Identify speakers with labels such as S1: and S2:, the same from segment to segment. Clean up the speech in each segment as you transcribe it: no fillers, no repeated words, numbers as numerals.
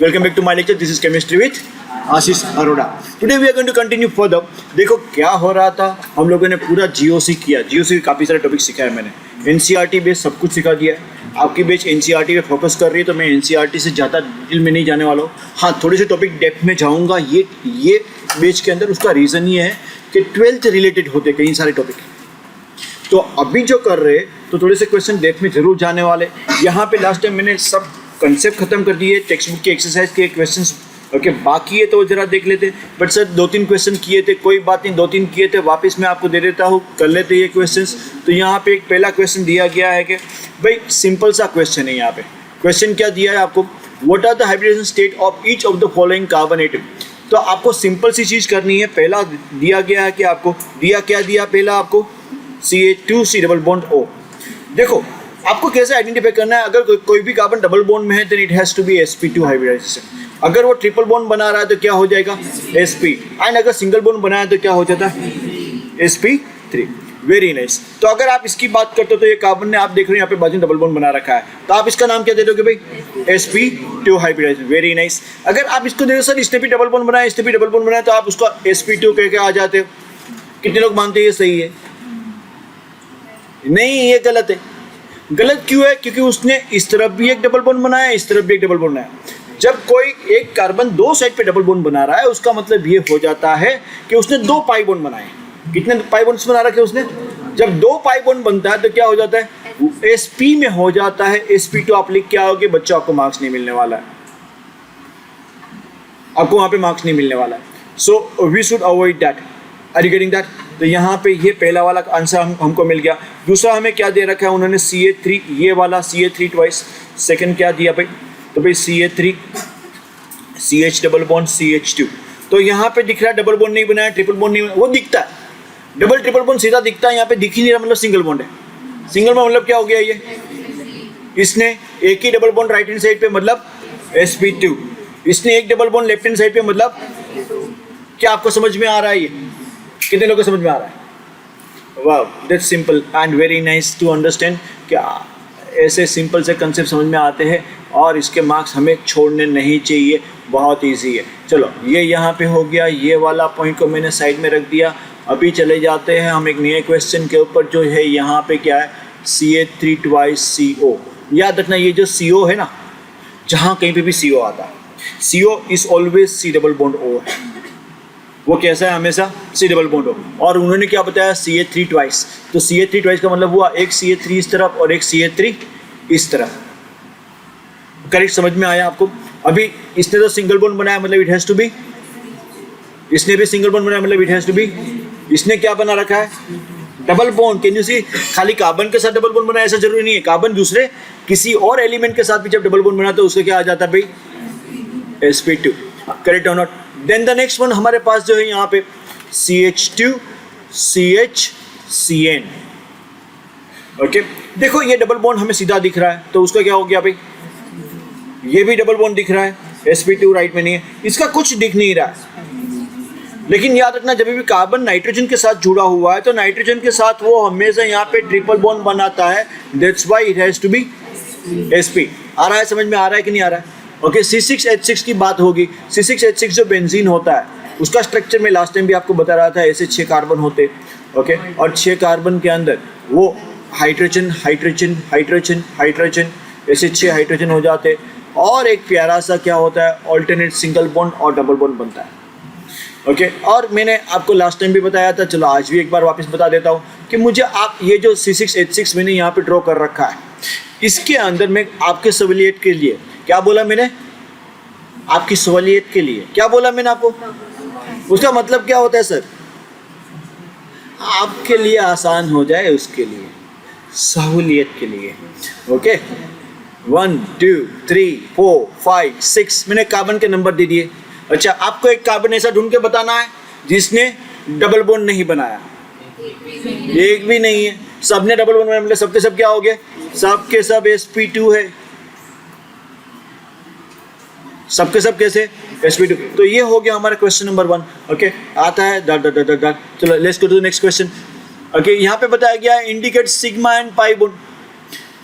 S1: Welcome back to my lecture. This is chemistry with Ashish Arora. Today we are going to continue further. देखो क्या हो रहा था, हम लोगों ने पूरा GOC किया. GOC के काफ़ी सारे टॉपिक सिखाए मैंने. NCERT बेस सब कुछ सिखा दिया है. आपकी बेच NCERT पे फोकस कर रही है तो मैं NCERT से ज़्यादा डिटेल में नहीं जाने वाला हूँ. हाँ, थोड़े से टॉपिक डेप्थ में जाऊँगा. ये बेच के अंदर उसका रीज़न ये है कि 12th रिलेटेड होते कई सारे टॉपिक. तो अभी जो कर रहे तो थोड़े से क्वेश्चन डेप्थ में जरूर जाने वाले. यहाँ पे लास्ट टाइम मैंने सब कंसेप्ट खत्म कर दिए, टेक्स्ट बुक की एक्सरसाइज के क्वेश्चंस ओके बाकी है तो जरा देख लेते. बट सर 2-3 क्वेश्चन किए थे, कोई बात नहीं, 2-3 किए थे, वापस मैं आपको दे देता हूँ, कर लेते ये क्वेश्चंस. तो यहाँ पे एक पहला क्वेश्चन दिया गया है कि भाई सिंपल सा क्वेश्चन है. यहाँ पे क्वेश्चन क्या दिया है आपको, what are the hybridisation state of each of the following carbon atom. तो आपको सिंपल सी चीज़ करनी है. पहला दिया गया है कि आपको दिया पहला आपको CH2C डबल बॉन्ड O. देखो आपको कैसे आइडेंटिफाई करना है. अगर कोई भी कार्बन डबल बॉन्ड में है then it has to be sp2 hybridisation. अगर वो ट्रिपल बॉन्ड बना रहा है तो क्या हो जाएगा sp. एंड अगर सिंगल बॉन्ड बनाया तो क्या हो जाता है sp3. Very nice. तो अगर आप इसकी बात करते हो तो ये कार्बन ने, आप देख रहे हो यहाँ पे बाजू डबल बॉन्ड बना रखा है, तो आप इसका नाम क्या दे दोगे भाई sp2 हाइब्रिडाइजेशन. Very nice. अगर आप इसको दे दो सर इसने भी डबल बॉन्ड बनाया, इसने भी डबल बॉन्ड बनाया, तो आप उसको sp2 कह के आ जाते हो. कितने लोग मानते हैं ये सही है? नहीं, ये गलत है. गलत क्यों है? क्योंकि उसने इस तरफ भी एक डबल बॉन्ड बनाया, इस तरफ भी एक डबल बॉन्ड बनाया. जब कोई एक कार्बन दो साइड पे डबल बॉन्ड बना रहा है उसका मतलब ये हो जाता है कि उसने 2 पाई बॉन्ड बनाए. कितने पाई बॉन्ड्स बना रखे उसने? जब 2 पाई बॉन्ड बनता है तो क्या हो जाता है sp में हो जाता है sp2. आप लिख के आओगे बच्चों, आपको मार्क्स नहीं मिलने वाला है, आपको वहां पे मार्क्स नहीं मिलने वाला है. So we should avoid that. Are you getting that? तो यहाँ पे ये पहला वाला आंसर हमको मिल गया. दूसरा हमें क्या दे रखा है उन्होंने CH3, ये वाला CH3 ट्वाइस. सेकंड क्या दिया भाई, तो भाई CH3 CH double bond CH2. तो यहाँ पे दिख रहा है डबल बॉन्ड नहीं बनाया, ट्रिपल बॉन्ड नहीं बनाया, वो दिखता है. डबल ट्रिपल बॉन्ड सीधा दिखता है, यहाँ पे दिख ही नहीं रहा, मतलब सिंगल बॉन्ड है. सिंगल बॉन्ड मतलब क्या हो गया ये, इसने एक ही double bond right hand side पे मतलब sp2, इसने एक double bond left hand side पे मतलब. क्या आपको समझ में आ रहा है? ये कितने लोगों को समझ में आ रहा है? वाह, that's simple and very nice to understand. क्या ऐसे सिंपल से कंसेप्ट समझ में आते हैं और इसके मार्क्स हमें छोड़ने नहीं चाहिए. बहुत इजी है. चलो ये यहाँ पे हो गया. ये वाला पॉइंट को मैंने साइड में रख दिया. अभी चले जाते हैं हम एक नए क्वेश्चन के ऊपर जो है यहाँ पे क्या है CH3 ट्वाइस CO. याद रखना ये जो CO है ना, जहाँ कहीं पे भी CO आता है, CO is always C double bond O है. वो कैसा है? हमेशा C डबल बॉन्ड O. और उन्होंने क्या बताया CH3 ट्वाइस. तो CH3 ट्वाइस का मतलब हुआ एक CH3 इस तरफ और एक CH3 इस तरफ. करेक्ट? समझ में आया आपको? अभी इसने तो सिंगल बॉन्ड बनाया मतलब इट हैज़ टू बी, इसने भी सिंगल बॉन्ड बनाया मतलब इट हैज़ टू बी. इसने क्या बना रखा है? Double bond. कैन यू सी? खाली कार्बन के साथ डबल बॉन्ड बनाया ऐसा जरूरी नहीं है. कार्बन दूसरे किसी और एलिमेंट के साथ भी जब डबल बॉन्ड बनाता है तो उसका क्या आ जाता है भाई sp2. करेक्ट और not? Then the next one हमारे पास जो है यहाँ पे CH2 CH ओके. देखो ये डबल बॉन्ड हमें सीधा दिख रहा है तो उसका क्या हो गया भाई, ये भी डबल बॉन्ड दिख रहा है, sp2 राइट में नहीं है, इसका कुछ दिख नहीं रहा है. लेकिन याद रखना जब भी कार्बन नाइट्रोजन के साथ जुड़ा हुआ है तो नाइट्रोजन के साथ वो हमेशा यहाँ पे ट्रिपल बॉन्ड बनाता है. That's why it has to be sp. आ रहा है? समझ में आ रहा है कि नहीं आ रहा है? ओके. C6H6 की बात होगी. C6H6 जो बेंजीन होता है उसका स्ट्रक्चर मैं लास्ट टाइम भी आपको बता रहा था. ऐसे 6 कार्बन होते. ओके. और 6 कार्बन के अंदर वो हाइड्रोजन हाइड्रोजन हाइड्रोजन हाइड्रोजन ऐसे 6 हाइड्रोजन हो जाते. और एक प्यारा सा क्या होता है ऑल्टरनेट सिंगल बॉन्ड और डबल बॉन्ड बनता है. ओके. और मैंने आपको लास्ट टाइम भी बताया था, चलो आज भी एक बार वापस बता देता हूँ कि मुझे आप ये जो C6H6 मैंने यहाँ पे ड्रॉ कर रखा है, इसके अंदर मैं आपके सहूलियत के लिए क्या बोला मैंने, आपकी सहूलियत के लिए क्या बोला मैंने आपको. उसका मतलब क्या होता है सर? आपके लिए आसान हो जाए उसके लिए, सहूलियत के लिए. ओके. 1 2 3 4 5 6 मैंने कार्बन के नंबर दे दिए. अच्छा, आपको एक कार्बन ऐसा ढूंढ के बताना है जिसने डबल बॉन्ड नहीं बनाया. एक भी नहीं है. सबने डबल बॉन्ड बनाया मतलब सबके सब क्या हो गए? सबके सब sp2 है. सबके सब कैसे? sp2. तो ये हो गया हमारा क्वेश्चन नंबर 1. ओके. आता है डॉट डॉट डॉट डॉट. चलो let's go to the next question. Okay. यहाँ पे बताया गया है indicate sigma and pi bond.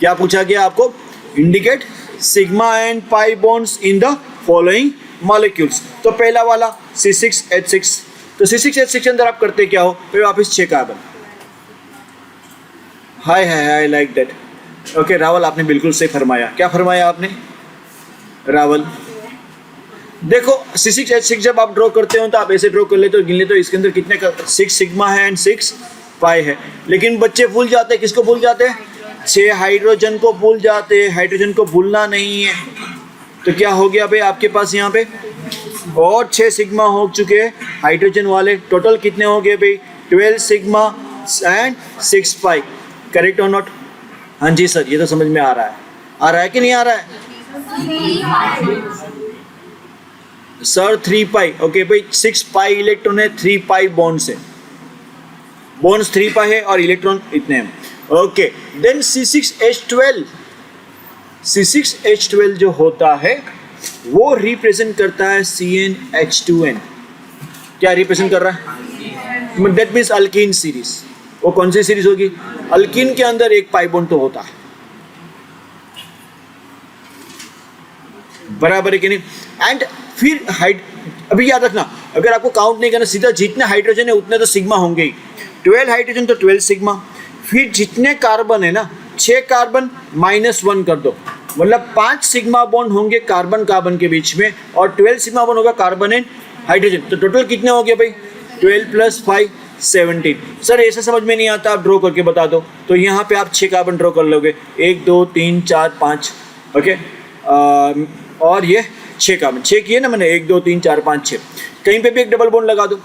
S1: क्या पूछा गया आपको? Indicate sigma and pi bonds in the following molecules. तो पहला वाला C6H6, तो C6H6 के अंदर आप करते क्या हो, फिर वापस 6 carbon. Hi hi hi, like that. Okay Rawal, आपने बिल्कुल सही फरमाया। क्या फरमाया आपने रावल? देखो C6H6 जब आप ड्रॉ करते हो तो आप ऐसे ड्रॉ कर लेते हो, गिन लेते हो, इसके अंदर कितने का 6 सिग्मा है एंड 6 पाई है। लेकिन बच्चे भूल जाते हैं, किसको भूल जाते हैं? 6 हाइड्रोजन को भूल जाते हैं। हाइड्रोजन को भूलना नहीं है। तो क्या हो गया भाई आपके पास यहाँ पे और 6 सिग्मा हो चुके हैं हाइड्रोजन वाले। टोटल कितने हो गए भाई? 12 सिग्मा एंड 6 पाई। करेक्ट और नॉट? हाँ जी सर, ये तो समझ में आ रहा है। आ रहा है कि नहीं आ रहा है सर? 3 पाई। ओके भाई, 6 पाई इलेक्ट्रॉन है, 3 पाई बॉन्ड्स है। बॉन्ड्स 3 पाई है और इलेक्ट्रॉन इतने हैं। Okay, then C6H12। C6H12 जो होता है वो रिप्रेजेंट करता है CnH2n। क्या रिप्रेजेंट कर रहा है? That means alkyne series. वो कौन सी सीरीज होगी? अल्कीन के अंदर एक पाई बॉन्ड तो होता है, बराबर है कि नहीं? एंड फिर अभी याद रखना, अगर आपको काउंट नहीं करना, सीधा जितने हाइड्रोजन है उतने तो सिग्मा होंगे ही। 12 हाइड्रोजन तो 12 सिग्मा। फिर जितने कार्बन है ना, 6 कार्बन -1 कर दो, मतलब 5 सिग्मा बॉन्ड होंगे कार्बन कार्बन के बीच में और 12 सिग्मा बॉन्ड होगा कार्बन एंड हाइड्रोजन। तो टोटल कितने हो गए भाई? 12 + 5 17। सर ऐसा समझ में नहीं आता, आप ड्रॉ करके बता दो। तो यहाँ पे आप 6 कार्बन ड्रॉ कर लोगे, 1 2 3 4 5। ओके, और ये 6 कार्बन, 6 किए ना मैंने, 1 2 3 4 5 6। कहीं पे भी एक डबल बॉन्ड लगा दो,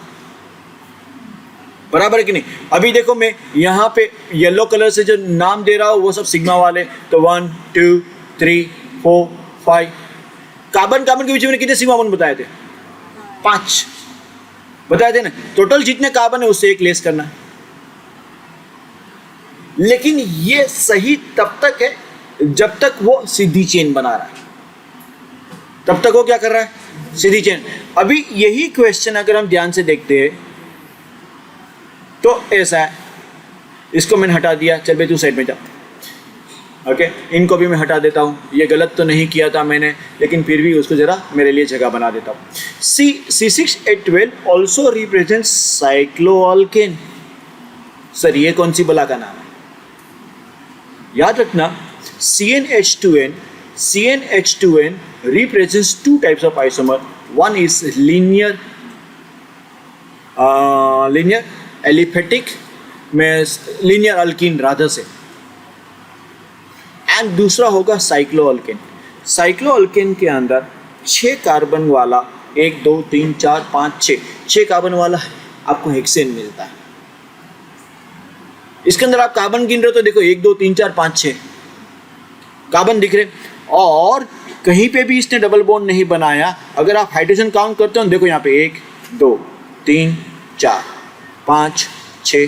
S1: बराबर है कि नहीं? अभी देखो मैं यहाँ पे येलो कलर से जो नाम दे रहा हूँ वो सब सिग्मा वाले। तो 1 2 3 4 5 कार्बन कार्बन के बीच में कितने सिग्मा बॉन्ड बताए थे? 5 बताए थे ना। टोटल जितने कार्बन है उससे एक लेस करना। लेकिन ये सही तब तक है जब तक वो सीधी चेन बना रहा है, तब तक वो क्या कर रहा है? सीधी चेन। अभी यही क्वेश्चन अगर हम ध्यान से देखते हैं तो ऐसा है, इसको मैंने हटा दिया, चल भाई तू साइड में जा। ओके, इनको भी मैं हटा देता हूँ, ये गलत तो नहीं किया था मैंने, लेकिन फिर भी उसको जरा मेरे लिए जगह बना देता हूँ। C6H12 also represent साइक्लोअल्केन। सर ये कौन सी बला का नाम है? याद रखना, CnH2n represents 2 types of isomer. One is linear aliphatic में linear alkene राधा से, एंड दूसरा होगा साइक्लोअल्केन। साइक्लोअल्केन के अंदर 6 कार्बन वाला 1 2 3 4 5 6 कार्बन वाला आपको हेक्सेन मिलता है। इसके अंदर आप कार्बन गिन रहे हो तो देखो 1 2 3 4 5 6 कार्बन दिख रहे, और कहीं पे भी इसने डबल बॉन्ड नहीं बनाया। अगर आप हाइड्रोजन काउंट करते हो देखो यहाँ पे 1 2 3 4 5 6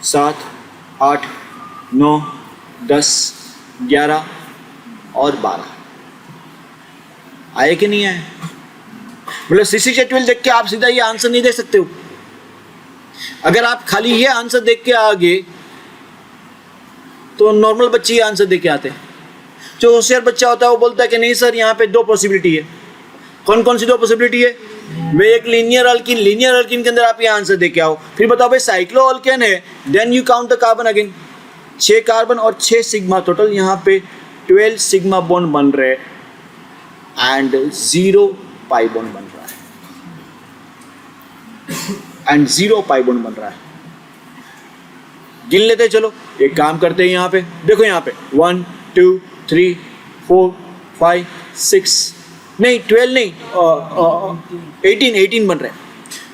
S1: 7 8 9 10 11 और 12 आए कि नहीं आए? मतलब C6H12 देख के आप सीधा ये आंसर नहीं दे सकते हो। अगर आप खाली ये आंसर देख के आ गए तो नॉर्मल बच्चे ये आंसर देख के आते हैं। जो होशियार बच्चा होता है वो बोलता है कि नहीं सर यहाँ पे 2 पॉसिबिलिटी है। कौन कौन सी 2 पॉसिबिलिटी है? वे एक लीनियर अल्कीन के अंदर आप ये आंसर देख के आओ। फिर बताओ भाई साइक्लोअल्केन है, then you count the carbon again. 6 carbon और 6 सिग्मा, टोटल यहाँ पे 12 सिग्मा बॉन्ड बन रहे एंड 0 पाई बॉन्ड बन रहा है, एंड 0 पाई बॉन्ड बन रहा है। गिन लेते हैं, चलो एक काम करते हैं। यहाँ पे देखो, यहाँ पे 1 2 3 4 5 6 नहीं 12 नहीं 18 बन रहे हैं।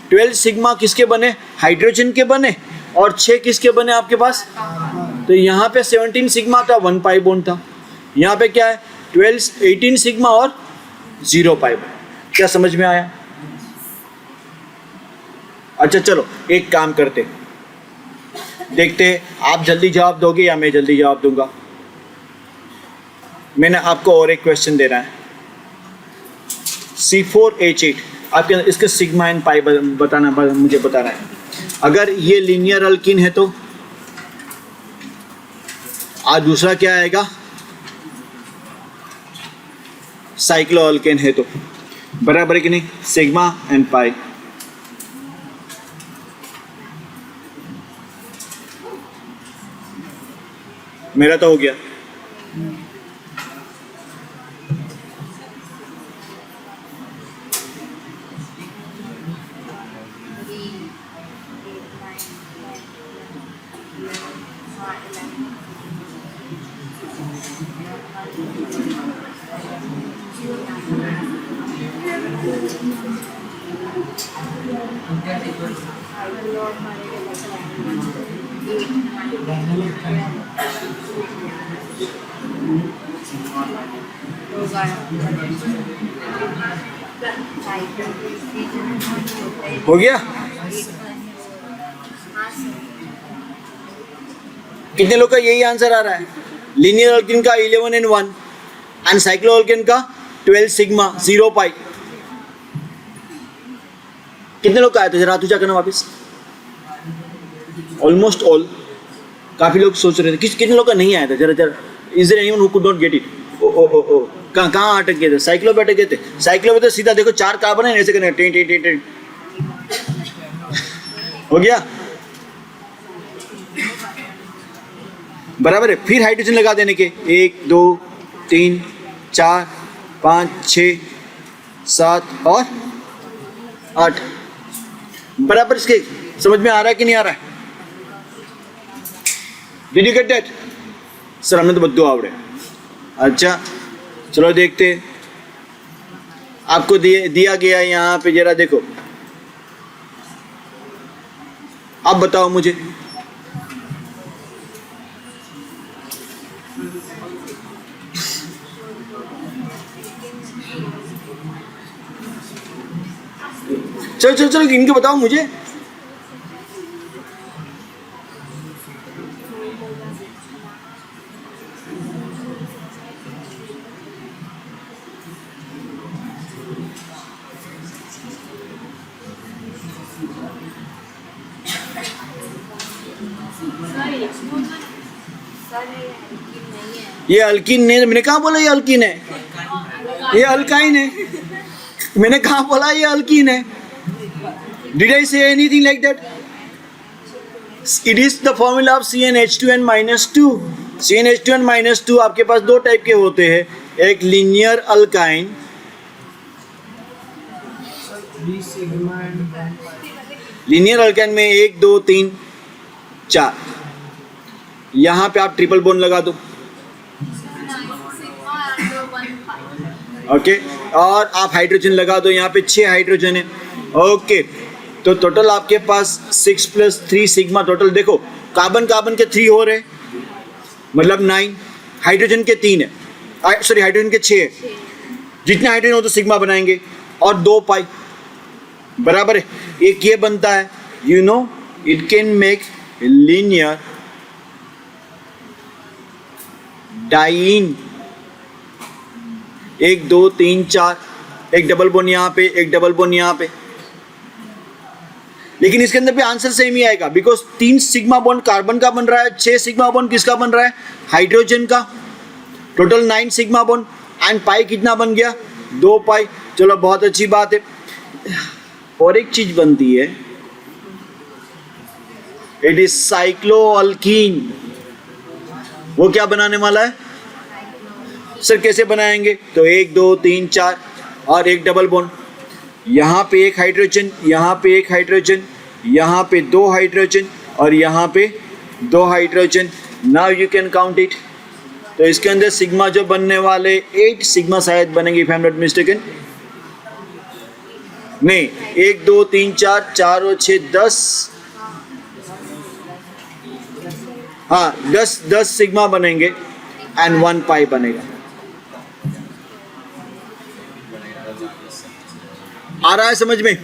S1: 12 सिग्मा किसके बने? हाइड्रोजन के बने, और 6 किसके बने आपके पास? तो यहाँ पे 17 सिग्मा था, 1 पाई बॉन्ड था। यहाँ पे क्या है? 18 सिग्मा और 0 पाई बॉन्ड। क्या समझ में आया? अच्छा चलो एक काम करते, देखते हैं आप जल्दी जवाब दोगे या मैं जल्दी जवाब दूंगा। मैंने आपको और एक क्वेश्चन देना है। C4H8 आपके इसके सिग्मा एंड पाई मुझे बताना है। अगर ये लीनियर अल्कीन है तो आज दूसरा क्या आएगा? साइक्लोअल्केन है तो बराबर है कि नहीं, सिग्मा एंड पाई। मेरा तो हो गया। हो गया। कितने लोग का यही आंसर आ रहा है? लीनियर अल्किन का 11 and 1 एंड साइक्लो अल्किन का 12 सिग्मा 0 पाई। कितने लोग का आया था? जरा तू करना वापस। Almost all. काफी लोग सोच रहे थे कितने लोग का नहीं आया था? जरा जरा is there anyone who could not get it? ओ ओ ओ ओ कहाँ अटक गए थे? साइक्लो पे अटक गए थे। साइक्लो में तो सीधा देखो 4 कार्बन है, ऐसे करने टें टें टें टें। हो गया बराबर है। फिर हाइड्रोजन लगा देने के 1 2 3 4 5 6 7 और 8 बराबर। इसके समझ में आ रहा है कि नहीं आ रहा है? Did you get that? Sir हमने तो बद्दू आवड़े। अच्छा चलो देखते हैं। आपको दिया गया है यहाँ पे, जरा देखो। आप बताओ मुझे। चलो चलो चलो इनके बताओ मुझे। ये अल्कीन नहीं, मैंने कहा बोला ये अल्कीन है, ये अल्काइन है। मैंने कहा बोला ये अल्कीन है? Did I say anything like that? It is the formula of CnH2n minus 2. CnH2n minus 2 आपके पास दो टाइप के होते हैं, एक लीनियर अल्काइन, लीनियर अल्काइन में 1 2 3 4, यहाँ पे आप ट्रिपल बॉन्ड लगा दो, ओके, और आप हाइड्रोजन लगा दो, यहाँ पे 6 हाइड्रोजन है, ओके। तो टोटल आपके पास 6 + 3 सिग्मा, टोटल देखो कार्बन कार्बन के 3 हो रहे, मतलब 9, हाइड्रोजन के 3 है, सॉरी हाइड्रोजन के 6 है। जितने हाइड्रोजन हो तो सिग्मा बनाएंगे, और 2 पाई बराबर है। एक ये बनता है, you know it can make linear diene. 1 2 3 4, एक डबल बॉन्ड यहाँ पे, एक डबल बॉन्ड यहाँ पे, लेकिन इसके अंदर भी आंसर सेम ही आएगा, बिकॉज 3 सिग्मा बॉन्ड कार्बन का बन रहा है, 6 सिग्मा बॉन्ड किसका बन रहा है? हाइड्रोजन का। Total 9 sigma bond, and pi कितना बन गया? 2 पाई। चलो बहुत अच्छी बात है। और एक चीज बनती है, इट इज साइक्लोअल्कीन। वो क्या बनाने वाला है? सर कैसे बनाएंगे? तो 1 2 3 4 और एक डबल बॉन्ड, यहाँ पे एक हाइड्रोजन, यहाँ पे एक हाइड्रोजन, यहाँ पे 2 हाइड्रोजन और यहाँ पे 2 hydrogen. Now you can count it. तो इसके अंदर सिग्मा जो बनने वाले 8 सिग्मा शायद बनेंगे, if I am not mistaken. नहीं, 1 2 3 4 4 और 6 10, हाँ 10 सिग्मा बनेंगे एंड 1 पाई बनेगा। आ रहा है समझ में?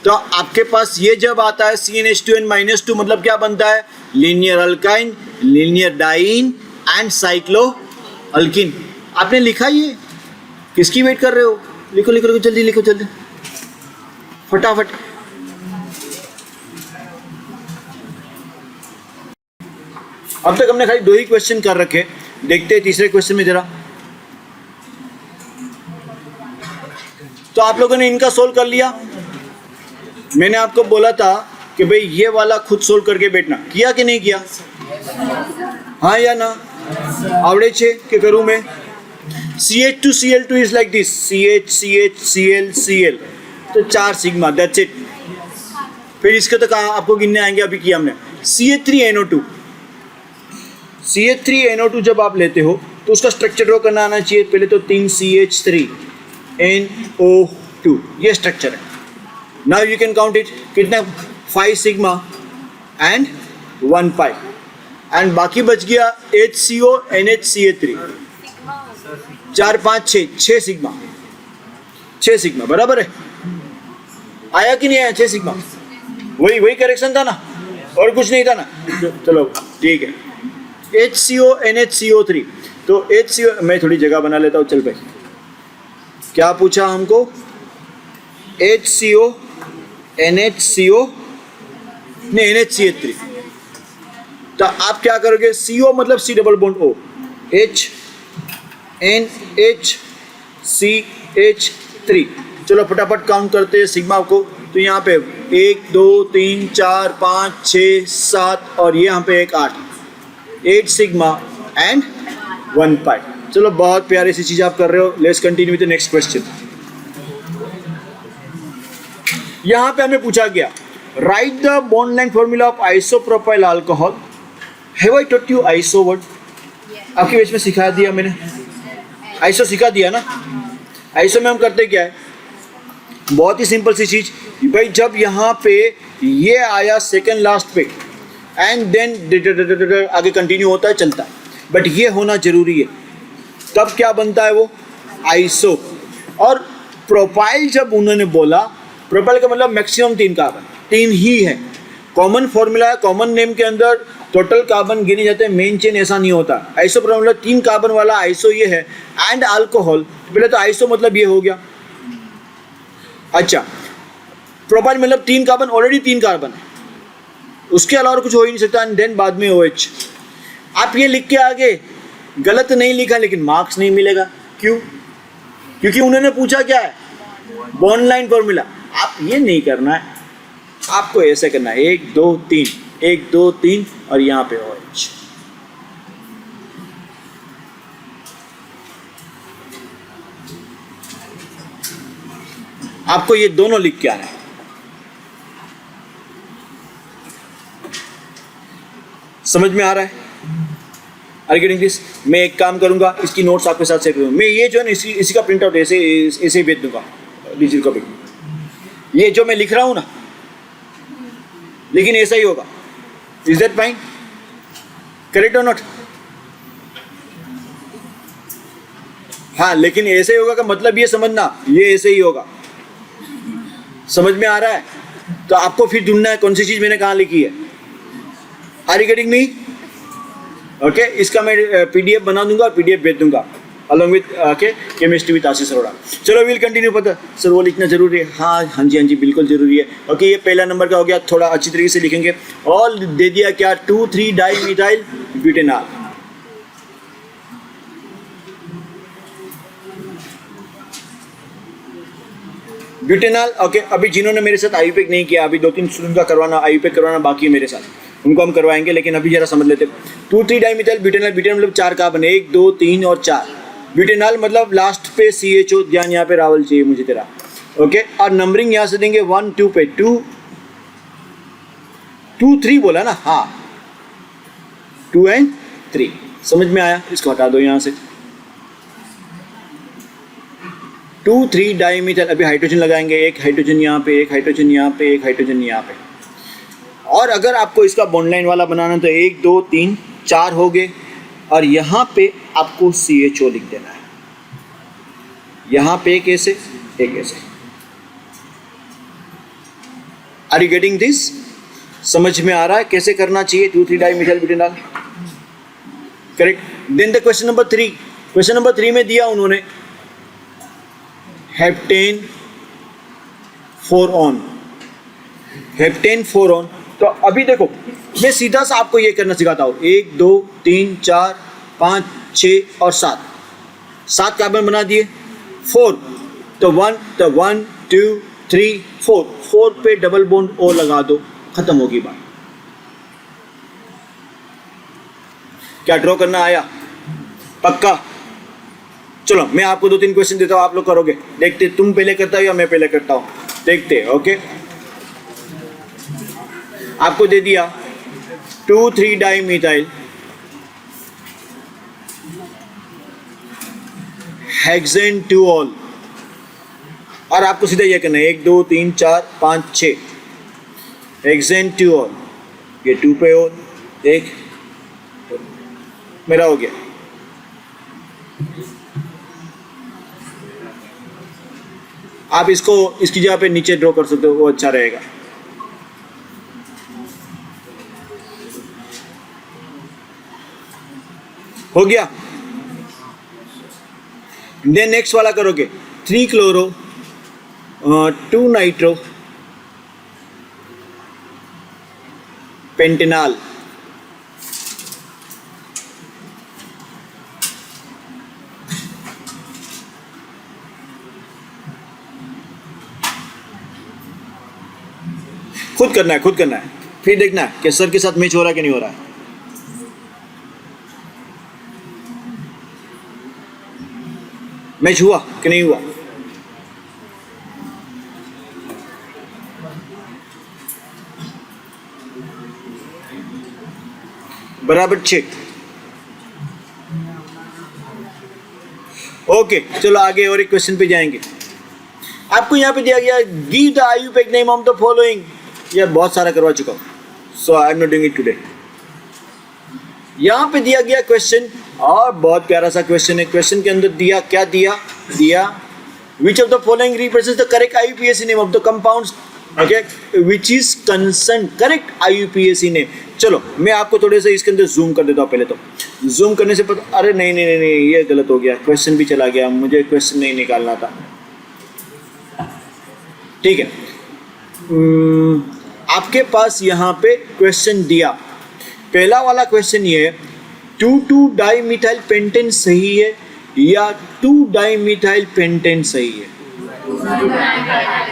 S1: तो आपके पास ये जब आता है CnH2n minus 2, मतलब क्या बनता है? Linear alkyne, linear diene and cycloalkyne. आपने लिखा ये? किसकी वेट कर रहे हो? लिखो लिखो लिखो, जल्दी लिखो, जल्दी फटाफट। अब तक हमने खाली 2 ही क्वेश्चन कर रखे, देखते हैं तीसरे क्वेश्चन में जरा। तो आप लोगों ने इनका सोल्व कर लिया। मैंने आपको बोला था कि भाई ये वाला खुद सोल्व करके बैठना, किया कि नहीं किया? हाँ या ना? आवड़े छे कि करूँ मैं? CH2Cl2 is like this, CH, तो 4 सिग्मा, दैट्स इट। फिर इसके तो कहा आपको गिनने आएंगे, अभी किया हमने। CH3NO2 जब आप लेते हो तो उसका स्ट्रक्चर ड्रॉ करना आना चाहिए। पहले तो 3 CH3NO2, ये स्ट्रक्चर है। Now you can count it, कितना? 5 सिग्मा एंड 1 पाई, एंड बाकी बच गया HCO NHCA3, 4 5 6 सिग्मा, 6 सिग्मा बराबर है। आया कि नहीं आया 6 सिग्मा? वही करेक्शन था ना, और कुछ नहीं था ना? चलो ठीक है। HCO NHCO3, तो HCO, मैं थोड़ी जगह बना लेता हूँ, चल भाई। क्या पूछा हमको? HCO NHCO नहीं, NHCH3। तो आप क्या करोगे? CO मतलब C double bond O, HNHCH3। चलो फटाफट काउंट करते हैं सिग्मा को। तो यहाँ पे 1 2 3 4 5 6 7 और ये यहाँ पे एक 8 सिग्मा एंड 1 पाई। चलो बहुत प्यारी सी चीज़ आप कर रहे हो। Let's continue with the next question. यहाँ पे हमें पूछा गया, right the bond line formula of isopropyl alcohol. Have I taught you iso word? आपके बीच में सिखा दिया मैंने, आइसो सिखा दिया ना। आइसो में हम करते क्या है? बहुत ही सिंपल सी चीज भाई, जब यहाँ पे ये आया सेकंड लास्ट पे एंड देन आगे कंटिन्यू होता है, चलता है, बट ये होना जरूरी है, तब क्या बनता है वो? आइसो। और प्रोपाइल जब उन्होंने बोला, प्रोपाइल का मतलब मैक्सिमम 3 कार्बन, 3 ही है। कॉमन फॉर्मूला है, कॉमन नेम के अंदर टोटल कार्बन गिने जाते हैं, मेन चेन ऐसा नहीं होता। आइसो मतलब 3 कार्बन वाला आइसो ये है। एंड अल्कोहल, पहले तो आइसो मतलब ये हो गया। अच्छा, प्रोपाइल मतलब 3 कार्बन, ऑलरेडी 3 कार्बन है, उसके अलावा कुछ हो ही नहीं सकता। एंड देन बाद में OH। आप ये लिख के आगे गलत नहीं लिखा, लेकिन मार्क्स नहीं मिलेगा। क्यों? क्योंकि उन्होंने पूछा क्या है? Bond line formula. आप ये नहीं करना है, आपको ऐसे करना है 1 2 3, 1 2 3 और यहाँ पे OH। आपको ये दोनों लिख के आना है। समझ में आ रहा है? Are getting this? मैं एक काम करूंगा, इसकी नोट्स आपके साथ शेयर करूंगा। मैं ये जो है ना, इसी का प्रिंट आउट ऐसे ही भेज दूंगा डिजिटल कॉपी। ये जो मैं लिख रहा हूं ना, लेकिन ऐसा ही होगा। Is that fine? करेक्ट और नॉट? हाँ, लेकिन ऐसे ही होगा का मतलब ये समझना, ये ऐसे ही होगा। समझ में आ रहा है? तो आपको फिर ढूंढना है कौन सी चीज मैंने कहाँ लिखी है। Are you getting me? Okay, इसका मैं PDF बना दूंगा और PDF भेज दूंगा along with chemistry with Ashish Arora. चलो विल कंटिन्यू। पता सर वो लिखना जरूरी है? हाँ जी बिल्कुल जरूरी है। ओके, ये पहला नंबर का हो गया, थोड़ा अच्छी तरीके से लिखेंगे। और दे दिया क्या? 2,3 डाइमिथाइल ब्यूटेनॉल। ब्यूटेनॉल। ओके, अभी जिन्होंने मेरे साथ आयुपेक नहीं किया, अभी 2-3 स्टूडेंट का करवाना, आयुपेक करवाना बाकी है मेरे साथ, उनको हम करवाएंगे। लेकिन अभी जरा समझ लेते। 2,3 डाइमिथाइल ब्यूटेनॉल। ब्यूटेनॉल मतलब 4 कार्बन, 1 2 3 और 4। ब्यूटेनॉल मतलब लास्ट पे CHO। ध्यान यहाँ पे रावल चाहिए मुझे तेरा। ओके, और नंबरिंग यहाँ से देंगे 1 2 पे 2 3 बोला ना? हाँ, 2 and 3। समझ में आया? इसको हटा दो यहाँ से। 2,3 डाइमिथाइल। अभी हाइड्रोजन लगाएंगे, एक हाइड्रोजन यहाँ पे, एक हाइड्रोजन यहाँ पे, एक हाइड्रोजन यहाँ पे। और अगर आपको इसका बॉन्ड लाइन वाला बनाना तो 1 2 3 4 हो गए, और यहाँ पे आपको CHO लिख देना है। यहाँ पे एक ऐसे, एक ऐसे। Are you getting this? समझ में आ रहा है कैसे करना चाहिए? 2,3 dimethyl butanol. Correct. Then the question number 3। Question number 3 में दिया उन्होंने हेप्टेन 4-on। Heptane 4-on। तो अभी देखो, मैं सीधा सा आपको ये करना सिखाता हूँ। 1 2 3 4 5 6 और 7 कार्बन बना दिए। 4 तो 1 2 3 4 पे डबल बॉन्ड ओ लगा दो, खत्म होगी बात। क्या ड्रॉ करना आया? पक्का? चलो मैं आपको 2-3 क्वेश्चन देता हूँ, आप लोग करोगे, देखते तुम पहले करता हो या मैं पहले करता हूँ, देखते। ओके, आपको दे दिया 2,3 डाइमिथाइल हेक्सेन-2-ऑल, और आपको सीधा ये करना है 1 2 3 4 5 6 हेक्सेन-2-ऑल, ये 2 पे ऑल, एक मेरा हो गया। आप इसको इसकी जगह पे नीचे ड्रॉ कर सकते हो, वो अच्छा रहेगा। हो गया। देन नेक्स्ट वाला करोगे 3 क्लोरो 2 नाइट्रो पेंटेनॉल, खुद करना है, फिर देखना है कि सर के साथ मैच हो रहा है कि नहीं हो रहा है। मैच हुआ कि नहीं हुआ? बराबर चेक। ओके, चलो आगे और एक क्वेश्चन पे जाएंगे। आपको यहाँ पे दिया गया give the IUPAC name of the following, यार बहुत सारा करवा चुका हूँ, so I am not doing it today. यहाँ पे दिया गया क्वेश्चन, और बहुत प्यारा सा क्वेश्चन है। क्वेश्चन के अंदर दिया क्या दिया which of the following represents the correct IUPAC name of the compounds, okay, which is concern correct IUPAC name. चलो मैं आपको थोड़े से इसके अंदर जूम कर देता हूँ। पहले तो जूम करने से पता, अरे नहीं ये गलत हो गया, क्वेश्चन भी चला गया, मुझे क्वेश्चन नहीं निकालना था। ठीक है, आपके पास यहाँ पे क्वेश्चन दिया, पहला वाला क्वेश्चन ये है 2,2 डाइमिथाइल पेंटेन सही है या 2 डाइमिथाइल पेंटेन सही है?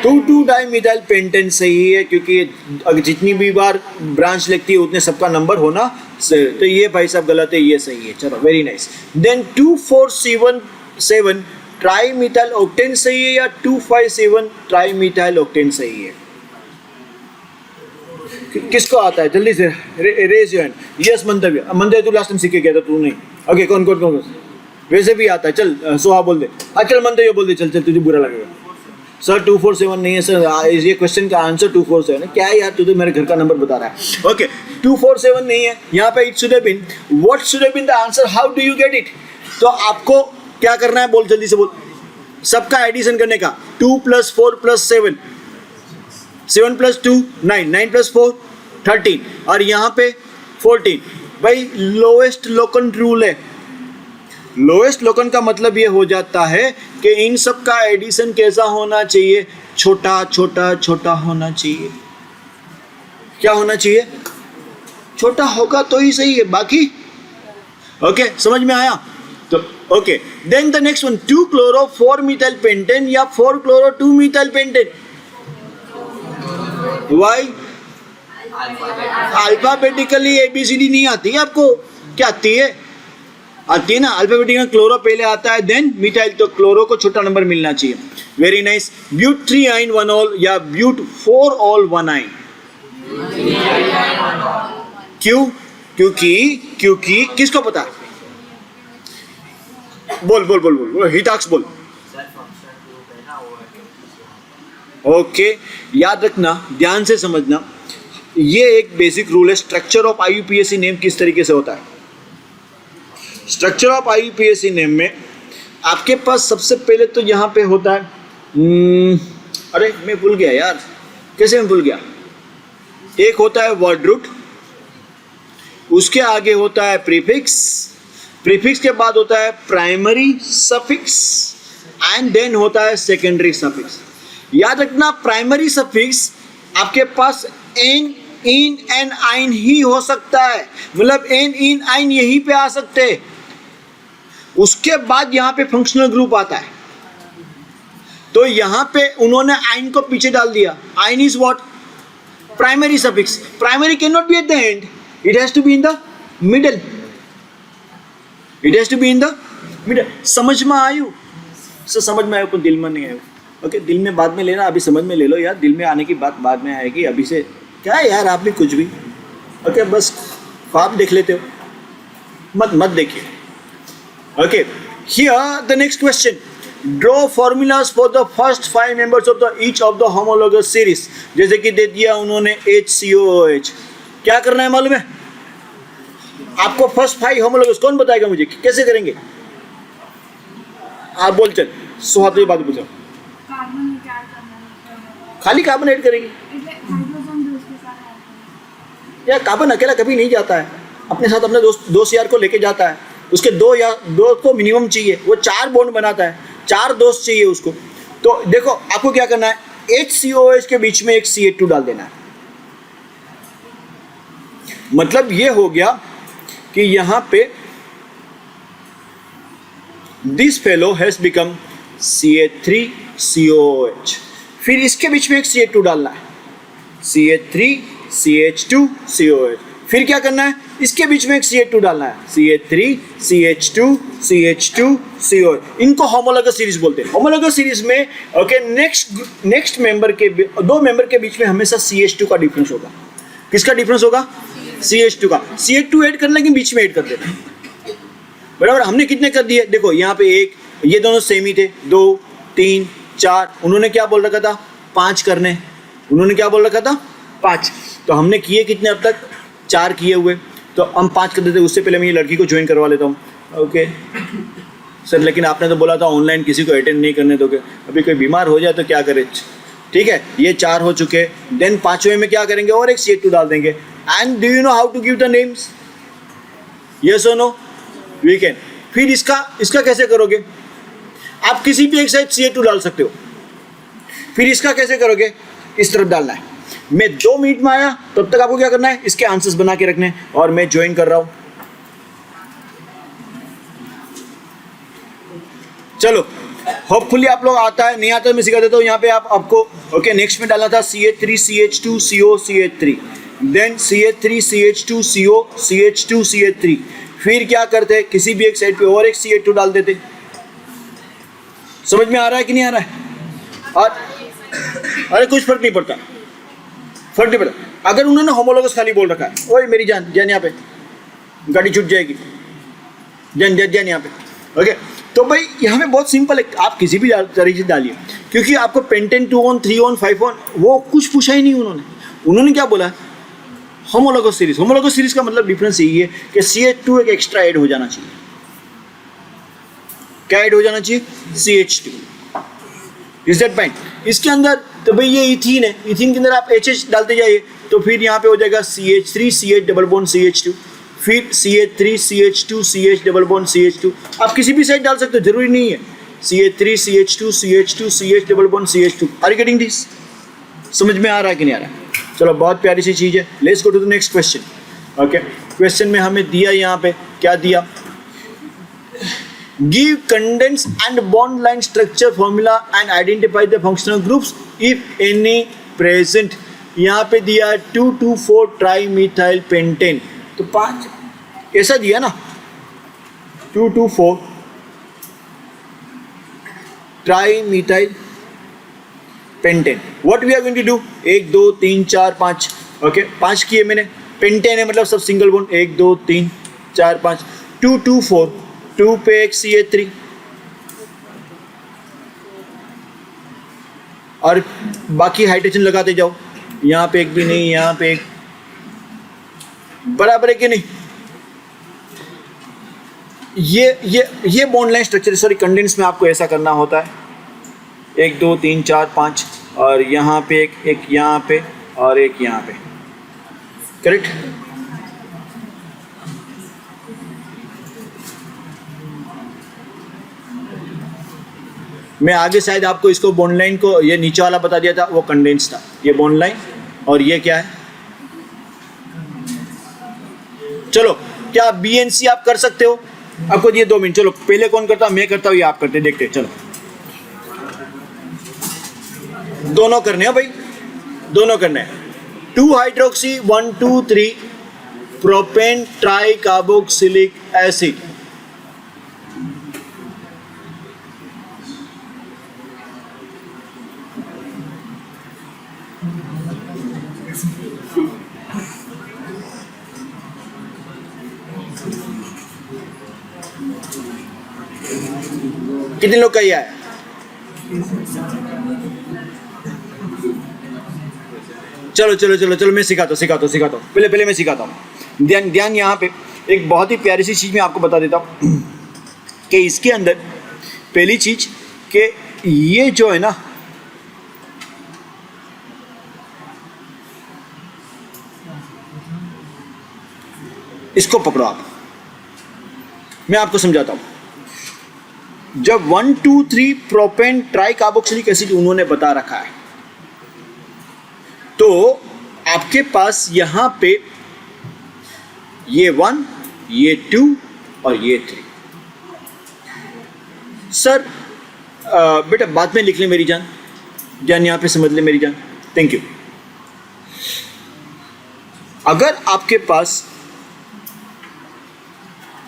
S1: 2,2 डाइमिथाइल पेंटेन सही है, क्योंकि अगर जितनी भी बार ब्रांच लगती है उतने सबका नंबर होना, तो ये भाई साहब गलत है, ये सही है। चलो very nice. Then 2,4,7 trimethyl octane सही है या 2,5,7 ट्राइमिथाइल ऑक्टेन सही है? किसको आता है जल्दी से रेज योर हैंड। यस मंतव्य तू लास्ट टाइम सीख के गया था, तू नहीं। ओके, कौन वैसे भी आता है, चल सोहा बोल दे। चल मंतव्य बोल दे, चल तुझे बुरा लगेगा। सर 2,4,7 नहीं है सर, ये क्वेश्चन का आंसर 2,4,7 है। क्या है यार, तू तो मेरे घर का नंबर बता रहा है। ओके, 2,4,7 नहीं है यहाँ पे। It should have been, what should have been the answer, how do you get it? तो आपको क्या करना है, बोल जल्दी से बोल, सबका एडिशन करने का। 2 + 4 + 7, 7 + 2 9, 9 + 4 13, और यहाँ पे 14। भाई लोएस्ट लोकन रूल है। लोएस्ट लोकन का मतलब ये हो जाता है कि इन सब का एडिशन कैसा होना चाहिए, छोटा होना चाहिए। क्या होना चाहिए? छोटा होगा तो ही सही है, बाकी ओके समझ में आया? तो okay, then the next one 2 chloro 4 methyl pentane या 4 chloro 2 methyl pentane. Why? Alphabetically ABCD नहीं आती है आपको? क्या आती है? आती है ना, अल्फाबेटिकल क्लोरो पहले आता है, देन मिथाइल, तो क्लोरो को छोटा नंबर मिलना चाहिए। Very nice. ब्यूट 3 आइन 1 ऑल या ब्यूट 4 ऑल 1 आइन? क्यों? क्योंकि किसको पता? बोल हिताक्ष बोल। ओके, याद रखना, ध्यान से समझना, ये एक बेसिक रूल है। स्ट्रक्चर ऑफ IUPAC नेम किस तरीके से होता है? स्ट्रक्चर ऑफ IUPAC नेम में आपके पास सबसे पहले तो यहाँ पे होता है, अरे मैं भूल गया यार, कैसे मैं भूल गया? एक होता है वर्ड रूट, उसके आगे होता है प्रीफिक्स, प्रीफिक्स के बाद होता है प्राइमरी सफिक्स, एंड देन होता है सेकेंडरी सफिक्स। याद रखना, प्राइमरी सफिक्स आपके पास एन, इन एंड आइन ही हो सकता है, मतलब एन, इन, आइन यहीं पे आ सकते हैं। उसके बाद यहाँ पे फंक्शनल ग्रुप आता है। तो यहाँ पे उन्होंने आइन को पीछे डाल दिया. Ine is what? Primary suffix. Primary can not be at the end, it has to be in the middle. It has to be in the middle. समझ में आयु? समझ में आयु पर दिल में नहीं आयु. ओके, दिल में बाद में लेना, अभी समझ में ले लो यार. दिल में आने की बात बाद में आएगी, अभी से क्या है यार, आप भी कुछ भी. ओके, बस ख्वाब देख लेते हो, मत देखिए. Okay, here the next question. Draw formulas for the first 5 members of the each of the homologous series. जैसे कि दे दिया उन्होंने HCOOH. क्या करना है मालूम है आपको? फर्स्ट 5 होमोलोगस कौन बताएगा मुझे, कैसे करेंगे? आप बोल चल, सुहात ये बात पूछो. खाली कार्बन ऐड करेंगे या कार्बन अकेला कभी नहीं जाता है, अपने साथ अपने दोस्त यार को लेके जाता है. उसके दो को मिनिमम चाहिए, वो 4 बॉन्ड बनाता है, 4 दोस्त चाहिए उसको. तो देखो आपको क्या करना है, HCOH के बीच में एक CH2 डाल देना है. मतलब ये हो गया कि यहां पे this fellow has become CH3COOH. फिर इसके बीच में एक CH2 डालना है, CH3CH2COH. फिर क्या करना है, इसके बीच में एक CH2 डालना है, CH3CH2CH2COH. इनको होमोलोगस सीरीज बोलते हैं. होमोलोगस सीरीज में ओके नेक्स्ट मेंबर के 2 मेंबर के बीच में हमेशा CH2 का डिफरेंस होगा. किसका डिफरेंस होगा? CH2 का. CH2 ऐड करने के बीच में ऐड कर देना. बराबर. हमने कितने कर दिए? देखो यहाँ पे 1, ये दोनों सेम ही थे, 2 3 4. उन्होंने क्या बोल रखा था? 5 करने. उन्होंने क्या बोल रखा था? 5. तो हमने किए कितने अब तक? 4 किए हुए. तो हम 5 कर देते. उससे पहले मैं ये लड़की को ज्वाइन करवा लेता हूँ. ओके सर, लेकिन आपने तो बोला था ऑनलाइन किसी को अटेंड नहीं करने दोगे. अभी कोई बीमार हो जाए तो क्या करें? ठीक है, ये 4 हो चुके. देन 5वें में क्या करेंगे? और एक CH2 डाल देंगे. And do you know how to give the names? Yes और नो? We can. फिर इसका कैसे करोगे? आप किसी भी एक साइड CH2 डाल सकते हो. फिर इसका कैसे करोगे? इस तरफ डालना है. मैं 2 मिनट में आया, तब तक आपको क्या करना है? इसके आंसर्स बना के रखने हैं. और मैं ज्वाइन कर रहा हूं. चलो, होपफुली आप लोग आता है, नहीं आता है मैं सिखा देता हूँ. यहाँ पे आपको ओके नेक्स्ट में डालना था CH3CH2CO CH3, then CH3CH2CO CH2CH3. फिर क्या करते? किसी भी एक साइड पे और एक CH2 डाल देते. समझ में आ रहा है कि नहीं आ रहा है? और अरे कुछ फर्क नहीं पड़ता. अगर उन्होंने होमोलोगस खाली बोल रखा है, ओए मेरी जान यहाँ पे गाड़ी छूट जाएगी, जान यहाँ पे. ओके, तो भाई यहाँ पे बहुत सिंपल है. आप किसी भी तरीके से डालिए, क्योंकि आपको पेंटेन 2 on 3 on 5 on वो कुछ पूछा ही नहीं उन्होंने क्या बोला? Homologous series. होमोलोगस सीरीज का मतलब डिफरेंस यही है कि CH2 एक एक्स्ट्रा ऐड हो जाना चाहिए. क्या ऐड हो जाना चाहिए? CH2. Is that point? इसके अंदर तो भाई ये इथीन है, इथीन के अंदर आप HH डालते जाइए, तो फिर यहाँ पे हो जाएगा CH3CH डबल बॉन्ड CH2, फिर CH3CH2 CH double bond CH2. आप किसी भी साइड डाल सकते हो, जरूरी नहीं है. CH3CH2 CH2 CH double bond CH2. Are you getting this? समझ में आ रहा है कि नहीं आ रहा है? चलो, बहुत प्यारी सी चीज़ है. Let's go to the next question. Okay, question में हमें दिया, यहाँ पे क्या दिया? Give condense and bond line structure formula and identify the functional groups if any present. यहाँ पे दिया 2,2,4 ट्राईमिथाइल पेंटेन. तो 5 ऐसा दिया ना, 2,2,4 trimethyl pentane. What we are going to do? 1 2 3 4 5. Okay, 5 किए मैंने. पेंटेन है मतलब सब सिंगल बॉन्ड. 1 2 3 4 5. 2,2,4. 2 पे एक CH3 और बाकी हाइड्रोजन लगाते जाओ. यहाँ पे एक भी नहीं, यहाँ पे एक. बराबर है कि नहीं? ये bond line structure, sorry condense में आपको ऐसा करना होता है. 1 2 3 4 5 और यहाँ पे एक यहाँ पे और एक यहाँ पे. करेक्ट? मैं आगे शायद आपको इसको बॉन्ड लाइन को ये नीचे वाला बता दिया था, वो कंडेंस था. ये बॉन्ड लाइन और ये क्या है? चलो, क्या BNC आप कर सकते हो? आपको दिए 2 मिनट. चलो, पहले कौन करता? मैं करता हूँ या आप करते? देखते. चलो, दोनों करने हैं भाई, दोनों करने हैं। 2 hydroxy 1 2 3 propane try carboxylic acid. कितने लोग का ये है? चलो चलो चलो चलो, मैं सिखाता हूँ। पहले मैं सिखाता हूँ। ध्यान यहाँ पे एक बहुत ही प्यारी सी चीज़ मैं आपको बता देता हूँ कि इसके अंदर पहली चीज कि ये जो है ना, इसको पकड़ो आप, मैं आपको समझाता हूँ। जब 1 2 3 प्रोपेन ट्राई कार्बोक्सिलिक एसिड उन्होंने बता रखा है, तो आपके पास यहां पे ये 1, ये 2 और ये 3। सर बेटा बाद में लिख ले मेरी जान, यहां पे समझ ले मेरी जान, थैंक यू। अगर आपके पास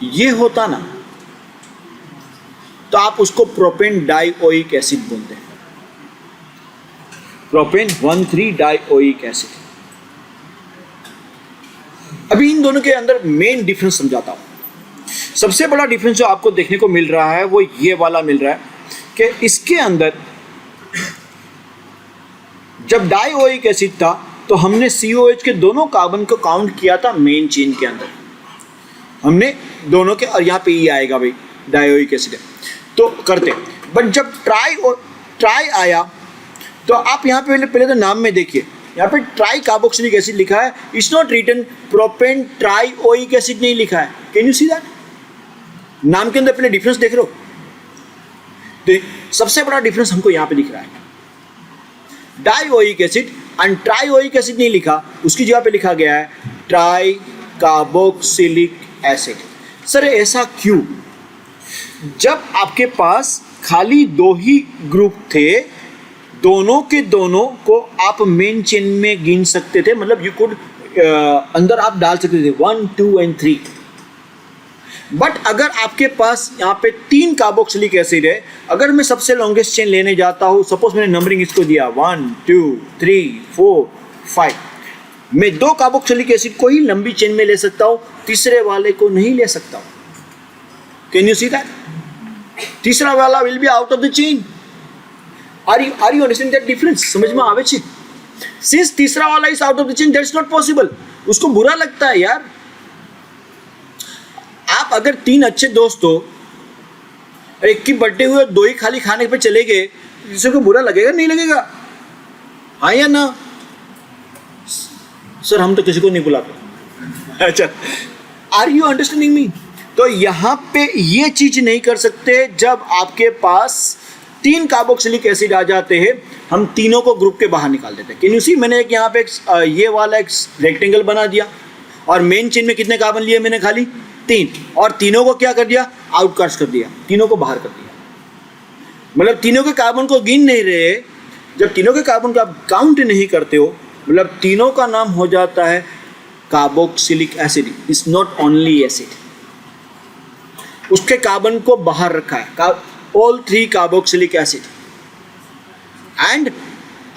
S1: ये होता ना, तो आप उसको प्रोपेन डाइओइक एसिड बोलते हैं, प्रोपेन 1,3 डाइओइक एसिड। अभी इन दोनों के अंदर मेन डिफरेंस समझाता हूं। सबसे बड़ा डिफरेंस जो आपको देखने को मिल रहा है वो ये वाला मिल रहा है कि इसके अंदर जब डाइओइक एसिड था तो हमने COH के दोनों कार्बन को काउंट किया था मेन चेन के अंदर, हमने दोनों के, और यहाँ पे ये आएगा भाई डाइओइक एसिड है तो करते। बट जब ट्राई आया तो आप यहाँ पे पहले तो नाम में देखिए, यहाँ पे ट्राई कार्बोक्सिलिक एसिड लिखा है, it's not written propane trioic acid नहीं लिखा है। Can you see that? नाम के अंदर पहले डिफरेंस देख रहे हो, तो सबसे बड़ा डिफरेंस हमको यहाँ पे दिख रहा है। डाइओइक एसिड एंड ट्राइओइक एसिड नहीं लिखा, उसकी जगह पे लिखा गया है ट्राई कार्बोक्सिलिक एसिड। सर ऐसा क्यों? जब आपके पास खाली 2 ही ग्रुप थे, दोनों के दोनों को आप मेन चेन में गिन सकते थे, मतलब यू कुड अंदर आप डाल सकते थे 1 2 and 3। बट अगर आपके पास यहाँ पे 3 कार्बोक्सिलिक एसिड है, अगर मैं सबसे लॉन्गेस्ट चेन लेने जाता हूँ, सपोज मैंने नंबरिंग इसको दिया 1 2 3 4 5, मैं 2 कार्बोक्सिलिक एसिड को ही लंबी चेन में ले सकता हूँ, तीसरे वाले को नहीं ले सकता हूँ। Can you see that? तीसरा वाला will be out of the chain. Are you understanding that difference? समझ में आवे छी? Since तीसरा वाला is out of the chain, that's not possible. उसको बुरा लगता है यार। आप अगर 3 अच्छे दोस्त हो, एक की बर्थडे हुए, 2 ही खाली खाने पे चले गए, किसी को बुरा लगेगा नहीं लगेगा? हाँ या ना? सर हम तो किसी को नहीं बुलाते। अच्छा, Are you understanding me? तो यहाँ पे ये चीज नहीं कर सकते। जब आपके पास 3 कार्बोक्सिलिक एसिड आ जाते हैं, हम तीनों को ग्रुप के बाहर निकाल देते हैं। कैन यू सी? मैंने एक यहाँ पे ये वाला एक रेक्टेंगल बना दिया और मेन चेन में कितने कार्बन लिए मैंने? खाली 3, और तीनों को क्या कर दिया? आउटकास्ट कर दिया, तीनों को बाहर कर दिया। मतलब तीनों के कार्बन को गिन नहीं रहे। जब तीनों के कार्बन को आप काउंट नहीं करते हो, मतलब तीनों का नाम हो जाता है carboxylic acid. It's not only acid, उसके कार्बन को बाहर रखा है, all 3 कार्बोक्सिलिक एसिड। एंड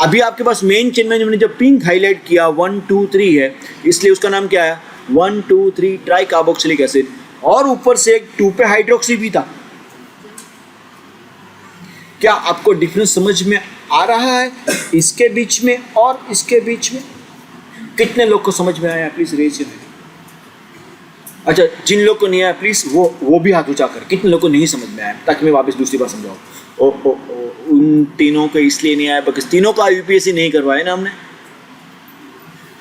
S1: अभी आपके पास मेन चेन में मैंने जब पिंक हाईलाइट किया 1 2 3 है, इसलिए उसका नाम क्या है? 1 2 3 ट्राई कार्बोक्सिलिक एसिड। और ऊपर से एक 2 पे हाइड्रोक्सी भी था। क्या आपको डिफरेंस समझ में आ रहा है इसके बीच में और इसके बीच में? कितने लोग को समझ में आया? Please raise your hand. अच्छा, जिन लोग को नहीं आया प्लीज वो भी हाथ ऊंचा कर। कितने लोग को नहीं समझ में आया, ताकि मैं वापस दूसरी बार समझाऊं। उन तीनों को इसलिए नहीं आया बिकॉज तीनों का यूपीएससी नहीं करवाया ना हमने,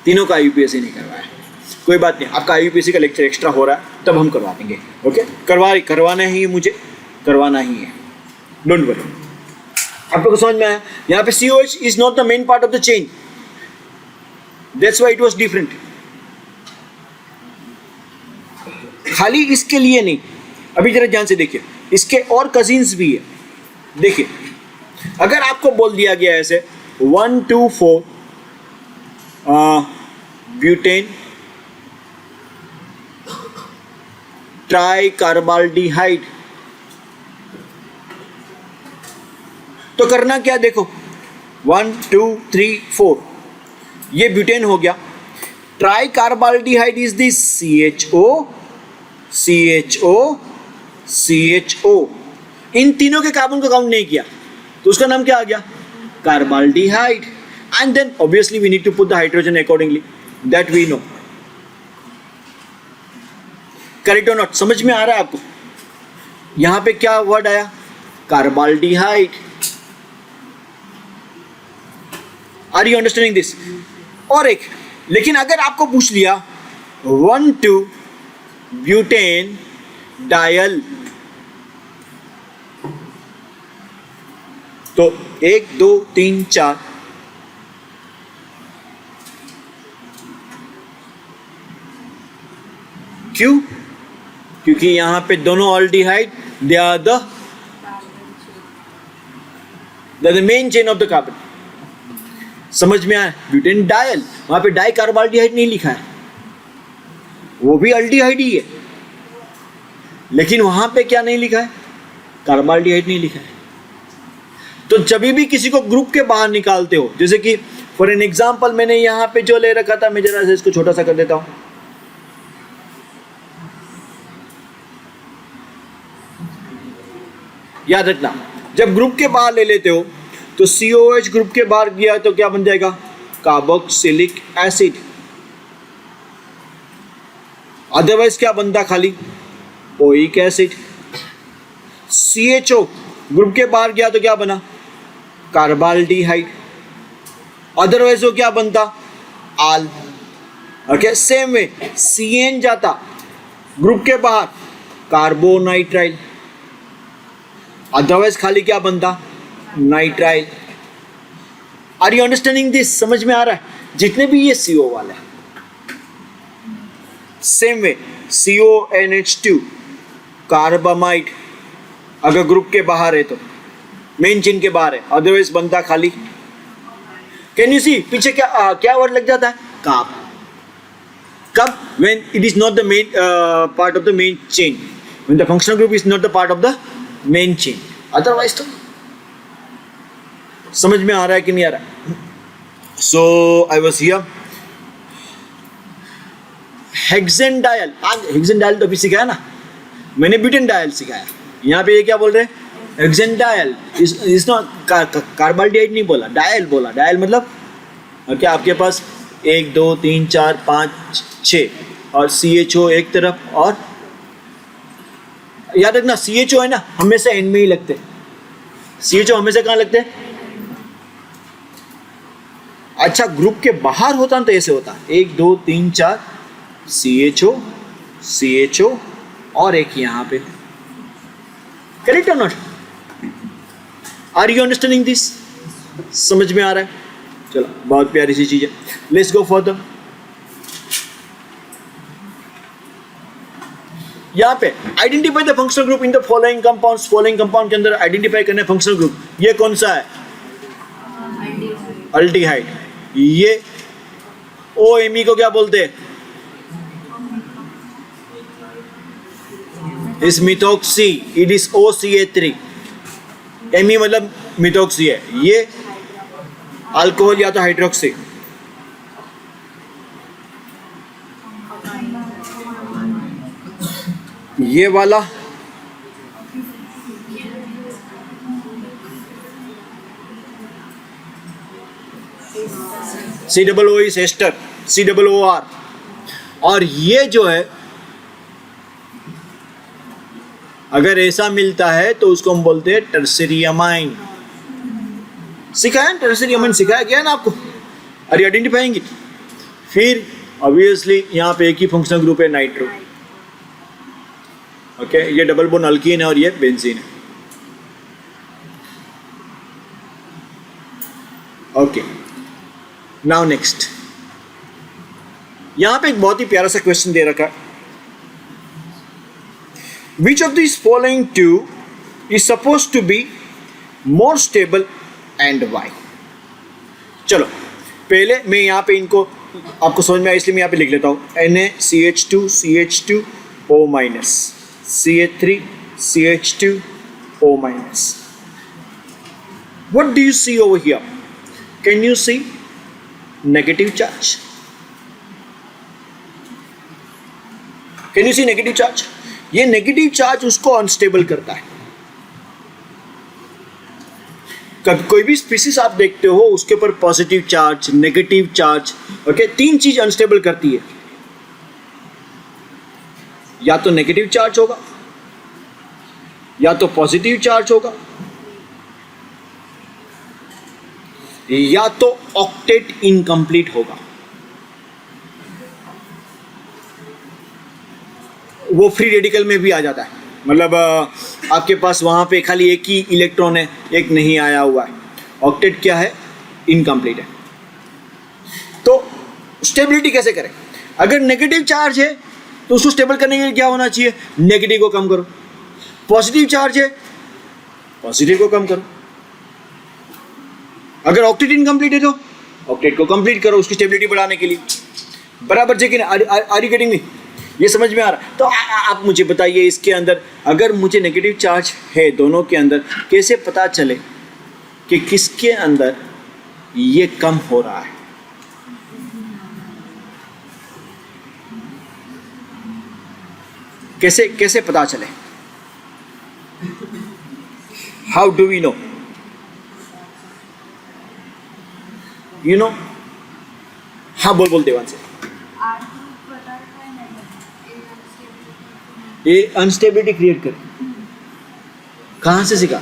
S1: तीनों का यूपीएससी नहीं करवाया। कोई बात नहीं, आपका यूपीएससी का लेक्चर एक्स्ट्रा हो रहा है, तब हम करवा देंगे। ओके, करवाना ही है, मुझे करवाना ही है, डोंट वरी। आपको समझ में आया? यहाँ पे COH is not the main part of the chain, that's why it was different. खाली इसके लिए नहीं, अभी जरा ध्यान से देखिए, इसके और कजिन्स भी है। देखिए, अगर आपको बोल दिया गया ऐसे 1,2,4 ब्यूटेन ट्राइकार्बाल्डिहाइड। तो करना क्या, देखो 1 2 3 4 ये ब्यूटेन हो गया। Tricarbaldehyde is this CHO CHO CHO। इन तीनों के कार्बन को काउंट नहीं किया तो उसका नाम क्या आ गया, carbaldehyde. And then obviously we need to put the hydrogen accordingly, that we know. Correct और नॉट, समझ में आ रहा है आपको? यहां पे क्या वर्ड आया, carbaldehyde. Are you understanding this? और एक, लेकिन अगर आपको पूछ लिया 1,2 ब्यूटेन डायल, तो 1 2 3 4 क्यों? क्योंकि यहां पे दोनों aldehyde they are the main chain of the carbon. समझ में आया? ब्यूटेन डायल, वहां पे डाई कार्बाल्डिहाइड नहीं लिखा है, वो भी अल्डिहाइड ही है, लेकिन वहां पे क्या नहीं लिखा है, कार्बाल्डिहाइड नहीं लिखा है। तो जब भी किसी को ग्रुप के बाहर निकालते हो, जैसे कि फॉर एन एग्जांपल मैंने यहां पे जो ले रखा था, मैं जरा से इसको छोटा सा कर देता हूं। याद रखना, जब ग्रुप के बाहर ले लेते हो तो COH ग्रुप के बाहर गया तो क्या बन जाएगा, कार्बोक्सिलिक एसिड। अदरवाइज क्या बनता, खाली ओइक एसिड। CHO ग्रुप के बाहर गया तो क्या बना, कार्बाल्डिहाइड। अदरवाइज वो क्या बनता, al. Okay, same way CN जाता ग्रुप के बाहर, कार्बोनाइट्राइल। अदरवाइज खाली क्या बनता, nitrile. Are you understanding this? समझ में आ रहा है? जितने भी ये CO वाले हैं, सेम वे CONH2 कार्बामाइड, अगर ग्रुप के बाहर है तो मेन चेन के बाहर है, अदरवाइज बनता खाली। कैन यू सी पीछे क्या वर्ड लग जाता है, कार्ब। कब? When it is not the main part of the main chain, when the functional group is not the part of the main chain. Otherwise तो समझ में आ रहा है कि नहीं आ रहा? So I was here. Hexane diol, आज हेक्सेन डायल तो अभी सिखाया ना मैंने, ब्यूटेन डायल सिखाया। यहाँ पे ये क्या बोल रहे हैं, hexane dial is not, carbaldehyde नहीं बोला, डायल बोला। डायल मतलब क्या, आपके पास 1 2 3 4 5 6 और CHO एक तरफ, और याद रखना CHO है ना हमेशा एंड में ही लगते हैं। CHO हमेशा कहाँ लगते हैं? अच्छा, ग्रुप के बाहर होता ना तो ऐसे होता, 1 2 3 4 CHO CHO और एक यहां पे। करेक्ट और not? Are you understanding this? समझ में आ रहा है? चलो, बहुत प्यारी सी चीज है। Let's go further. यहाँ पे identify the functional group in the following compounds. Following compound के अंदर आइडेंटिफाई करना है फंक्शनल ग्रुप। ये कौन सा है? अल्डिहाइड। ये OMe को क्या बोलते हैं? इस methoxy, it is OCH3। Me मतलब मिथोक्सी है, ये अल्कोहल या तो हाइड्रोक्सी। ये वाला COO इज एस्टर, COOR। और ये जो है अगर ऐसा मिलता है तो उसको हम बोलते हैं टर्शियरी अमाइन। सिखाया ना, टर्शियरी अमाइन सिखाया गया ना आपको। अरे आइडेंटिफाइंग इट। फिर ऑब्वियसली यहाँ पे एक ही फंक्शनल ग्रुप है, नाइट्रो। ओके, ये डबल बोन अल्कीन है और ये बेंजीन है। Okay, now next. यहां पे एक बहुत ही प्यारा सा क्वेश्चन दे रखा है, which of this following two is suppose to be more stable and why? चलो पहले मैं यहाँ पे इनको आपको समझ में आया इसलिए मैं यहाँ पे लिख लेता हूँ NaCH2CH2O minus CH3CH2O minus. What do you see over here? Can you see negative charge? Can you see negative charge? ये नेगेटिव चार्ज उसको अनस्टेबल करता है. कभी कोई भी स्पीसीज आप देखते हो उसके ऊपर positive charge, negative charge, okay, तीन चीज अनस्टेबल करती है. या तो नेगेटिव चार्ज होगा, या तो पॉजिटिव चार्ज होगा, या तो ऑक्टेट इनकम्प्लीट होगा. वो फ्री रेडिकल में भी आ जाता है. मतलब आपके पास वहां पे खाली एक ही इलेक्ट्रॉन है, एक नहीं आया हुआ है. ऑक्टेट क्या है? इनकम्प्लीट है. तो स्टेबिलिटी कैसे करें? अगर नेगेटिव चार्ज है तो उसको स्टेबल करने के लिए क्या होना चाहिए? नेगेटिव को कम करो. पॉजिटिव चार्ज है, पॉजिटिव को कम करो. अगर ऑक्टेट इनकम्प्लीट है तो ऑक्टेट को कंप्लीट करो उसकी स्टेबिलिटी बढ़ाने के लिए. बराबर है कि नहीं? Are you getting me? ये समझ में आ रहा? तो आप मुझे बताइए इसके अंदर अगर मुझे नेगेटिव चार्ज है दोनों के अंदर, कैसे पता चले कि किसके अंदर ये कम हो रहा है? कैसे कैसे पता चले? How do we know? You know? हाँ बोल देवान से. ये अनस्टेबिलिटी क्रिएट करे. कहां से सीखा?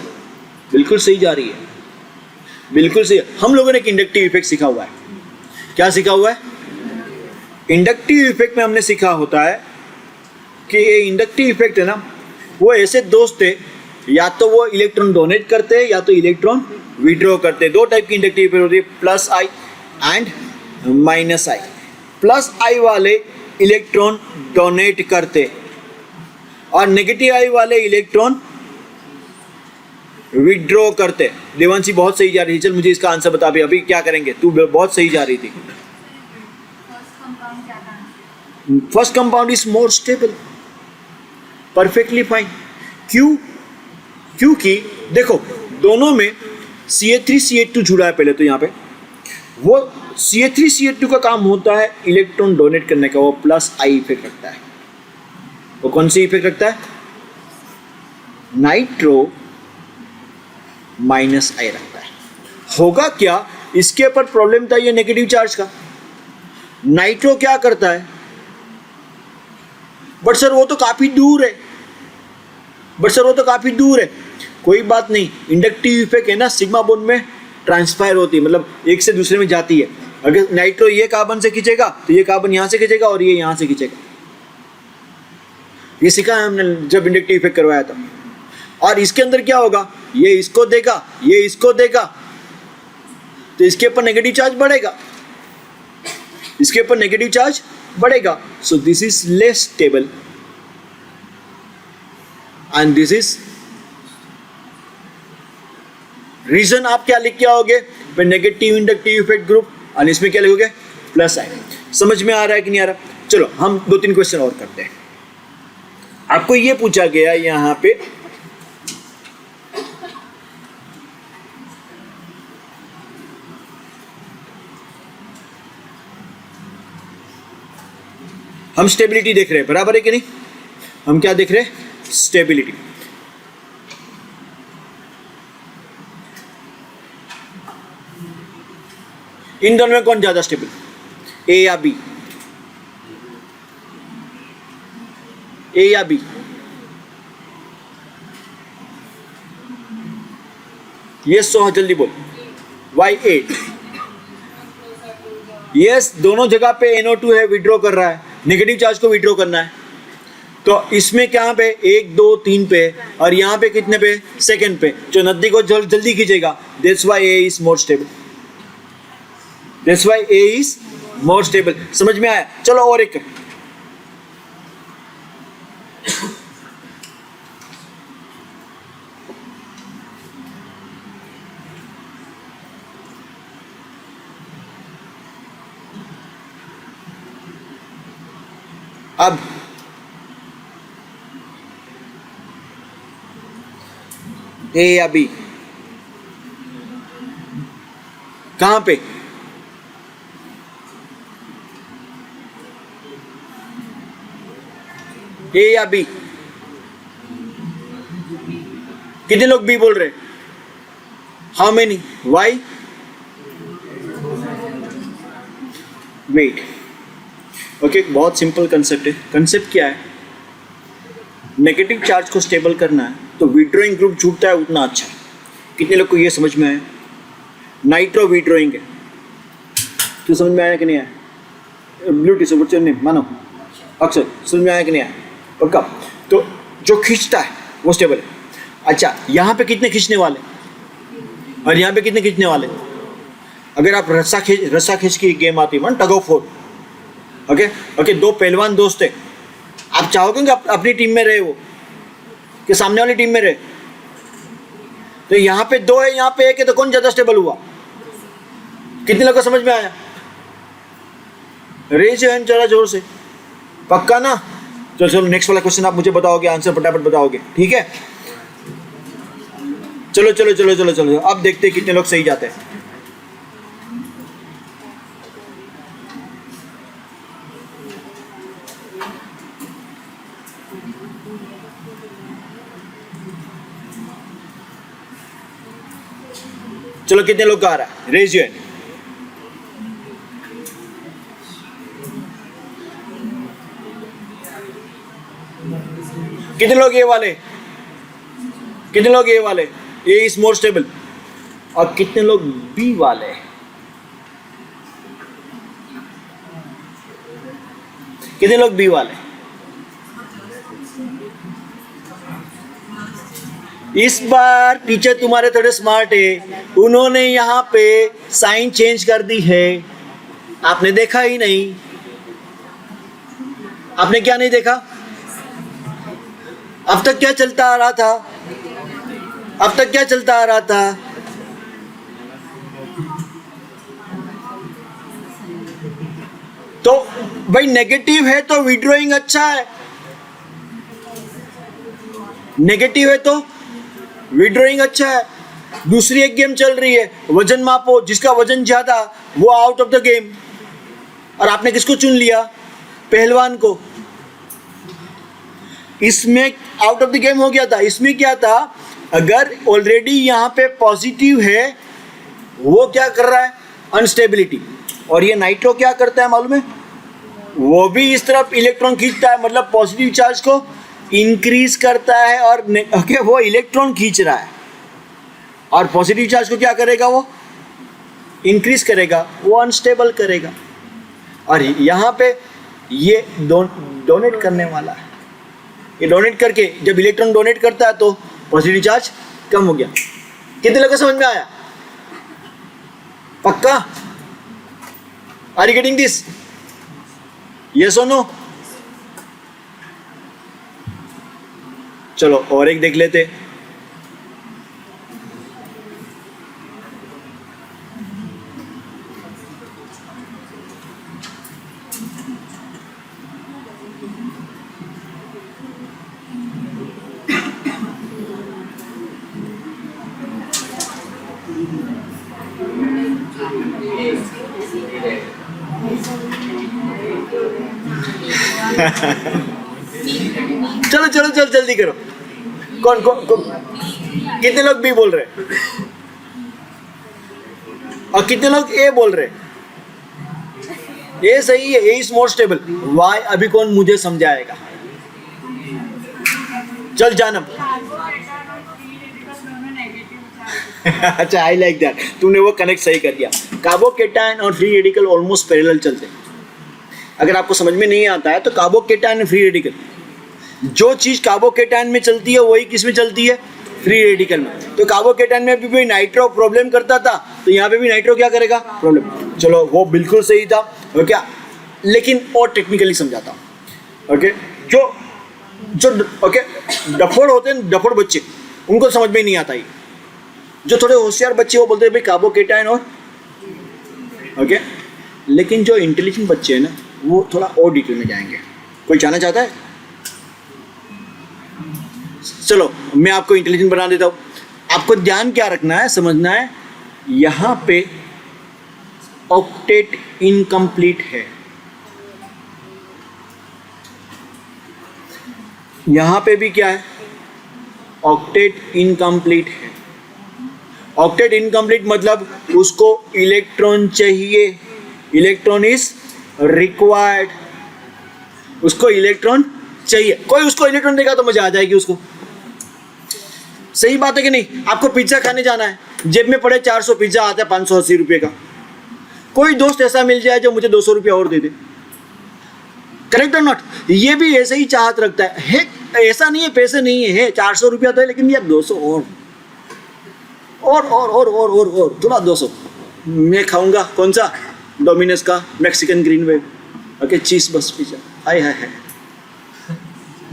S1: बिल्कुल सही जा रही है, बिल्कुल सही. हम लोगों ने एक इंडक्टिव इफेक्ट सीखा हुआ है. क्या सीखा हुआ है? इंडक्टिव इफेक्ट में हमने सीखा होता है कि ये इंडक्टिव इफेक्ट है ना, वो ऐसे दोस्त थे, या तो वो इलेक्ट्रॉन डोनेट करते हैं या तो इलेक्ट्रॉन विड्रॉ करते हैं. दो टाइप की इंडक्टिव इफेक्ट होती है, plus I and minus I. Plus I वाले इलेक्ट्रॉन डोनेट करते और नेगेटिव आई वाले इलेक्ट्रॉन विड्रॉ करते. देवांशी बहुत सही जा रही है. चल मुझे इसका आंसर बता. अभी क्या करेंगे? तू बहुत सही जा रही थी. First compound is more stable. Perfectly fine. क्यों? क्योंकि देखो दोनों में CH3CH2 जुड़ा है. पहले तो यहाँ पे वो CH3CH2 का काम होता है इलेक्ट्रॉन डोनेट करने का. वो प्लस आई इफेक्ट रखता है. वो कौन सी इफेक्ट रखता है? नाइट्रो माइनस आई रखता है. होगा क्या? इसके ऊपर प्रॉब्लम था ये नेगेटिव चार्ज का. नाइट्रो क्या करता है? बट सर वो तो काफी दूर है. कोई बात नहीं. इंडक्टिव इफेक्ट है ना, सिग्मा बॉन्ड में ट्रांसफायर होती है, मतलब एक से दूसरे में जाती है. अगर नाइट्रो ये कार्बन से खींचेगा तो ये कार्बन यहां से खींचेगा और ये यहां से खींचेगा. ये सीखा है हमने जब इंडक्टिव इफेक्ट करवाया था. और इसके अंदर क्या होगा? ये इसको देगा, ये इसको देगा, तो इसके ऊपर नेगेटिव चार्ज बढ़ेगा. So this is less stable and this is reason. आप क्या लिख के आओगे? नेगेटिव इंडक्टिव इफेक्ट ग्रुप, और इसमें क्या लिखोगे? प्लस आई. समझ में आ रहा है कि नहीं आ रहा? चलो हम 2-3 क्वेश्चन और करते हैं. आपको ये पूछा गया यहां पे, हम स्टेबिलिटी देख रहे हैं. बराबर है कि नहीं? हम क्या देख रहे हैं? स्टेबिलिटी. इन दोनों में कौन ज्यादा स्टेबल? ए या बी? यस सो जल्दी बोल. वाई 8? यस, दोनों जगह पे NO2 है, विड्रॉ कर रहा है, नेगेटिव चार्ज को विड्रॉ करना है. तो इसमें क्या पे 1 2 3 पे, और यहाँ पे कितने पे? सेकंड पे. जो नदी को जल्दी खींचेगा. That's why A is more stable. समझ में आया? चलो और एक. अब ए या बी, कहां पे? ए या बी? कितने लोग बी बोल रहे? How many? Why? Wait, okay, बहुत सिंपल कंसेप्ट है। कंसेप्ट क्या है? नेगेटिव चार्ज को स्टेबल करना है तो विड्रॉइंग ग्रुप छूटता है उतना अच्छा। कितने लोग को ये समझ में आया? नाइट्रो विड्रॉइंग है, तो समझ में आया कि नहीं आया? ब्लूटूथ से बच्चों ने मानो अक्सर समझ में आया कि नहीं आया? पक्का? तो जो खींचता है वो स्टेबल है। अच्छा, यहाँ पे कितने खींचने वाले और यहाँ पे कितने खींचने वाले? अगर आप रस्सा खींच की गेम आती है, टग ऑफ वॉर, ओके, दो पहलवान दोस्त है, आप चाहोगे कि अपनी टीम में रहे वो कि सामने वाली टीम में रहे? तो यहाँ पे दो है, यहाँ पे एक है, तो कौन ज्यादा स्टेबल हुआ? कितने लोगों को समझ में आया? रेज योर हैंड जरा जोर से, पक्का ना? चलो नेक्स्ट वाला क्वेश्चन आप मुझे बताओगे, आंसर फटाफट बताओगे, ठीक है? चलो चलो चलो चलो चलो, अब देखते हैं कितने लोग सही जाते हैं। चलो कितने लोग का आ रहा है? Raise your hand. कितने लोग ए वाले? कितने लोग ए वाले? A is more stable. और कितने लोग बी वाले? कितने लोग बी वाले? इस बार टीचर तुम्हारे थोड़े स्मार्ट है, उन्होंने यहाँ पे साइन चेंज कर दी है, आपने देखा ही नहीं। आपने क्या नहीं देखा? अब तक क्या चलता आ रहा था? अब तक क्या चलता आ रहा था? तो भाई नेगेटिव है तो विड्रॉइंग अच्छा है, नेगेटिव है तो विड्रॉइंग अच्छा है। दूसरी एक गेम चल रही है, वजन मापो, जिसका वजन ज्यादा वो आउट ऑफ द गेम, और आपने किसको चुन लिया? पहलवान को। इसमें आउट ऑफ द गेम हो गया था। इसमें क्या था? अगर ऑलरेडी यहाँ पे पॉजिटिव है, वो क्या कर रहा है? अनस्टेबिलिटी। और ये नाइट्रो क्या करता है मालूम है? वो भी इस तरफ इलेक्ट्रॉन खींचता है, मतलब पॉजिटिव चार्ज को इंक्रीज करता है, और ओके वो इलेक्ट्रॉन खींच रहा है, और पॉजिटिव चार्ज को क्या करेगा? वो इंक्रीज करेगा, वो अनस्टेबल करेगा। और यहाँ पे ये डोनेट करने वाला है, ये डोनेट करके जब इलेक्ट्रॉन डोनेट करता है तो पॉजिटिव चार्ज कम हो गया। कितने लोगों को समझ में आया? पक्का? Are you getting this? Yes और नो? चलो और एक देख लेते। चलो चलो चलो जल्दी करो। कौन कौन कौन? कितने लोग बी बोल रहे और कितने लोग ए बोल रहे? ए सही है, ए इज मोर स्टेबल। वाई अभी कौन मुझे समझाएगा? चल जानम। अच्छा, आई लाइक दैट, तूने वो कनेक्ट सही कर दिया। कार्बोकेटायन और फ्री रेडिकल ऑलमोस्ट पैरेलल चलते हैं। अगर आपको समझ में नहीं आता है तो कार्बोकेटायन और फ्री रेडिकल, जो चीज कार्बोकेटायन में चलती है वही किस में चलती है? फ्री रेडिकल में। तो कार्बोकेटायन में भी नाइट्रो प्रॉब्लम करता था, तो यहाँ पे भी नाइट्रो क्या करेगा? प्रॉब्लम। चलो वो बिल्कुल सही था, ओके, लेकिन और टेक्निकली समझाता हूँ। ओके, जो ओके डफोड़ होते हैं, डफोड़ बच्चे, उनको समझ में नहीं आता ये। जो थोड़े होशियार बच्चे वो बोलते हैं भाई कार्बोकेटायन और ओके, लेकिन जो इंटेलिजेंट बच्चे हैं ना वो थोड़ा और डिटेल में जाएंगे। कोई जाना चाहता है? चलो मैं आपको इंटेलिजेंट बना देता हूँ। आपको ध्यान क्या रखना है, समझना है, यहाँ पे ऑक्टेट इनकम्प्लीट है, यहाँ पे भी क्या है, ऑक्टेट इनकम्प्लीट है। ऑक्टेट इनकम्प्लीट मतलब उसको इलेक्ट्रॉन चाहिए, इलेक्ट्रॉन इज रिक्वायर्ड, उसको इलेक्ट्रॉन चाहिए। कोई उसको इलेक्ट्रॉन देगा तो मजा आ जाएगी उसको। सही बात है कि नहीं? आपको पिज्जा खाने जाना है, जेब में पड़े 400, पिज्जा आता है 580 रुपये का। कोई दोस्त ऐसा मिल जाए जो मुझे 200 रुपया और दे दे, करेक्ट और नॉट? ये भी ऐसे ही चाहत रखता है, ऐसा नहीं है पैसे नहीं है, 400 रुपया तो है लेकिन यार 200 और थोड़ा 200 मैं खाऊंगा। कौन सा? डोमिनोज का मैक्सिकन ग्रीन वेव, ओके, चीज बस पिज्जा, हाय हाय हाय,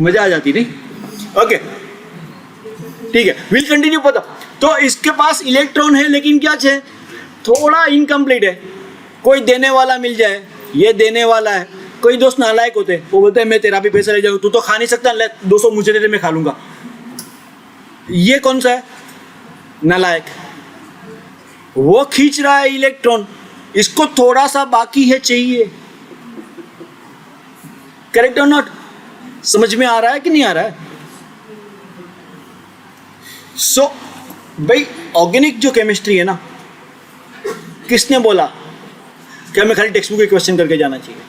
S1: मजा आ जाती नहीं? ओके ठीक है, विल कंटिन्यू। पता तो इसके पास इलेक्ट्रॉन है लेकिन क्या है, थोड़ा इनकम्प्लीट है। कोई देने वाला मिल जाए, ये देने वाला है। कोई दोस्त नालायक होते हैं, वो बोलते हैं मैं तेरा भी पैसा ले जाऊँ, तू तो खा नहीं सकता, ले 200 मुझे दे दे, मैं खा लूंगा। ये कौन सा है? नालायक। वो खींच रहा है इलेक्ट्रॉन, इसको थोड़ा सा बाकी है चाहिए, करेक्ट और नॉट? समझ में आ रहा है कि नहीं आ रहा है? सो भाई ऑर्गेनिक जो केमिस्ट्री है ना, किसने बोला कि हमें खाली टेक्स्ट बुक के क्वेश्चन करके जाना चाहिए?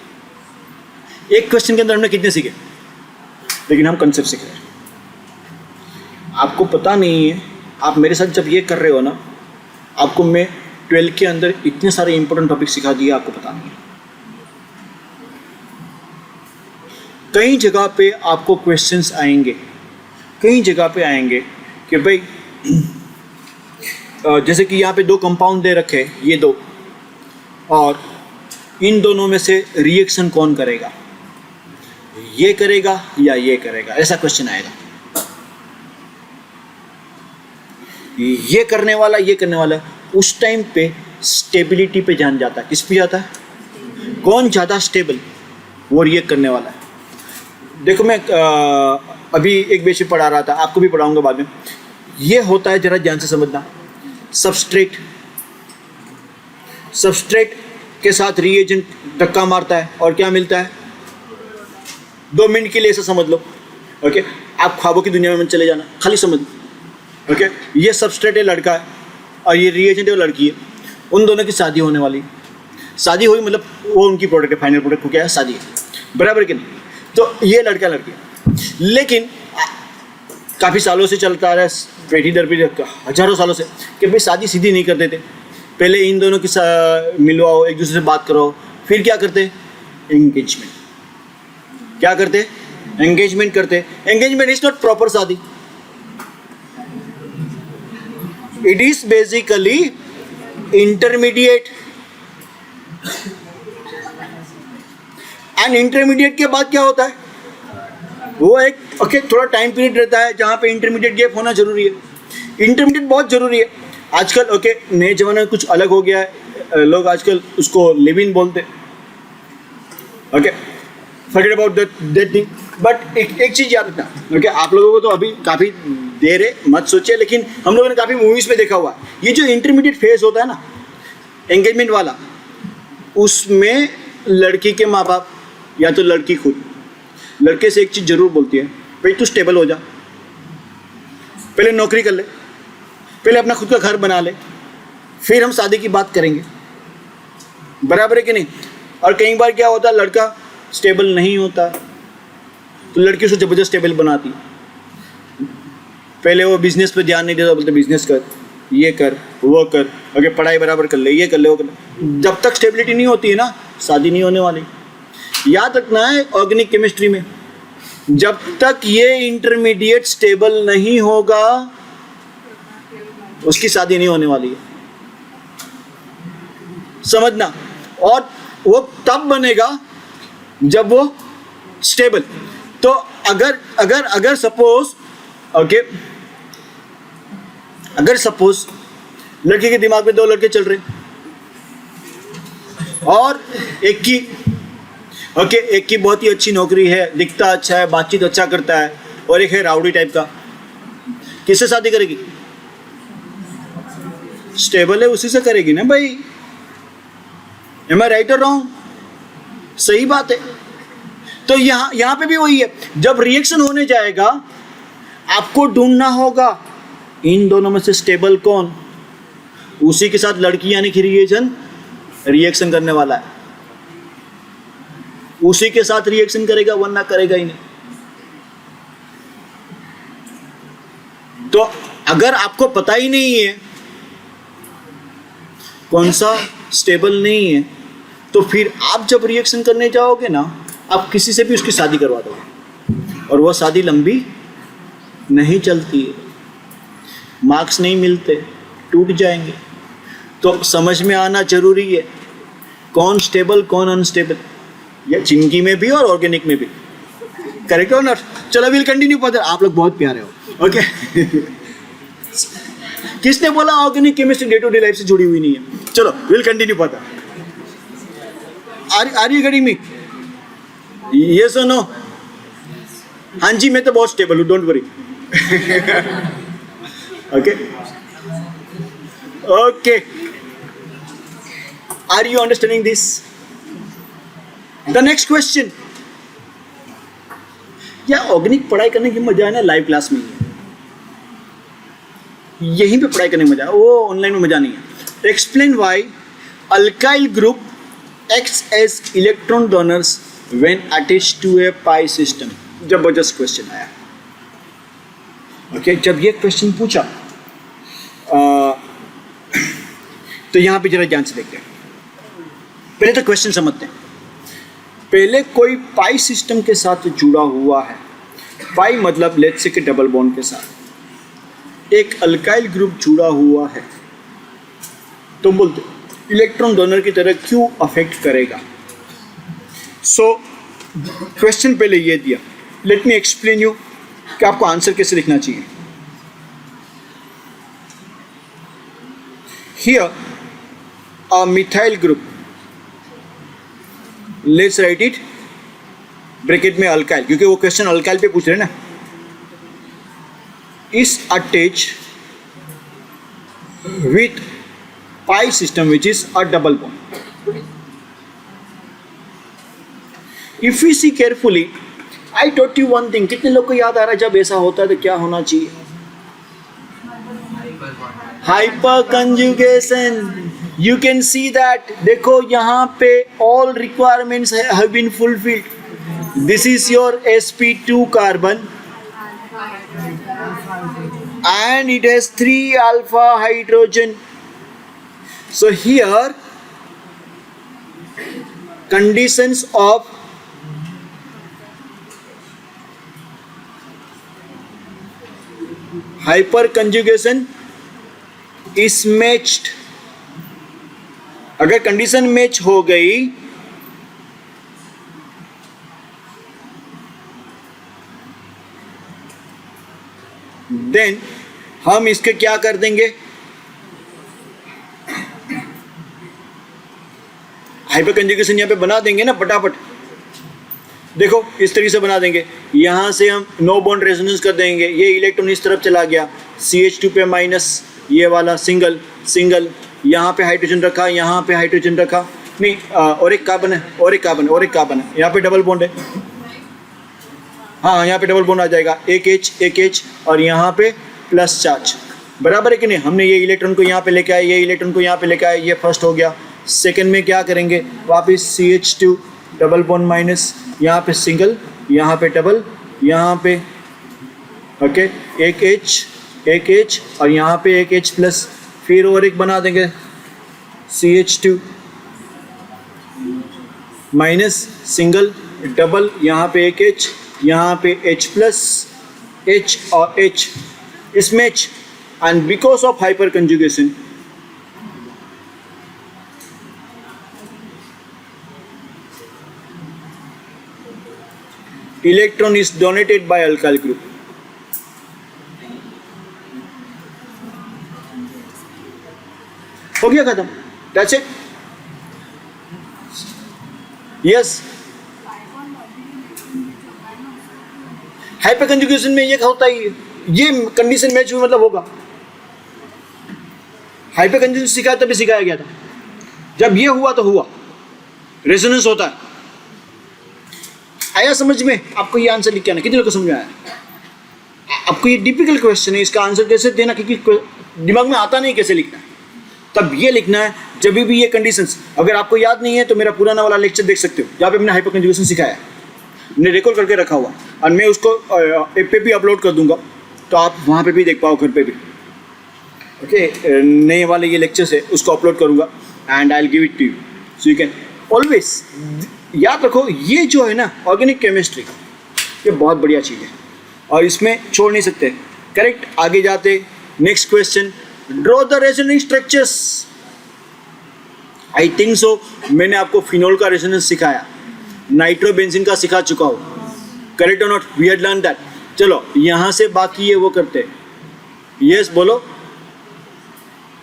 S1: एक क्वेश्चन के अंदर हमने कितने सीखे, लेकिन हम कंसेप्ट सीख रहे हैं। आपको पता नहीं है, आप मेरे साथ जब ये कर रहे हो ना, आपको मैं 12 के अंदर इतने सारे इंपॉर्टेंट टॉपिक सिखा दिए, आपको पता नहीं है। कई जगह पे आपको क्वेश्चंस आएंगे, कई जगह पे आएंगे कि भाई जैसे कि यहाँ पे 2 कंपाउंड दे रखे हैं, ये 2, और इन दोनों में से रिएक्शन कौन करेगा, ये करेगा या ये करेगा, ऐसा क्वेश्चन आएगा। ये करने वाला, ये करने वाला, उस टाइम पे स्टेबिलिटी पे ध्यान जाता है। किस पे जाता है? कौन ज़्यादा स्टेबल, वो रिएक्ट करने वाला है। देखो मैं अभी एक बेसिक पढ़ा रहा था, आपको भी पढ़ाऊंगा बाद में। ये होता है, जरा ध्यान से समझना, सबस्ट्रेट, सबस्ट्रेट के साथ रिएजेंट धक्का मारता है और क्या मिलता है? 2 मिनट के लिए ऐसा समझ लो, ओके? आप ख्वाबों की दुनिया में चले जाना, खाली समझ, ओके? ये सबस्ट्रेट है, लड़का है, और ये रिएजेंट है, वो लड़की है। उन दोनों की शादी होने वाली है। शादी हुई मतलब वो उनकी प्रोडक्ट है, फाइनल प्रोडक्ट हो गया है, शादी है, बराबर कि नहीं? तो ये लड़का लड़की है, लेकिन काफ़ी सालों से चलता आ रहा है, पेढ़ी दर पीढ़ी, हजारों सालों से, कि भाई शादी सीधी नहीं करते थे। पहले इन दोनों की मिलवाओ, एक दूसरे से बात कराओ, फिर क्या करते? एंगेजमेंट। क्या करते? एंगेजमेंट करते। एंगेजमेंट इज नॉट प्रॉपर शादी, it is basically intermediate. And intermediate के बाद क्या होता है? वो एक थोड़ा टाइम पीरियड रहता है जहाँ पे इंटरमीडिएट गैप होना जरूरी है। इंटरमीडिएट बहुत जरूरी है। आजकल नए जमाने में कुछ अलग हो गया है, लोग आजकल उसको लिव इन बोलते हैं, forget about that thing. But एक चीज़ याद रखना, आप लोगों को तो अभी काफ़ी देर है, मत सोचिए, लेकिन हम लोगों ने काफ़ी मूवीज़ में देखा हुआ है, ये जो इंटरमीडिएट फेज होता है ना, एंगेजमेंट वाला, उसमें लड़की के माँ बाप या तो लड़की खुद लड़के से एक चीज़ जरूर बोलती है, भाई तू स्टेबल हो जा, पहले नौकरी कर ले, पहले अपना खुद का घर बना ले, फिर हम शादी की बात करेंगे, बराबर है कि नहीं? और कई बार क्या होता है, लड़का स्टेबल नहीं होता तो लड़की उसको ज़बरदस्त स्टेबल बनाती। पहले वो बिजनेस पे ध्यान नहीं देता, बोलते बिजनेस कर, ये कर, वो कर, पढ़ाई बराबर कर ले, ये कर ले, वो कर ले। जब तक स्टेबिलिटी नहीं होती है ना, शादी नहीं होने वाली। याद रखना है, ऑर्गेनिक केमिस्ट्री में जब तक ये इंटरमीडिएट स्टेबल नहीं होगा, उसकी शादी नहीं होने वाली है, समझना। और वो तब बनेगा जब वो स्टेबल। तो अगर सपोज अगर सपोज लड़की के दिमाग में 2 लड़के चल रहे और एक की ओके, एक की बहुत ही अच्छी नौकरी है, दिखता अच्छा है, बातचीत अच्छा करता है, और एक है राउडी टाइप का, किससे शादी करेगी? स्टेबल है उसी से करेगी ना भाई। एम आई राइट और रॉन्ग? सही बात है। तो यहां पे भी वही है, जब रिएक्शन होने जाएगा आपको ढूंढना होगा इन दोनों में से स्टेबल कौन, उसी के साथ लड़की यानी कि रिएक्शन करने वाला है, उसी के साथ रिएक्शन करेगा, वरना करेगा ही नहीं। तो अगर आपको पता ही नहीं है कौन सा स्टेबल नहीं है, तो फिर आप जब रिएक्शन करने जाओगे ना, आप किसी से भी उसकी शादी करवा दोगे, और वह शादी लंबी नहीं चलती है, मार्क्स नहीं मिलते, टूट जाएंगे। तो समझ में आना जरूरी है कौन स्टेबल कौन अनस्टेबल, या जिंदगी में भी और ऑर्गेनिक में भी। करेक्ट और नॉट? चलो विल कंटिन्यू फर्दर। आप लोग बहुत प्यारे हो। ओके किसने बोला organic chemistry day to day life से जुड़ी हुई नहीं है? चलो will continue further. Are you getting me? Yes और नो? हाँ जी, मैं तो बहुत स्टेबल हूँ, don't worry. Okay okay, are you understanding this? The next question, या ऑर्गेनिक पढ़ाई करने की मजा है ना लाइव क्लास में, यहीं पे पढ़ाई करने में मजा है, वो ऑनलाइन में मजा नहीं है। Explain why alkyl group acts as electron donors when attached to a pi system. जबरदस्त क्वेश्चन आया। ओके, जब ये क्वेश्चन पूछा तो यहां पे जरा ध्यान से देखते हैं। पहले तो क्वेश्चन समझते हैं। पहले कोई पाई सिस्टम के साथ जुड़ा हुआ है, पाई मतलब लेट्स से कि डबल बॉन्ड के साथ एक अल्काइल ग्रुप जुड़ा हुआ है, तो बोलते इलेक्ट्रॉन डोनर की तरह क्यों अफेक्ट करेगा। सो क्वेश्चन पहले ये दिया, लेट मी एक्सप्लेन यू कि आपको आंसर कैसे लिखना चाहिए। Here a methyl group, let's write it bracket में अल्काइल, क्योंकि वो क्वेश्चन अल्काइल पे पूछ रहे हैं ना, is attached with pi system which is a double bond. If we see carefully, I taught you one thing. कितने लोग को याद आ रहा है जब ऐसा होता है तो क्या होना चाहिए? Hyper conjugation. You can see that. देखो यहाँ पे all requirements have been fulfilled. This is your sp2 carbon and it has 3 alpha hydrogen. So here conditions of hyperconjugation is matched. अगर कंडीशन मैच हो गई देन हम इसके क्या कर देंगे, हाइपर कंजुगेशन यहाँ पे बना देंगे ना फटाफट। देखो इस तरीके से बना देंगे, यहाँ से हम नो बॉन्ड रेजोनेंस कर देंगे, ये इलेक्ट्रॉन इस तरफ चला गया, CH2 पे माइनस, ये वाला सिंगल सिंगल, यहाँ पे हाइड्रोजन रखा, यहाँ पे हाइड्रोजन रखा, नहीं और एक कार्बन है, और एक कार्बन, और एक कार्बन है, यहाँ पे डबल बॉन्ड है, हाँ यहाँ पे डबल बॉन्ड आ जाएगा, एक H और यहाँ पे प्लस चार्ज, बराबर है कि नहीं। हमने ये इलेक्ट्रॉन को यहाँ पे लेके आए, ये इलेक्ट्रॉन को यहाँ पे लेके आए, ये फर्स्ट हो गया। सेकंड में क्या करेंगे, वापस CH2 डबल बॉन्ड माइनस, यहाँ पे सिंगल, यहाँ पे डबल, यहाँ पे ओके एक H और यहाँ पे एक H प्लस, फिर और एक बना देंगे CH2 माइनस सिंगल डबल, यहाँ पे एक H, यहाँ पे H प्लस H और H इस match, and because of hyper conjugation electron is donated bye alkyl group. हो गया खत्म, that's it. Yes hyper conjugation में ये होता ही है, ये कंडीशन मैच हुई मतलब होगा। हाइपर कंजुगेशन सिखाया तभी सिखाया गया था, जब ये हुआ तो हुआ, रेजोनेंस होता है। आया समझ में? आपको ये आंसर लिख के आना, कितने लोग को समझ में आया? आपको ये डिफिकल्ट क्वेश्चन है, इसका आंसर कैसे देना, क्योंकि दिमाग में आता नहीं कैसे लिखना है। तब ये लिखना है जब भी ये कंडीशंस, अगर आपको याद नहीं है तो मेरा पुराना वाला लेक्चर देख सकते हो, जहाँ पे मैंने हाइपर कंजुगेशन सिखाया है, मैंने रिकॉर्ड करके रखा हुआ, और मैं उसको ऐप पे भी अपलोड कर दूंगा, तो आप वहाँ पे भी देख पाओ, घर पे भी। ओके, नए वाले ये लेक्चर्स है उसको अपलोड करूँगा and I will give it to you, so you can always याद रखो। ये जो है ना ऑर्गेनिक केमिस्ट्री, ये बहुत बढ़िया चीज़ है और इसमें छोड़ नहीं सकते। करेक्ट, आगे जाते next question, draw the resonance structures. I think so मैंने आपको फिनोल का रेजोनेंस सिखाया, नाइट्रोबेंजीन का सिखा चुका हूँ, करेक्ट और not? We had learn that. चलो यहाँ से बाकी है वो करते हैं। यस बोलो,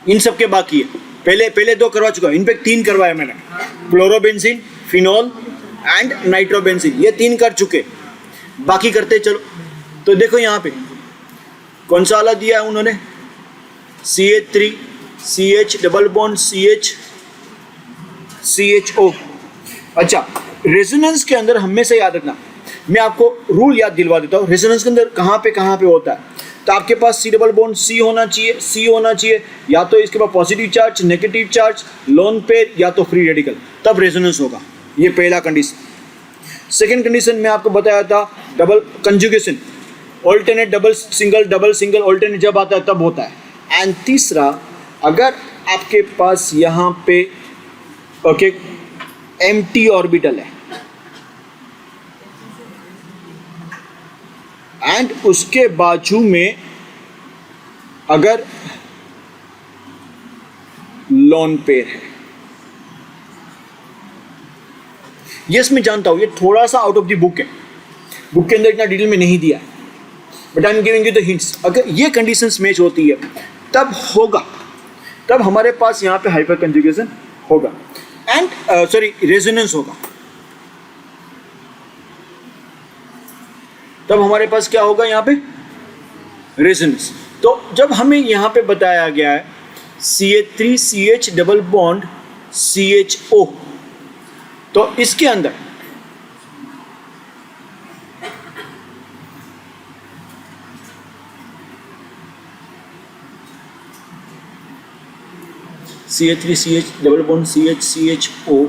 S1: इन सब के बाकी है, पहले 2 करवा चुका हूँ, इन पे 3 करवाया मैंने, क्लोरोबेंजीन, फिनोल एंड नाइट्रोबेंजीन, ये 3 कर चुके, बाकी करते चलो। तो देखो यहाँ पे कौन सा वाला दिया है उन्होंने, CH3 CH double bond CH CHO। अच्छा, रेजोनेंस के अंदर हमेशा याद रखना, मैं आपको रूल याद दिलवा देता हूँ, रेजोनेंस के अंदर कहाँ पे होता है। तो आपके पास C डबल बॉन्ड C होना चाहिए, या तो इसके पास positive charge, negative charge, lone pair, या तो फ्री रेडिकल, तब रेजोनेंस होगा। ये पहला कंडीशन। सेकेंड कंडीशन मैं आपको बताया था, double conjugation, alternate double single alternate जब आता है तब होता है। एंड तीसरा, अगर आपके पास यहाँ पे ओके एम्प्टी ऑर्बिटल है एंड उसके बाजू में अगर लोन पेयर है, यस मैं जानता हूं ये थोड़ा सा आउट ऑफ द बुक है, बुक के अंदर इतना डिटेल में नहीं दिया है, but I am giving you the hints. अगर ये कंडीशंस मैच होती है तब होगा, तब हमारे पास यहाँ पे हाइपर कंजुगेशन होगा एंड रेजोनेंस होगा। तब हमारे पास क्या होगा यहाँ पे, रेजोनेंस। तो जब हमें यहाँ पे बताया गया है CH3 CH double bond CHO, तो इसके अंदर CH3 CH double bond CHO,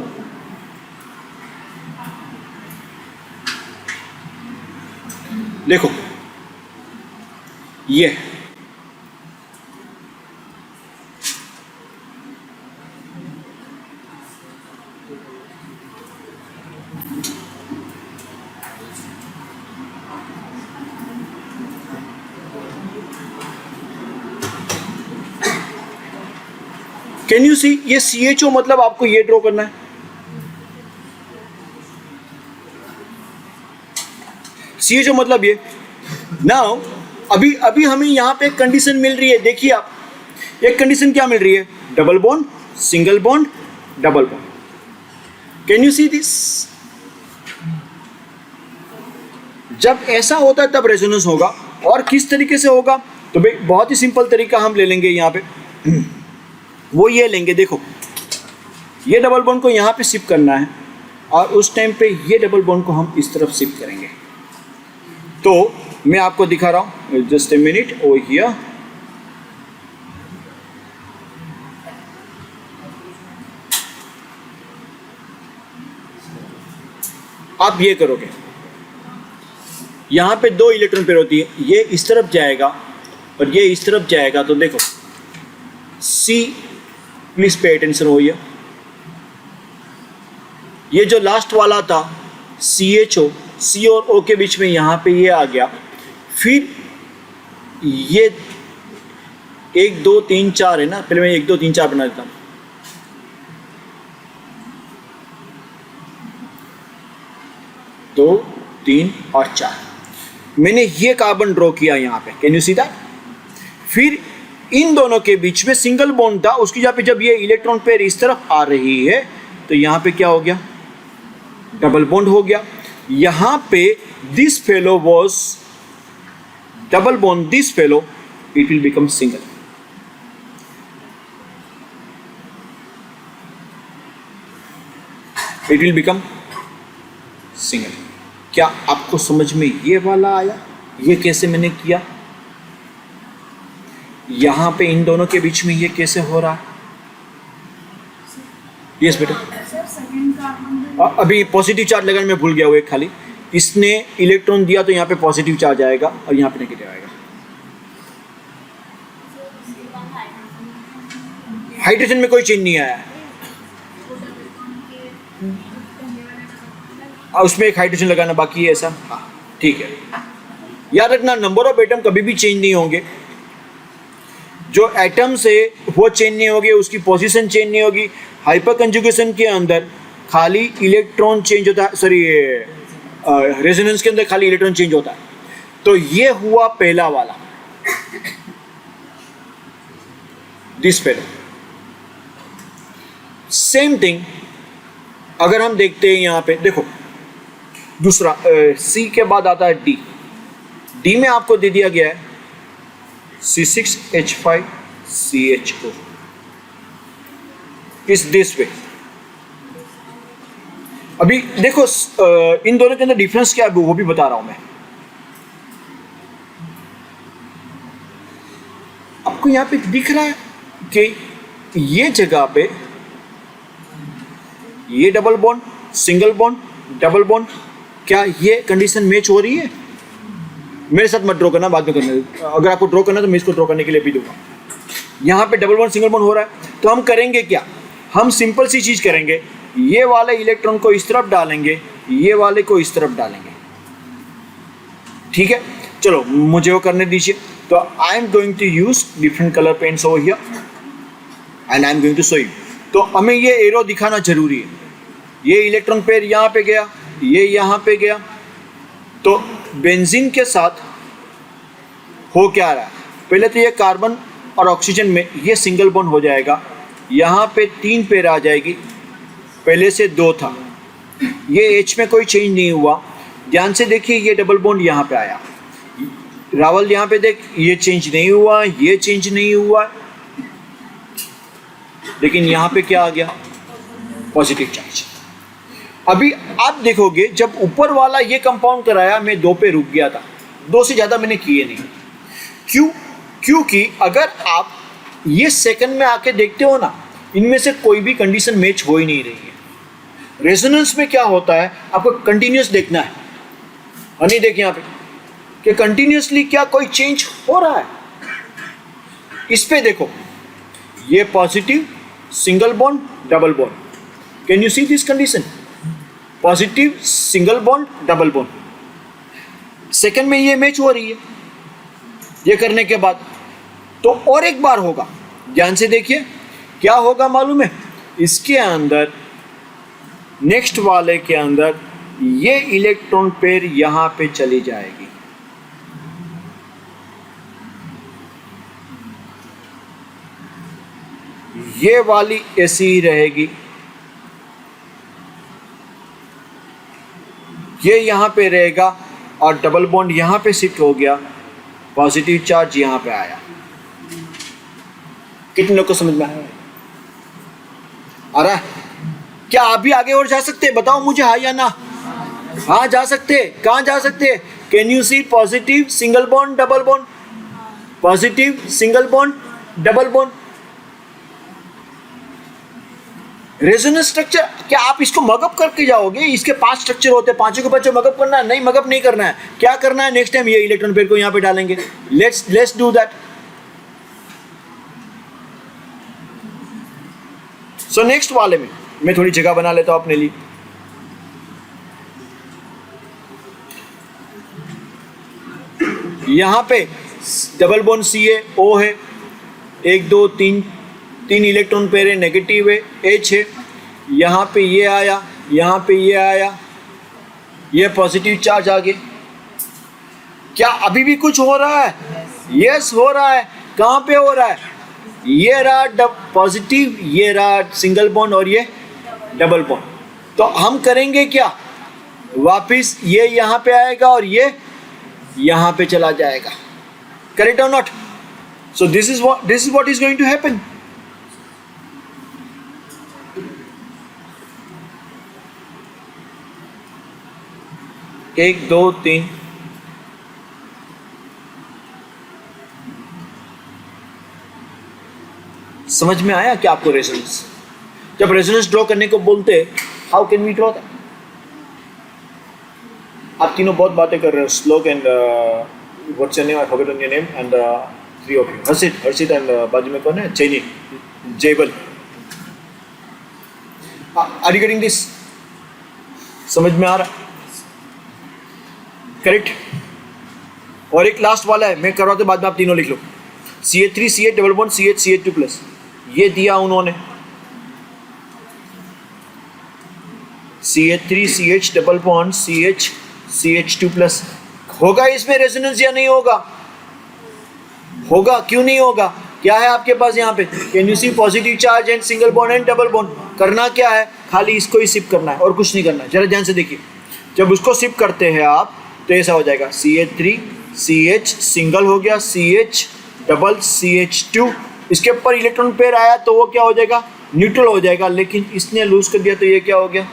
S1: देखो ये कैन यू सी, ये CHO मतलब आपको ये ड्रॉ करना है, CHO मतलब ये। नाउ अभी हमें यहाँ पे एक कंडीशन मिल रही है, देखिए आप, एक कंडीशन क्या मिल रही है, double bond single bond double bond. Can you see this? जब ऐसा होता है तब रेजोनेंस होगा। और किस तरीके से होगा, तो भाई बहुत ही सिंपल तरीका हम ले लेंगे यहाँ पे, वो ये लेंगे, देखो ये डबल बॉन्ड को यहाँ पे शिफ्ट करना है और उस टाइम पे ये डबल बॉन्ड को हम इस तरफ शिफ्ट करेंगे। तो मैं आपको दिखा रहा हूँ, just a minute, oh here, आप ये करोगे, यहाँ पे 2 इलेक्ट्रॉन पेयर होती है, ये इस तरफ जाएगा और ये इस तरफ जाएगा। तो देखो C, प्लीज पे अटेंशन हो, ये जो लास्ट वाला था CHO, C और O के बीच में यहाँ पे ये आ गया, फिर ये 1 2 3 4 है ना, पहले मैं 1 2 3 4 बना देता हूँ। दो, 3 और 4, मैंने ये कार्बन ड्रॉ किया यहाँ पे, कैन यू सी दैट? फिर इन दोनों के बीच में सिंगल बॉन्ड था, उसकी जगह पे जब ये इलेक्ट्रॉन पेयर इस तरफ आ रही है तो यहाँ पे क्या हो गया, डबल बॉन्ड हो गया। यहाँ पे this fellow was double bond this fellow, it will become single. It will become single. क्या आपको समझ में ये वाला आया? ये कैसे मैंने किया? यहां पे इन दोनों के बीच में ये कैसे हो रहा है? यस बेटा, अभी पॉजिटिव चार्ज लगाने में भूल गया वो एक खाली, इसने इलेक्ट्रॉन दिया तो यहाँ पे पॉजिटिव चार्ज आएगा और यहाँ पे नेगेटिव आएगा. हाइड्रोजन में कोई चेंज नहीं आया है. उसमें एक हाइड्रोजन लगाना बाकी है ऐसा. हाँ ठीक है. याद रखना नंबर ऑफ एटम कभी भी चेंज नहीं होंगे. जो एटम्स है वो चेंज नहीं होंगे, उसकी पोजीशन चेंज नहीं होगी. हाइपर कंजुगेशन के अंदर खाली इलेक्ट्रॉन चेंज होता है, सॉरी रेजोनेंस के अंदर खाली इलेक्ट्रॉन चेंज होता है. तो ये हुआ पहला वाला, दिस फेलो. सेम थिंग अगर हम देखते हैं यहाँ पे, देखो दूसरा सी के बाद आता है डी. डी में आपको दे दिया गया है C6H5CHO. इस दिस वे. अभी देखो इन दोनों के अंदर डिफरेंस क्या है वो भी बता रहा हूं मैं आपको. यहां पे दिख रहा है कि ये जगह पे ये double bond, single bond, double bond, क्या ये कंडीशन मैच हो रही है? मेरे साथ मत ड्रॉ करना, बाद में करना. अगर आपको ड्रॉ करना तो मैं इसको ड्रॉ करने के लिए भी दूंगा. यहाँ पे डबल बॉन्ड सिंगल बॉन्ड हो रहा है, तो हम करेंगे क्या? हम सिंपल सी चीज़ करेंगे, ये वाले इलेक्ट्रॉन को इस तरफ डालेंगे, ये वाले को इस तरफ डालेंगे. ठीक है, चलो मुझे वो करने दीजिए. तो I am going to use different colour paints over here and I am going to show you. तो हमें ये एरो दिखाना जरूरी है. ये इलेक्ट्रॉन पेयर यहाँ पे गया, ये यहाँ पे गया. तो बेंजीन के साथ हो क्या रहा है? पहले तो ये कार्बन और ऑक्सीजन में ये सिंगल बॉन्ड हो जाएगा. यहाँ पे 3 पेयर आ जाएगी, पहले से 2 था. ये H में कोई चेंज नहीं हुआ. ध्यान से देखिए ये डबल बॉन्ड यहाँ पे आया. रावल यहाँ पे देख, ये चेंज नहीं हुआ, ये चेंज नहीं हुआ, लेकिन यहाँ पे क्या आ गया? Positive charge. अभी आप देखोगे जब ऊपर वाला ये कंपाउंड कराया मैं 2 पे रुक गया था, 2 से ज़्यादा मैंने किए नहीं. क्यों? क्योंकि अगर आप ये सेकंड में आके देखते हो ना, इनमें से कोई भी कंडीशन मैच हो ही नहीं रही है. रेजोनेंस में क्या होता है आपको कंटिन्यूस देखना है. और नहीं देखिए यहाँ पे कि कंटिन्यूसली क्या कोई चेंज हो रहा है. इस पे देखो, ये positive single bond double bond. Can you see this condition? Positive single bond double bond. Second में ये मैच हो रही है. ये करने के बाद तो और एक बार होगा. ध्यान से देखिए क्या होगा मालूम है? इसके अंदर नेक्स्ट वाले के अंदर ये इलेक्ट्रॉन पेयर यहां पे चली जाएगी. ये वाली ऐसी ही रहेगी. ये यहां पे रहेगा और डबल बॉन्ड यहां पे शिफ्ट हो गया. पॉजिटिव चार्ज यहां पे आया. कितने लोग को समझ में आया? आ रहा है? क्या आप भी आगे और जा सकते हैं? बताओ मुझे, हाँ या ना? हाँ जा सकते. कहाँ जा सकते? Can you see positive single bond double bond, positive single bond double bond. Resonance structure, क्या आप इसको मगअप करके जाओगे? इसके 5 स्ट्रक्चर होते हैं, 5 के बच्चे मगअप करना है? नहीं, मगअप नहीं करना है. क्या करना है? नेक्स्ट टाइम ये इलेक्ट्रॉन पेयर को यहाँ पे डालेंगे. Let's do that. So next वाले में मैं थोड़ी जगह बना लेता हूं अपने लिए. यहां पे डबल बॉन्ड CaO है, 1 2 3 इलेक्ट्रॉन पेयर है, नेगेटिव है, H है. यहाँ पे ये आया, यहाँ पे ये आया, ये पॉजिटिव चार्ज आ गया. क्या अभी भी कुछ हो रहा है? यस हो रहा है. कहाँ पे हो रहा है? ये रहा पॉजिटिव, ये रहा सिंगल बॉन्ड और ये डबल बॉन्ड. तो हम करेंगे क्या? वापिस ये यहाँ पे आएगा और ये यहाँ पे चला जाएगा. Correct or not? So this is what is going to happen. एक, दो, तीन. समझ में आया क्या आपको रेजोनेंस? जब रेजोनेंस ड्रॉ करने को बोलते, how can we draw that? आप तीनों बहुत बातें कर रहे हो. Shlok and what's your name? I forgot your name. And three of you. Harshit and बाजू में कौन है? चैनी, जेबल. Are you getting this? समझ में आ रहा? करेक्ट. और एक लास्ट वाला है, मैं करवाते बाद में आप तीनों लिख लो. CH3 CH double bond CH CH2 plus. ये दिया उन्होंने. CH3 CH double bond CH CH2 plus. होगा इसमें रेजोनेंस या नहीं होगा? होगा. क्यों नहीं होगा? क्या है आपके पास यहाँ पे? Can you see positive charge and single bond and double bond. करना क्या है? खाली इसको ही शिफ्ट करना है और कुछ नहीं करना है. जरा ध्यान से देखिए. जब उसको शिफ्ट करते हैं आप तो ऐसा हो जाएगा. CH3 CH सिंगल हो गया, CH डबल CH2. इसके ऊपर इलेक्ट्रॉन पेयर आया तो वो क्या हो जाएगा? न्यूट्रल हो जाएगा. लेकिन इसने लूज कर दिया तो ये क्या हो गया?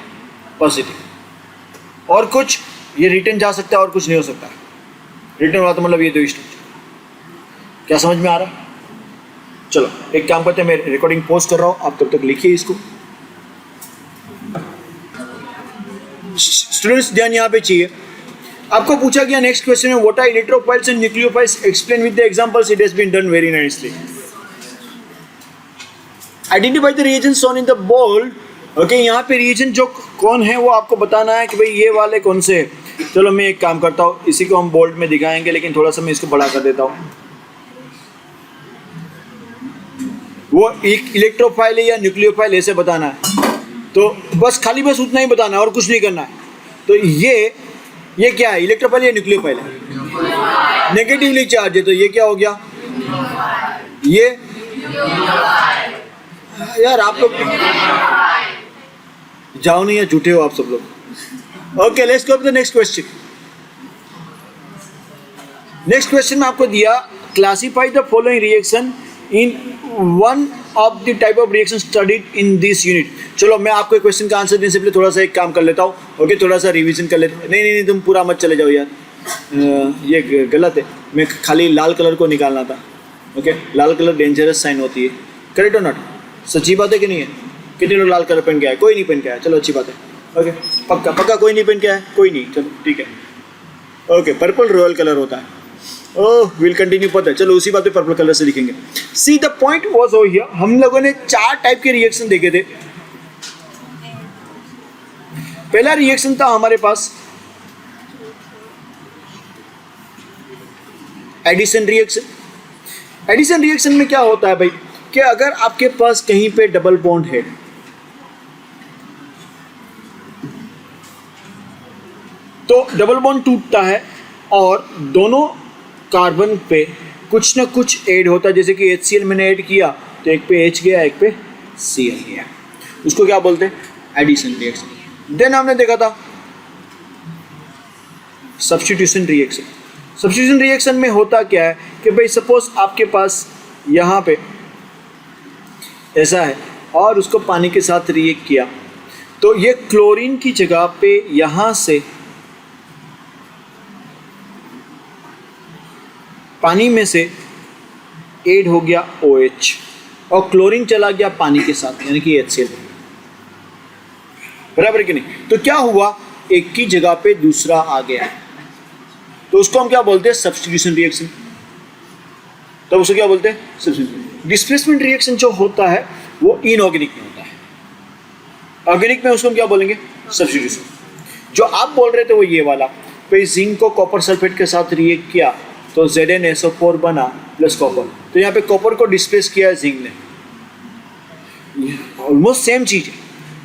S1: पॉजिटिव. और कुछ ये रिटर्न जा सकता है और कुछ नहीं हो सकता. रिटर्न हुआ तो मतलब ये दो स्ट्रक्चर. क्या समझ में आ रहा है? चलो एक काम करते हैं, मैं रिकॉर्डिंग पोस्ट कर रहा हूँ, आप तब तक लिखिए इसको. स्टूडेंट्स ध्यान यहाँ पे चाहिए. आपको पूछा गया नेक्स्ट क्वेश्चन में, what are electrophiles and nucleophiles, explain with the examples. It has been done very nicely. Identify the reagents shown in the bold. Okay, यहाँ पे रिएजेंट जो कौन है वो आपको बताना है कि भाई ये वाले कौन से हैं. चलो मैं एक काम करता हूँ, इसी को हम बोल्ड में दिखाएंगे, लेकिन थोड़ा सा मैं इसको बड़ा कर देता हूँ. वो एक इलेक्ट्रोफाइल है या न्यूक्लियोफाइल ऐसे बताना है. तो बस खाली बस उतना ही बताना है और कुछ नहीं करना है. तो ये क्या है? इलेक्ट्रोफाइल या न्यूक्लियोफाइल है? नेगेटिवली चार्ज है, तो ये क्या हो गया? ये यार आप लोग जाओ नहीं या झूठे हो आप सब लोग. Okay, let's go to the next question. Next question में आपको दिया, classify the following reaction in one of the type of reaction studied in this unit. चलो मैं आपको क्वेश्चन का आंसर देने से पहले थोड़ा सा एक काम कर लेता हूँ. ओके, थोड़ा सा रिवीजन कर लेता हूँ. नहीं, तुम पूरा मत चले जाओ यार, ये गलत है. मैं खाली लाल कलर को निकालना था. ओके, लाल कलर डेंजरस साइन होती है. करेक्ट और नॉट? सच्ची बात है कि नहीं है? कितने लोग लाल कलर पहन के आए? कोई नहीं पहन के आया. चलो अच्छी बात है. ओके, पक्का कोई नहीं पहन के आया? कोई नहीं, चलो ठीक है. ओके, पर्पल रॉयल कलर होता है. ओह, विल कंटिन्यू. पता है, चलो उसी बात पे पर्पल कलर से लिखेंगे. See the point was over here. हम लोगों ने 4 टाइप के रिएक्शन देखे थे. पहला रिएक्शन था हमारे पास एडिशन रिएक्शन. एडिशन रिएक्शन में क्या होता है भाई कि अगर आपके पास कहीं पे डबल बॉन्ड है तो डबल बॉन्ड टूटता है और दोनों कार्बन पे कुछ ना कुछ ऐड होता है. जैसे कि HCl मैंने ऐड किया तो एक पे H गया, एक पे Cl गया. उसको क्या बोलते हैं? Addition reaction. देन हमने देखा था सब्स्टिट्यूशन रिएक्शन. सब्स्टिट्यूशन रिएक्शन में होता क्या है कि भाई सपोज आपके पास यहाँ पे ऐसा है और उसको पानी के साथ रिएक्ट किया तो ये क्लोरीन की जगह पे यहाँ से पानी में से ऐड हो गया OH और क्लोरीन चला गया पानी के साथ, यानी कि HCl. बराबर कि नहीं? तो क्या हुआ, एक की जगह पे दूसरा आ गया, तो उसको हम क्या बोलते हैं? Substitution reaction. तो उसको क्या बोलते हैं? सब्स्टिट्यूशन. डिस्प्लेसमेंट रिएक्शन जो होता है वो इनऑर्गेनिक में होता है. ऑर्गेनिक में उसको हम क्या बोलेंगे? सब्स्टिट्यूशन. जो आप बोल रहे थे वो ये वाला, भाई जिंक को कॉपर सल्फेट के साथ रिएक्ट किया तो ZnSO4 बना प्लस कॉपर. तो यहाँ पे कॉपर को डिस्प्लेस किया है जिंक ने. ऑलमोस्ट सेम चीज है,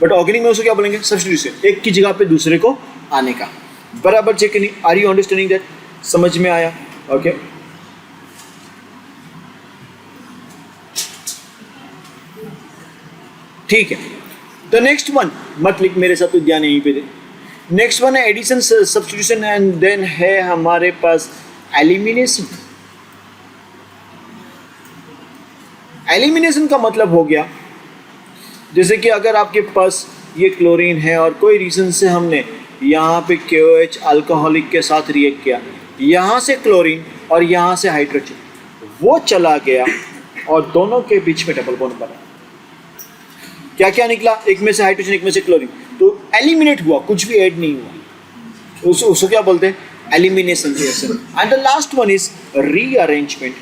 S1: बट ऑर्गेनिक में उसको क्या बोलेंगे? सब्स्टिट्यूशन. एक की जगह पे दूसरे को आने का. बराबर चेक नहीं? Are you understanding that? समझ में आया? ओके, ठीक है. तो नेक्स्ट वन मत लिख मेरे साथ, तो ध्यान यहीं पे दे. नेक्स्ट वन है एडिशन सब्स्टिट्यूशन एंड देन है हमारे पास एलिमिनेशन. एलिमिनेशन का मतलब हो गया जैसे कि अगर आपके पास ये क्लोरीन है और कोई रीज़न से हमने यहाँ पे KOH अल्कोहलिक के साथ रिएक्ट किया, यहाँ से क्लोरीन और यहाँ से हाइड्रोजन वो चला गया और दोनों के बीच में डबल बॉन्ड बना। क्या क्या निकला? एक में से हाइड्रोजन, एक में से क्लोरीन, तो एलिमिनेट हुआ, कुछ भी ऐड नहीं हुआ। उसको क्या बोलते हैं? Elimination reaction. And the last one is rearrangement.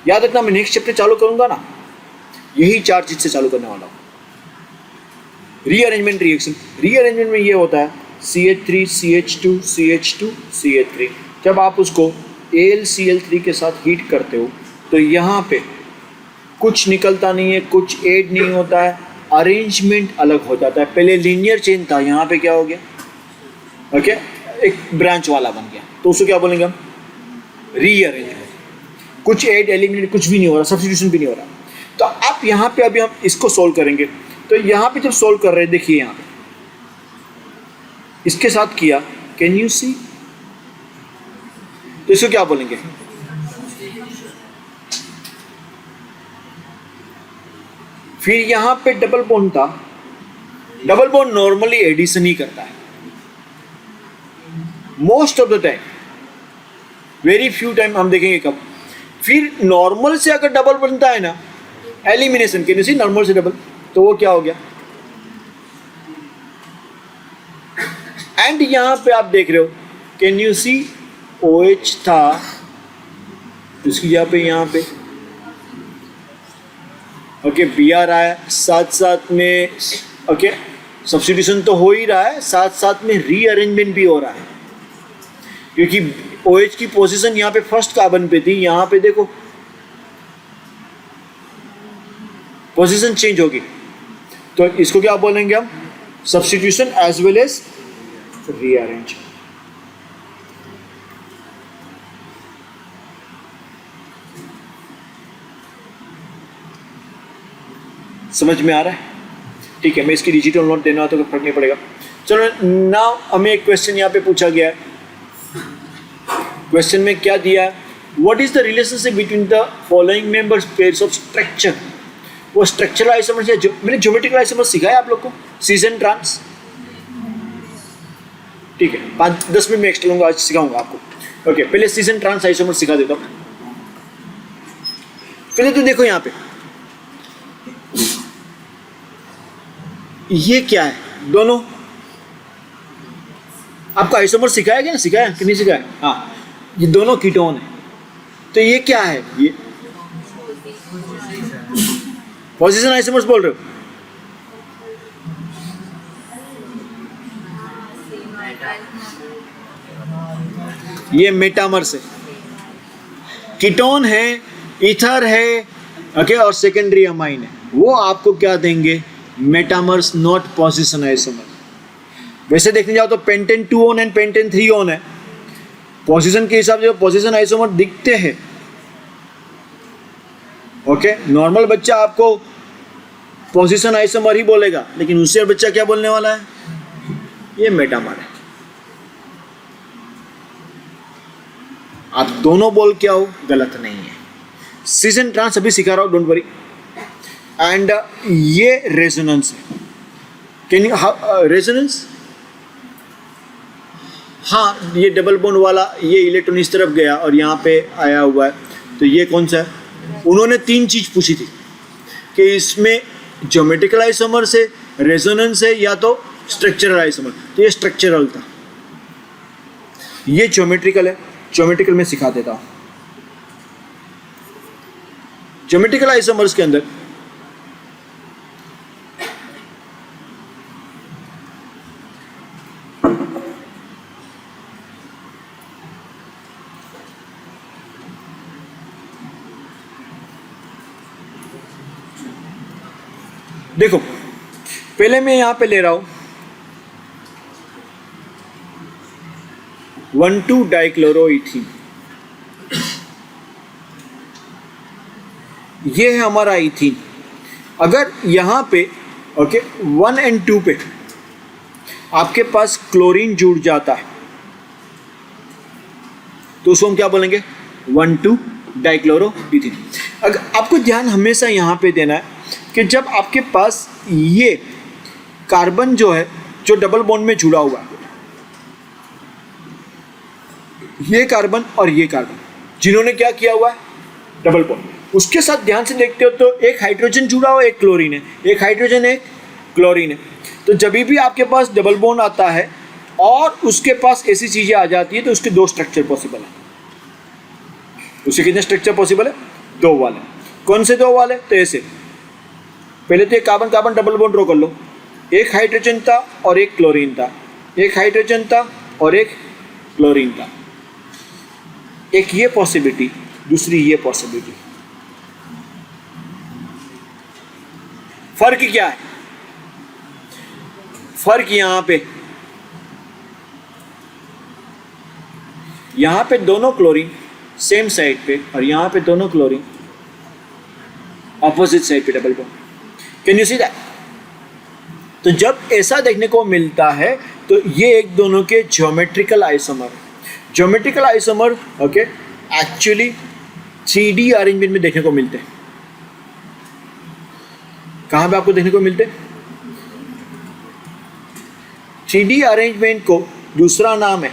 S1: याद रखना, मैं नेक्स्ट चैप्टर चालू करूंगा ना, यही 4 चीज से चालू करने वाला हूँ। रीअरेंजमेंट रिएक्शन, रीअरेंजमेंट में ये होता है CH3 CH2 CH2 CH3। जब आप उसको AlCl3 के साथ हीट करते हो तो यहाँ पे कुछ निकलता नहीं है, कुछ ऐड नहीं होता है, अरेंजमेंट अलग हो जाता है। पहले लीनियर चेन था, यहाँ पे क्या हो गया? ओके, एक ब्रांच वाला बन गया, तो उसको क्या बोलेंगे हम? रीअरेंजमेंट। कुछ ऐड एलिमिनेट कुछ भी नहीं हो रहा, सब्स्टिट्यूशन भी नहीं हो रहा। तो आप यहाँ पे अभी हम इसको सोल्व करेंगे, तो यहाँ पे जब सोल्व कर रहे हैं, देखिए यहाँ पे इसके साथ किया, कैन यू सी? तो इसको क्या बोलेंगे? फिर यहाँ पे डबल बॉन्ड था। डबल बॉन्ड नॉर्मली एडिशन ही करता है most of the time, very few time हम देखेंगे कब। फिर नॉर्मल से अगर डबल बनता है ना, एलिमिनेशन के नीचे नॉर्मल से डबल, तो वो क्या हो गया? एंड यहां पे आप देख रहे हो, कैन यू सी? OH था, उसकी जगह पे यहाँ पे ओके Br आया, साथ साथ में ओके सब्स्टिट्यूशन तो हो ही रहा है, साथ साथ में रीअरेंजमेंट भी हो रहा है, क्योंकि OH की पोजीशन यहाँ पे फर्स्ट कार्बन पे थी, यहाँ पे देखो पोजीशन चेंज होगी। तो इसको क्या बोलेंगे हम? Substitution as well as rearrange. समझ में आ रहा है? ठीक है, मैं इसकी डिजिटल नोट देना तो फर्क नहीं पड़ेगा। चलो नाउ हमें एक क्वेश्चन यहाँ पे पूछा गया है। क्वेश्चन में क्या दिया है? What is the relationship between the following members pairs of structure? वो स्ट्रक्चरल आइसोमर्स या मैंने ज्योमेट्रिकल आइसोमर्स सिखाया आप लोग को, सीस एंड ट्रांस। ठीक है, 5-10 मिनट में एक्स्ट्रा लूंगा, आज सिखाऊंगा आपको। ओके, पहले सीस एंड ट्रांस आइसोमर्स सिखा देता हूँ। पहले तो देखो यहाँ पे ये क्या है? दोनों आपको आइसोमर सिखाया गया ना? सिखाया कि नहीं सिखाया? हाँ, ये दोनों कीटोन है। तो ये क्या है? ये पोजीशन आइसोमर्स बोल रहे हो? ये मेटामर्स है, कीटोन है, ईथर है, ओके, और सेकेंडरी अमाइन है। वो आपको क्या देंगे? Metamers, not position isomer. वैसे देखने जाओ तो pentane 2 on and pentane 3 on है। पोजीशन के हिसाब से पोजीशन आइसोमर दिखते हैं। ओके, नॉर्मल बच्चा आपको पोजीशन आइसोमर ही बोलेगा, लेकिन उससे बच्चा क्या बोलने वाला है? ये मेटामर है। आप दोनों बोल के आओ, गलत नहीं है। सीस एंड ट्रांस अभी सिखा रहा हूं, डोंट वरी। एंड ये रेजोनेंस है। Can you resonance? हाँ, ये डबल बॉन्ड वाला, ये इलेक्ट्रॉन इस तरफ गया और यहाँ पे आया हुआ है, तो ये कौन सा है? उन्होंने 3 चीज पूछी थी कि इसमें ज्योमेट्रिकल आइसोमर से, रेजोनेंस है, या तो स्ट्रक्चरल आइसोमर। तो ये स्ट्रक्चरल था, ये ज्योमेट्रिकल है। ज्योमेट्रिकल में सिखा देता हूं। ज्योमेट्रिकल आइसोमर्स के अंदर देखो, पहले मैं यहां पे ले रहा हूं 1,2-डाइक्लोरोइथीन। ये है हमारा इथीन। अगर यहां पे ओके 1 और 2 पे आपके पास क्लोरीन जुड़ जाता है, तो उसको हम क्या बोलेंगे? 1,2 डाइक्लोरोइथिलीन। अगर आपको ध्यान हमेशा यहाँ पे देना है कि जब आपके पास ये कार्बन जो है जो डबल बॉन्ड में जुड़ा हुआ है, ये कार्बन और ये कार्बन जिन्होंने क्या किया हुआ है डबल बॉन्ड, उसके साथ ध्यान से देखते हो तो एक हाइड्रोजन जुड़ा हुआ, एक क्लोरीन है, एक हाइड्रोजन है, क्लोरीन है। तो जब भी आपके पास डबल बॉन्ड आता है और उसके पास ऐसी चीजें आ जाती है तो उसके दो स्ट्रक्चर पॉसिबल है। उसके कितने स्ट्रक्चर पॉसिबल है? दो वाले। कौन से दो वाले? तो ऐसे, पहले तो एक carbon carbon double bond draw कर लो, एक हाइड्रोजन था और एक क्लोरीन था, एक हाइड्रोजन था और एक क्लोरीन था। एक ये पॉसिबिलिटी, दूसरी ये पॉसिबिलिटी। फर्क क्या है? फर्क यहां पे दोनों क्लोरीन सेम साइड पे और यहां पे दोनों क्लोरीन ऑपोजिट साइड पे double bond. Can you see that? तो जब ऐसा देखने को मिलता है तो ये एक दोनों के geometrical isomer okay actually 3D arrangement में देखने को मिलते हैं। कहां पे आपको देखने को मिलते हैं? 3D अरेंजमेंट को दूसरा नाम है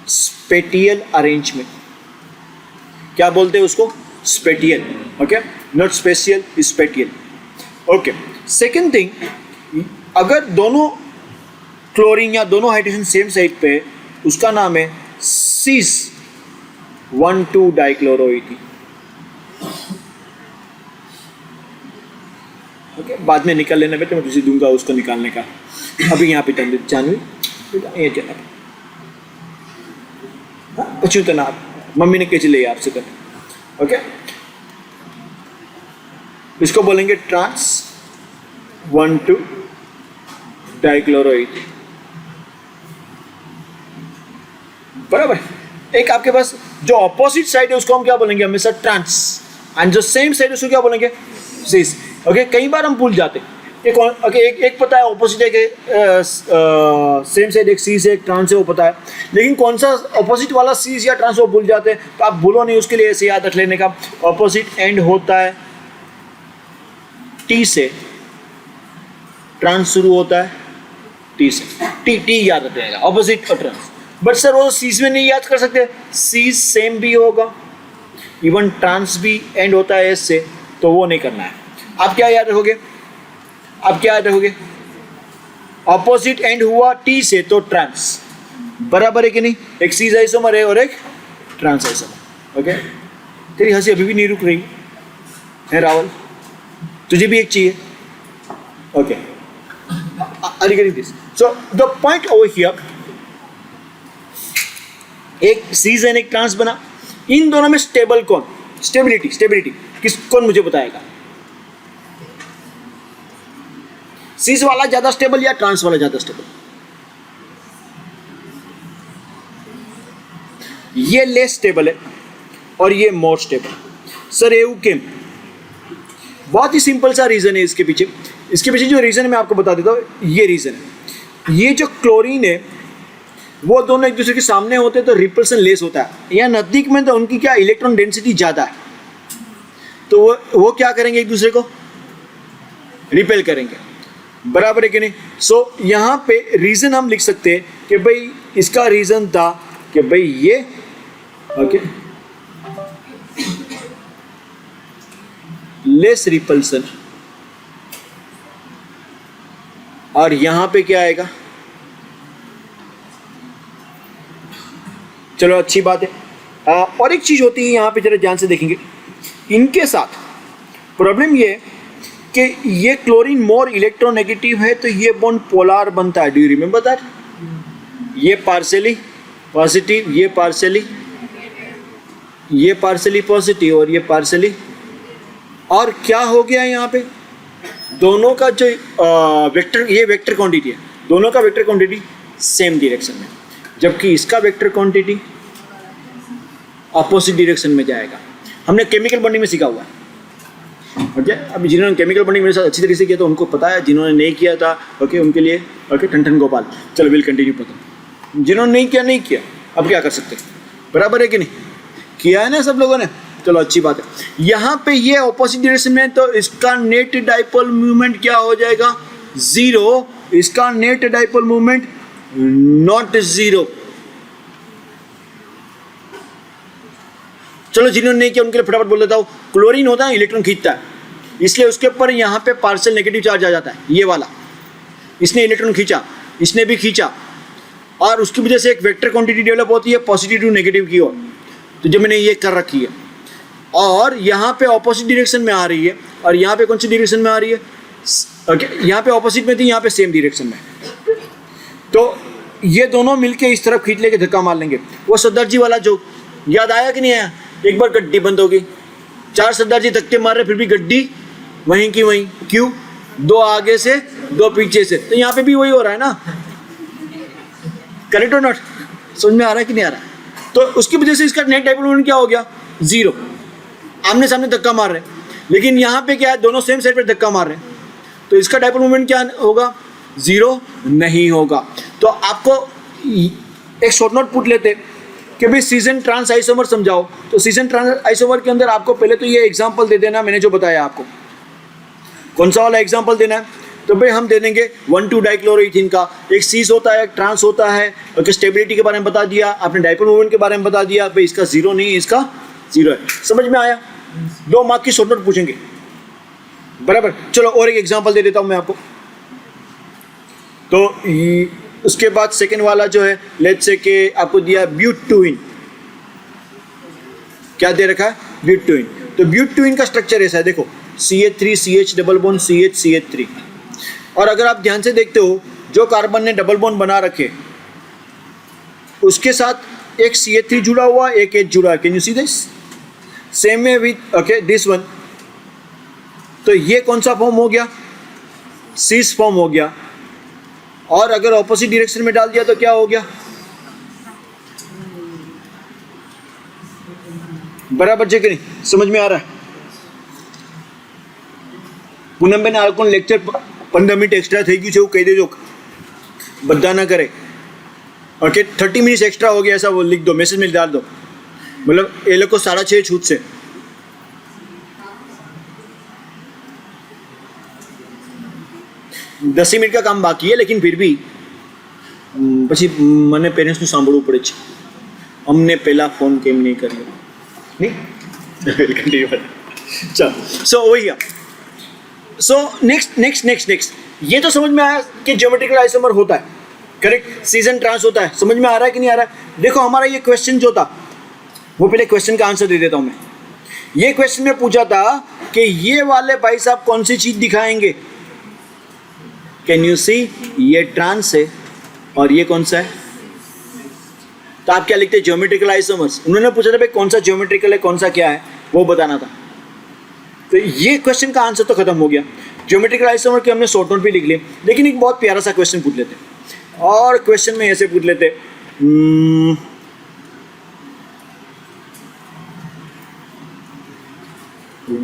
S1: स्पेटियल अरेंजमेंट। क्या बोलते हैं उसको? Spatial. Okay, not special, spatial. Okay, second thing, अगर दोनों क्लोरीन या दोनों हाइड्रोजन सेम साइड पे, उसका नाम है सीस 1,2 डाइक्लोरोइथीन। ओके, बाद में निकाल लेना बेटा, मैं तुझे दूंगा उसको निकालने का। अभी यहाँ पे जानवी ये चला पछू तो ना मम्मी ने कैसे लिया आपसे कर। ओके, इसको बोलेंगे ट्रांस 1,2 डाइक्लोरोइथीन। बराबर। एक आपके पास जो ऑपोजिट साइड है उसको हम क्या बोलेंगे? हमेशा ट्रांस, एंड जो सेम साइड है उसको क्या बोलेंगे? सीस। ओके, कई बार हम भूल जाते हैं कि कौन, ओके एक पता है ऑपोजिट है कि सेम साइड एक सीस है एक ट्रांस है, वो पता है, लेकिन कौन सा ऑपोजिट वाला सीस या ट्रांस वो भूल जाते हैं। तो आप भूलो नहीं, उसके लिए ऐसे याद रख लेने का, ऑपोजिट एंड होता है टी से, ट्रांस शुरू होता है टी से। टी याद रख जाएगा, ऑपोजिट और ट्रांस। बट सर वो सीस में नहीं याद कर सकते, सीस सेम भी होगा, इवन ट्रांस भी एंड होता है एस से, तो वो नहीं करना है। आप क्या याद रखोगे? आप क्या याद रखोगे? ऑपोजिट एंड हुआ टी से तो ट्रांस, बराबर है कि नहीं? एक सीस आइसोमर है और एक ट्रांस आइसोमर। ओके, तेरी हंसी अभी भी नहीं रुक रही है राहुल, तुझे भी एक चाहिए। Okay, are you getting this? So the point over here, एक सीस एंड एक ट्रांस बना, इन दोनों में स्टेबल कौन? स्टेबिलिटी किस, कौन मुझे बताएगा? सीस वाला ज्यादा स्टेबल या ट्रांस वाला ज्यादा स्टेबल? ये लेस स्टेबल है और ये मोर स्टेबल। सर एऊ केम? बहुत ही सिंपल सा रीजन है इसके पीछे। जो रीजन है मैं आपको बता देता हूं। ये रीजन है, ये जो क्लोरीन है वो दोनों एक दूसरे के सामने होते हैं तो रिपल्सन लेस होता है, या नजदीक में तो उनकी क्या इलेक्ट्रॉन डेंसिटी ज्यादा है, तो वो क्या करेंगे? एक दूसरे को रिपेल करेंगे, बराबर है कि नहीं? सो यहाँ पे रीजन हम लिख सकते हैं कि भाई इसका रीजन था कि भाई ये ओके लेस रिपल्सन, और यहां पे क्या आएगा? चलो अच्छी बात है। और एक चीज होती है यहां पे, जरा ध्यान से देखेंगे, इनके साथ प्रॉब्लम ये कि ये क्लोरीन मोर इलेक्ट्रोनेगेटिव है तो ये बॉन्ड पोलर बनता है। Do you remember that? ये पार्शियली पॉजिटिव, ये पार्शियली पॉजिटिव और ये पार्शियली, और क्या हो गया यहाँ पे? दोनों का जो वेक्टर, ये वेक्टर क्वांटिटी है, दोनों का वेक्टर क्वांटिटी सेम डायरेक्शन में, जबकि इसका वेक्टर क्वांटिटी अपोजिट डायरेक्शन में जाएगा। हमने केमिकल बॉन्डिंग में सीखा हुआ है। ओके, अभी जिन्होंने केमिकल बॉन्डिंग मेरे साथ अच्छी तरीके से किया तो उनको पता है, जिन्होंने नहीं किया था ओके उनके लिए ओके ठन ठन गोपाल। चलो विल कंटिन्यू। पता जिन्होंने नहीं किया अब क्या कर सकते हैं, बराबर है कि नहीं, किया है ना सब लोगों ने, चलो अच्छी बात है। यहाँ पे ये ऑपोजिट डायरेक्शन में, तो इसका नेट डाइपोल मूवमेंट क्या हो जाएगा, जीरो, इसका net dipole movement not zero. चलो जिन्होंने नहीं किया उनके लिए फटाफट बोल देता हूँ, क्लोरीन होता है इलेक्ट्रॉन खींचता है, इसलिए उसके ऊपर यहाँ पे पार्शियल नेगेटिव चार्ज आ जाता है, ये वाला, इसने इलेक्ट्रॉन खींचा, इसने भी खींचा, और उसकी वजह से एक वेक्टर क्वांटिटी डेवलप होती है पॉजिटिव टू नेगेटिव की ओर, तो जो मैंने ये कर रखी है, और यहाँ पे ऑपोजिट डायरेक्शन में आ रही है, और यहाँ पे कौन सी डायरेक्शन में आ रही है, ओके, यहाँ पे ऑपोजिट में थी, यहाँ पे सेम डायरेक्शन में, तो ये दोनों मिलके इस तरफ खींच लेके धक्का मार लेंगे। वो सरदार जी वाला जो याद आया कि नहीं आया, एक बार गड्डी बंद होगी, 4 सरदार जी धक्के मार रहे, फिर भी गड्डी वहीं की वहीं, क्यों, 2 आगे से 2 पीछे से, तो यहाँ पे भी वही हो रहा है ना, करेक्ट और नॉट, समझ में आ रहा है कि नहीं आ रहा है, तो उसकी वजह से इसका नेट डाइपोल मोमेंट क्या हो गया, जीरो, आमने सामने धक्का मार रहे हैं, लेकिन यहाँ पे क्या है, दोनों सेम साइड पे धक्का मार रहे हैं, तो इसका डाइपोल मोमेंट क्या होगा, जीरो नहीं होगा। तो आपको एक शॉर्ट नोट पूछ लेते कि भाई सीजन ट्रांस आइसोमर समझाओ, तो सीजन ट्रांस आइसोमर के अंदर आपको पहले तो ये एग्जांपल दे देना, मैंने जो बताया आपको, कौन सा वाला एग्जांपल देना है, तो भाई हम दे देंगे 1,2 डाइक्लोरोइथीन का, एक सीज होता है, एक ट्रांस होता है, और स्टेबिलिटी के बारे में बता दिया आपने, डाइपोल मोमेंट के बारे में बता दिया, भाई इसका जीरो नहीं है, इसका जीरो है, समझ में आया, 2 मार्क की शॉर्ट नोट पूछेंगे, बराबर। चलो और एक एग्जांपल दे देता हूं मैं आपको, तो उसके बाद सेकेंड वाला जो है, लेट्स से कि आपको दिया ब्यूटूइन, क्या दे रखा है, ब्यूटूइन, तो ब्यूटूइन का स्ट्रक्चर ऐसा है, देखो CH3 CH double bond CH CH3, और अगर आप ध्यान से देखते हो जो कार्बन ने डबल बॉन्ड बना रखे उसके साथ एक CH3 जुड़ा हुआ, एक H जुड़ा है, can you see this, same में विथ ओके दिस वन, तो ये कौन सा फॉर्म हो गया, सीस फॉर्म हो गया, और अगर ऑपोजिट डायरेक्शन में डाल दिया तो क्या हो गया, बराबर जे कि नहीं, समझ में आ रहा है। પૂનમ બેન આ લોકોનું લેક્ચર 15 મિનિટ એક્સ્ટ્રા થઈ ગયું છે એવું કહી દેજો, બધા ના કરે, ઓકે 30 મિનિટ એક્સ્ટ્રા हो गया ऐसा वो लिख दो, मैसेज में डाल दो, मतलब ये लोग को 6:30 छूट से, दस मिनिट का काम बाकी है, लेकिन फिर भी પછી મને પેરેન્ટ્સનું સાંભળવું પડે છે, અમને પહેલાં ફોન કેમ નહીં કર્યો, નહીં चल, सो वही है, सो नेक्स्ट ये तो समझ में आया कि ज्योमेट्रिकल आइसोमर होता है, करेक्ट, सीजन ट्रांस होता है, समझ में आ रहा है कि नहीं आ रहा है। देखो हमारा ये क्वेश्चन जो था, वो पहले क्वेश्चन का आंसर दे देता हूँ मैं, ये क्वेश्चन में पूछा था कि ये वाले भाई साहब कौन सी चीज़ दिखाएंगे, कैन यू सी, ये ट्रांस है और ये कौन सा है, तो आप क्या लिखते हैं, ज्योमेट्रिकल आइसोमर्स, उन्होंने पूछा था भाई कौन सा ज्योमेट्रिकल है कौन सा क्या है, वो बताना था, तो ये क्वेश्चन का आंसर तो खत्म हो गया। ज्योमेट्रिकल आइसोमर के हमने शॉर्ट नोट भी लिख लिए, लेकिन एक बहुत प्यारा सा क्वेश्चन पूछ लेते, और क्वेश्चन में ऐसे पूछ लेते,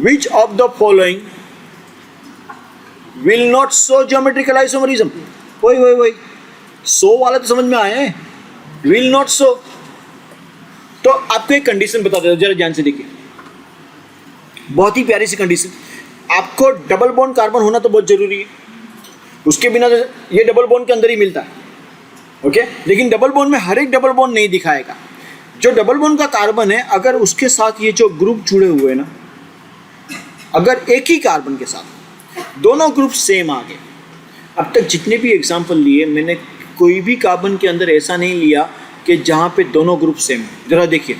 S1: which of the following will not show geometrical isomerism, वही सो वाला तो समझ में आया है, विल नॉट शो, तो आपको एक कंडीशन बता देता हूं, जरा ध्यान से देखिए, बहुत ही प्यारी सी कंडीशन, आपको डबल बॉन्ड कार्बन होना तो बहुत जरूरी है, उसके बिना तो ये डबल बॉन्ड के अंदर ही मिलता है, ओके, लेकिन डबल बॉन्ड में हर एक डबल बॉन्ड नहीं दिखाएगा, जो डबल बॉन्ड का कार्बन है अगर उसके साथ ये जो ग्रुप जुड़े हुए हैं ना, अगर एक ही कार्बन के साथ दोनों ग्रुप सेम आ गए, अब तक जितने भी एग्जाम्पल लिए मैंने कोई भी कार्बन के अंदर ऐसा नहीं लिया कि जहाँ पे दोनों ग्रुप सेम, जरा देखिए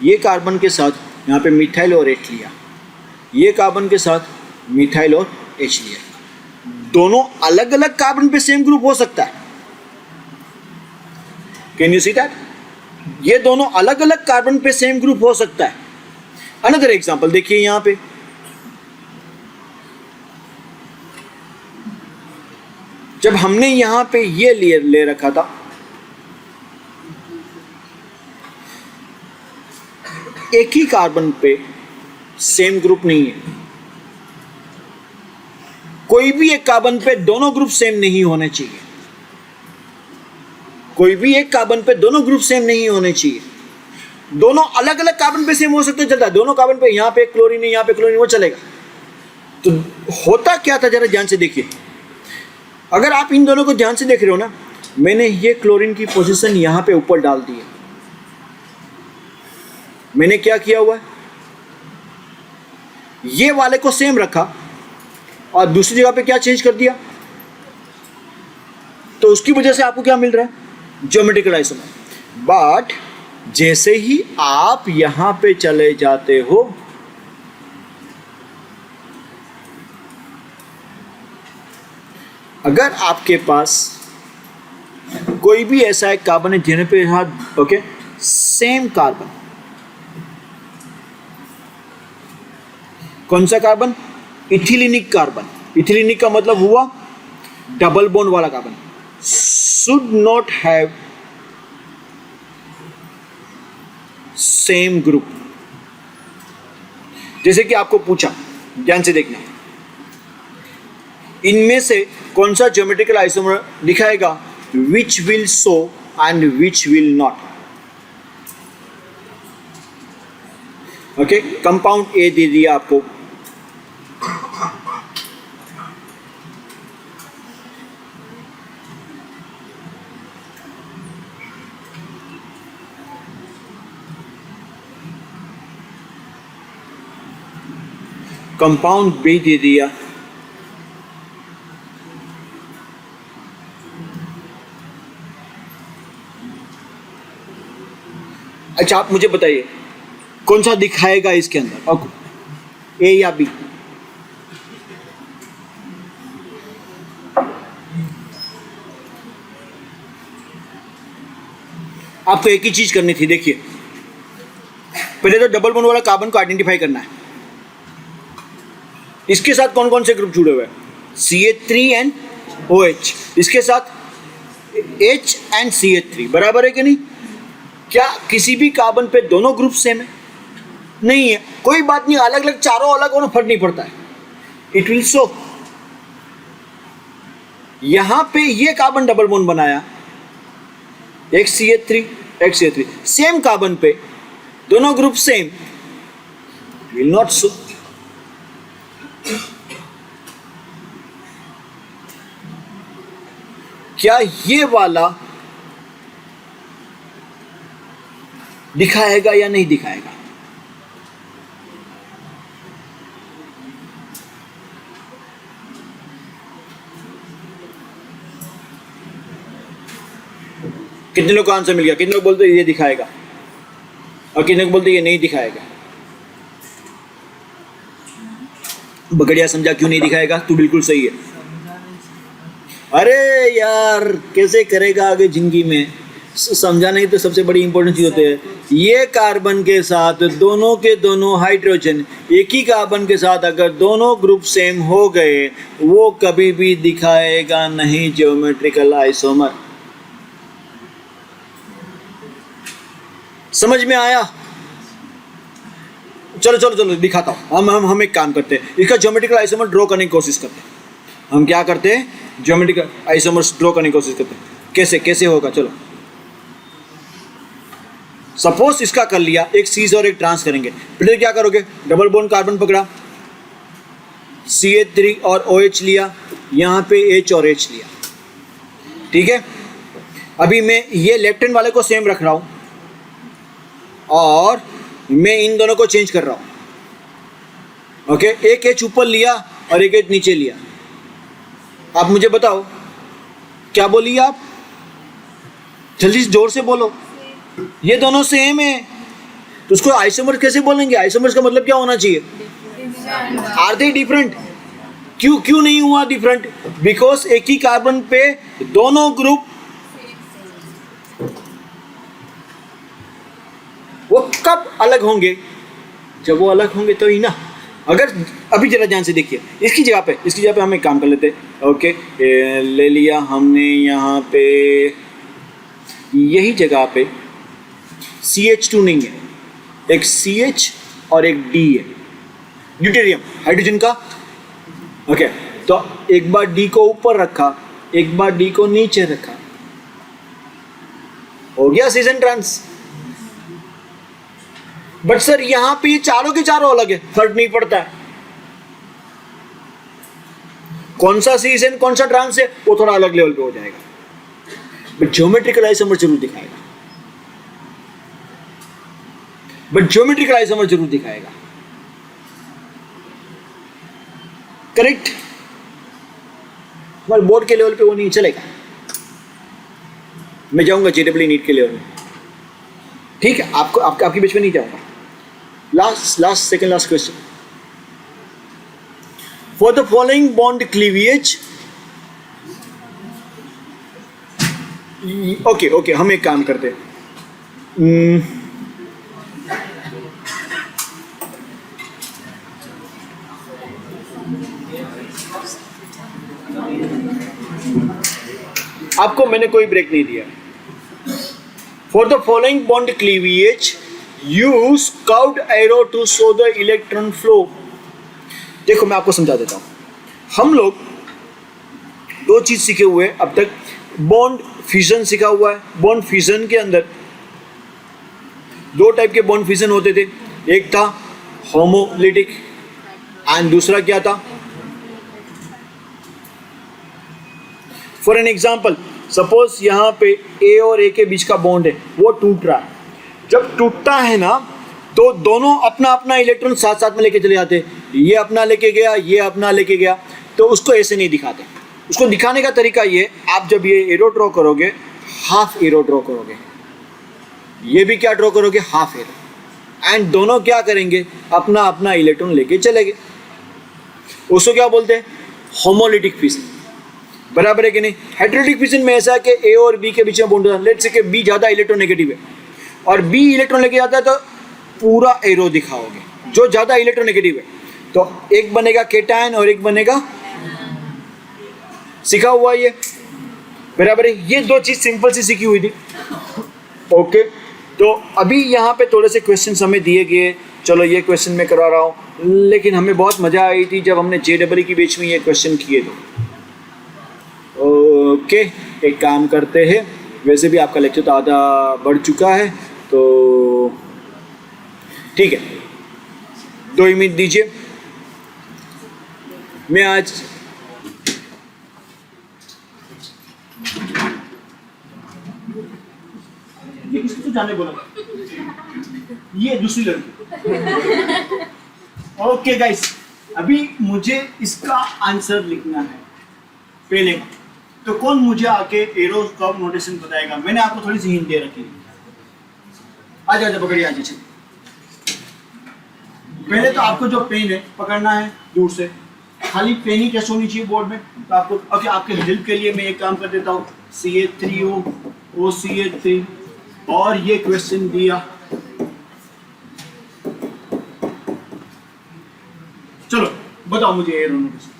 S1: ये कार्बन के साथ यहाँ पे मिथाइल और H लिया, ये कार्बन के साथ मिथाइल और H लिया, दोनों अलग अलग कार्बन पे सेम ग्रुप हो सकता है, कैन यू सी दैट, ये दोनों अलग अलग कार्बन पे सेम ग्रुप हो सकता है। अनदर एग्जांपल देखिए यहाँ पे, जब हमने यहाँ पे ये ले रखा था, एक ही कार्बन पे सेम ग्रुप नहीं है, कोई भी एक कार्बन पे दोनों ग्रुप सेम नहीं होने चाहिए, कोई भी एक कार्बन पे दोनों ग्रुप सेम नहीं होने चाहिए। दोनों अलग अलग कार्बन पे सेम हो सकते, चलता है। दोनों कार्बन पे यहाँ पे क्लोरीन है, यहाँ पे क्लोरीन, वो चलेगा। तो होता क्या था, जरा ध्यान से देखिए। अगर आप इन दोनों को ध्यान से देख रहे हो ना, मैंने ये क्लोरीन की पोजीशन यहाँ पे ऊपर डाल दी है। मैंने क्या किया हुआ है, ये वाले को सेम रखा और दूसरी जगह पे क्या चेंज कर दिया, तो उसकी वजह से आपको क्या मिल रहा है, ज्योमेट्रिकल आइसोमर। बट जैसे ही आप यहां पे चले जाते हो, अगर आपके पास कोई भी ऐसा एक कार्बन है जिन्हें पे हाथ, ओके, सेम कार्बन, कौन सा कार्बन, इथिलीनिक कार्बन। इथिलीनिक का मतलब हुआ डबल बॉन्ड वाला carbon, should not have same group. जैसे कि आपको पूछा, ध्यान से देखना, इनमें से कौन सा ज्योमेट्रिकल आइसोमर दिखाएगा, which will show and which will not. Okay, compound A दे दिया आपको, कंपाउंड बी दे दिया, अच्छा आप मुझे बताइए कौन सा दिखाएगा इसके अंदर, ओके, ए या बी। आपको एक ही चीज करनी थी, देखिए पहले तो डबल बॉन्ड वाला कार्बन को आइडेंटिफाई करना है। इसके साथ कौन कौन से ग्रुप जुड़े हुए हैं, CH3 एंड OH, इसके साथ H एंड CH3, बराबर है कि नहीं। क्या किसी भी कार्बन पे दोनों ग्रुप सेम है, नहीं है, कोई बात नहीं, अलग अलग चारों अलग होना फर्क नहीं पड़ता है, इट विल शो। यहां पे ये कार्बन डबल बॉन्ड बनाया, एक CH3 एक CH3, सेम कार्बन पे दोनों group same, will not show. क्या ये वाला दिखाएगा या नहीं दिखाएगा, कितने लोग को आंसर मिल गया, कितने लोग बोलते ये दिखाएगा और कितने लोग बोलते ये नहीं दिखाएगा। बगड़िया समझा क्यों नहीं दिखाएगा, तू बिल्कुल सही है। अरे यार कैसे करेगा आगे जिंदगी में, समझा नहीं तो सबसे बड़ी इंपॉर्टेंट चीज होती है, ये कार्बन के साथ दोनों के दोनों हाइड्रोजन एक ही कार्बन के साथ अगर दोनों ग्रुप सेम हो गए, वो कभी भी दिखाएगा नहीं ज्योमेट्रिकल आइसोमर। समझ में आया, चलो चलो चलो दिखाता हूं। हम एक काम करते हैं, इसका ज्योमेट्रिकल आइसोमर ड्रॉ करने की कोशिश करते हैं। हम क्या करते हैं, ज्योमेट्रिकल आइसोमर्स ड्रॉ करने की कोशिश करते हैं। कैसे कैसे होगा, चलो सपोज इसका कर लिया, एक सीज और एक ट्रांस करेंगे। फिर क्या करोगे, डबल बॉन्ड कार्बन पकड़ा, CH3 और OH लिया, यहां पे H और H लिया, ठीक है। अभी मैं ये लेफ्ट हैंड वाले को सेम रख रहा हूं और मैं इन दोनों को चेंज कर रहा हूं, ओके। एक H ऊपर लिया और एक H नीचे लिया। आप मुझे बताओ क्या बोलिए आप, जल्दी जोर से बोलो। ये दोनों सेम है तो उसको आइसोमर कैसे बोलेंगे, आइसोमर्स का मतलब क्या होना चाहिए, आर दे डिफरेंट। क्यों नहीं हुआ डिफरेंट, बिकॉज एक ही कार्बन पे दोनों ग्रुप, वो कब अलग होंगे, जब वो अलग होंगे तो ही ना। अगर अभी जरा ध्यान से देखिए, इसकी जगह पे हम एक काम कर लेते हैं, ओके। ले लिया हमने यहाँ पे, यही जगह पे CH2 नहीं है, एक CH और एक D है, ड्यूटेरियम हाइड्रोजन का, ओके। तो एक बार D को ऊपर रखा, एक बार D को नीचे रखा, हो गया सीजन ट्रांस। बट सर यहां पे ये चारों के चारों अलग है, फर्क नहीं पड़ता है कौन सा सीजन कौन सा ट्रांस है, वो थोड़ा अलग लेवल पे हो जाएगा, बट ज्योमेट्रिकल आइसोमर जरूर दिखाएगा, करेक्ट। हमारे बोर्ड के लेवल पे वो नहीं चलेगा, मैं जाऊंगा जेडब्ल्यू नीट के लेवल में, ठीक है, आपकी बीच में नहीं जाऊंगा। Second last question, for the following bond cleavage, okay हम एक काम करते हैं, आपको मैंने कोई ब्रेक नहीं दिया। For the following bond cleavage use curved arrow to show the electron flow. देखो मैं आपको समझा देता हूं, हम लोग दो चीज सीखे हुए हैं अब तक, बॉन्ड फिजन सीखा हुआ है। बॉन्ड फिजन के अंदर दो टाइप के बॉन्ड फिजन होते थे, एक था होमोलिटिक एंड दूसरा क्या था, फॉर एन एग्जाम्पल सपोज यहां पे ए और ए के बीच का बॉन्ड है, वो टूट रहा है, जब टूटता है ना तो दोनों अपना अपना इलेक्ट्रॉन साथ साथ में लेके चले जाते हैं, ये अपना लेके गया, ये अपना लेके गया, तो उसको ऐसे नहीं दिखाते। उसको दिखाने का तरीका ये, आप जब ये एरो ड्रॉ करोगे, हाफ एरो ड्रॉ करोगे, ये भी क्या ड्रॉ करोगे, हाफ एरो, एंड दोनों क्या करेंगे, अपना अपना इलेक्ट्रॉन लेके चले गए, उसको क्या बोलते हैं, होमोलिटिक फिजन, बराबर है कि नहीं। हेटेरोलिटिक फिजन में ऐसा है कि ए और बी के बीच में बॉन्ड होता है, लेट्स से कि बी ज्यादा इलेक्ट्रोनेगेटिव है और बी इलेक्ट्रॉन लेके जाता है, तो पूरा एरो दिखाओगे जो ज्यादा इलेक्ट्रोनेगेटिव है, तो एक बनेगा केटायन और एक बनेगा, सीखा हुआ ये, बराबर है। ये दो चीज सिंपल सी सीखी हुई थी, ओके। तो अभी यहाँ पे थोड़े से क्वेश्चन हमें दिए गए, चलो ये क्वेश्चन मैं करा रहा हूँ, लेकिन हमें बहुत मजा आई थी जब हमने जेडब्ल्यू की बीच में ये क्वेश्चन किए थे। ओके, एक काम करते हैं, वैसे भी आपका लेक्चर तो आधा बढ़ चुका है, तो ठीक है 2 मिनट दीजिए। मैं आज ये किसको तो जाने बोला, ये दूसरी लड़की। ओके गाइस, अभी मुझे इसका आंसर लिखना है पहले, तो कौन मुझे आके एरो कर्व नोटेशन बताएगा। मैंने आपको थोड़ी सी हिंट दे रखी है, आ जाओ पकड़िए, आ जाइए। पहले तो आपको जो पेन है पकड़ना है दूर से, खाली पेन ही कैसे होनी चाहिए बोर्ड में, तो आपको ओके, आपके हेल्प के लिए मैं एक काम कर देता हूँ, CA3O OCA3, और ये क्वेश्चन दिया, चलो बताओ मुझे एरो नोटेशन।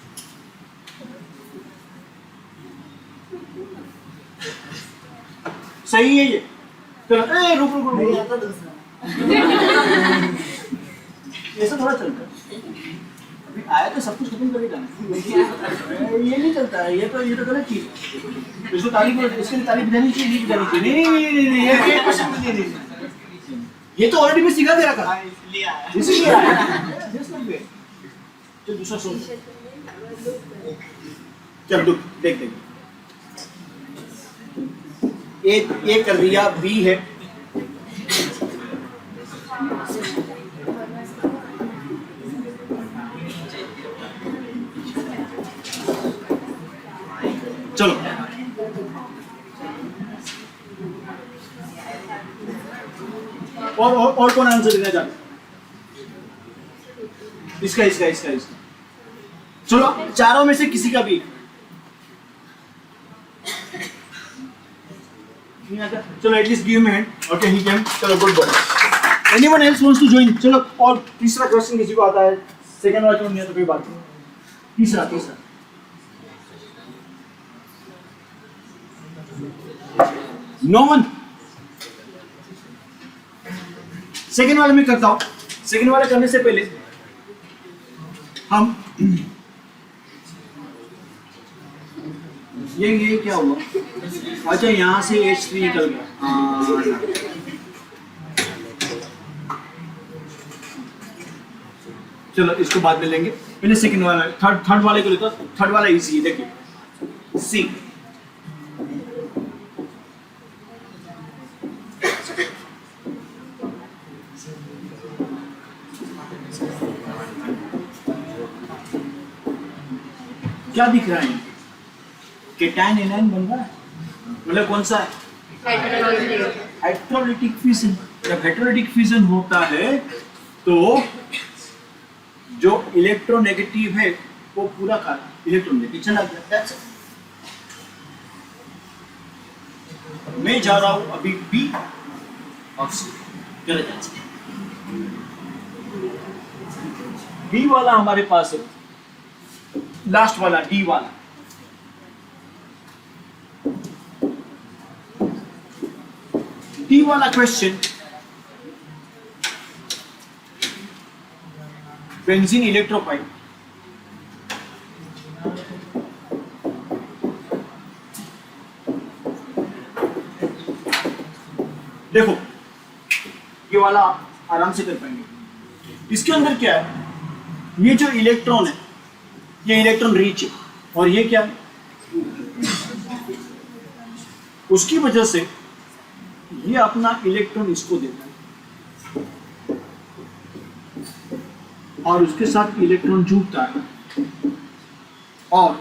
S1: सही है ये, चलो रुक ऐसा थोड़ा चलता है, अभी आया तो सब कुछ खत्म कर ही जाना, ये नहीं चलता है, ये तो गलत चीज है, इसको तारीफ, इसके लिए तारीफ देनी चाहिए, नहीं देनी चाहिए, नहीं ये क्वेश्चन नहीं देनी, ये तो ऑलरेडी मैं सिखा दे रहा था, इसलिए आया। चल दूसरा सोच, चल देख ए कर दिया, बी है, चलो और कौन आंसर देना चाहते, इसका। चलो चारों में से किसी का भी चलो, at least give me hand, okay he can, चलो good bye. Anyone else wants to join, चलो। और तीसरा क्वेश्चन किसी को आता है, सेकंड वाला तो नहीं है तो कोई बात नहीं, तीसरा नो वन। सेकंड वाले में करता हूं, सेकंड वाले करने से पहले हम ये क्या हुआ? अच्छा यहाँ से H3 निकल गया। हाँ चलो इसको बाद में लेंगे, पहले सेकंड वाला थर्ड वाले को लेता। थर्ड वाला इजी है, देखिए सी। क्या दिख रहा है? केटायन एनायन बन रहा है, मतलब कौन सा है? Heterolytic fission. जब हेटेरोलिटिक फिजन होता है तो जो इलेक्ट्रोनेगेटिव है वो पूरा का इलेक्ट्रॉन लेके चला गया। मैं जा रहा हूं अभी बी ऑक्सीजन, चले जाए। बी वाला हमारे पास है, लास्ट वाला डी वाला। डी वाला क्वेश्चन, बेंजीन इलेक्ट्रोफाइल। देखो ये वाला आप आराम से कर पाएंगे। इसके अंदर क्या है? ये जो इलेक्ट्रॉन है ये इलेक्ट्रॉन रिच है, और ये क्या है? उसकी वजह से ये अपना इलेक्ट्रॉन इसको देता है और उसके साथ इलेक्ट्रॉन जुड़ता है, और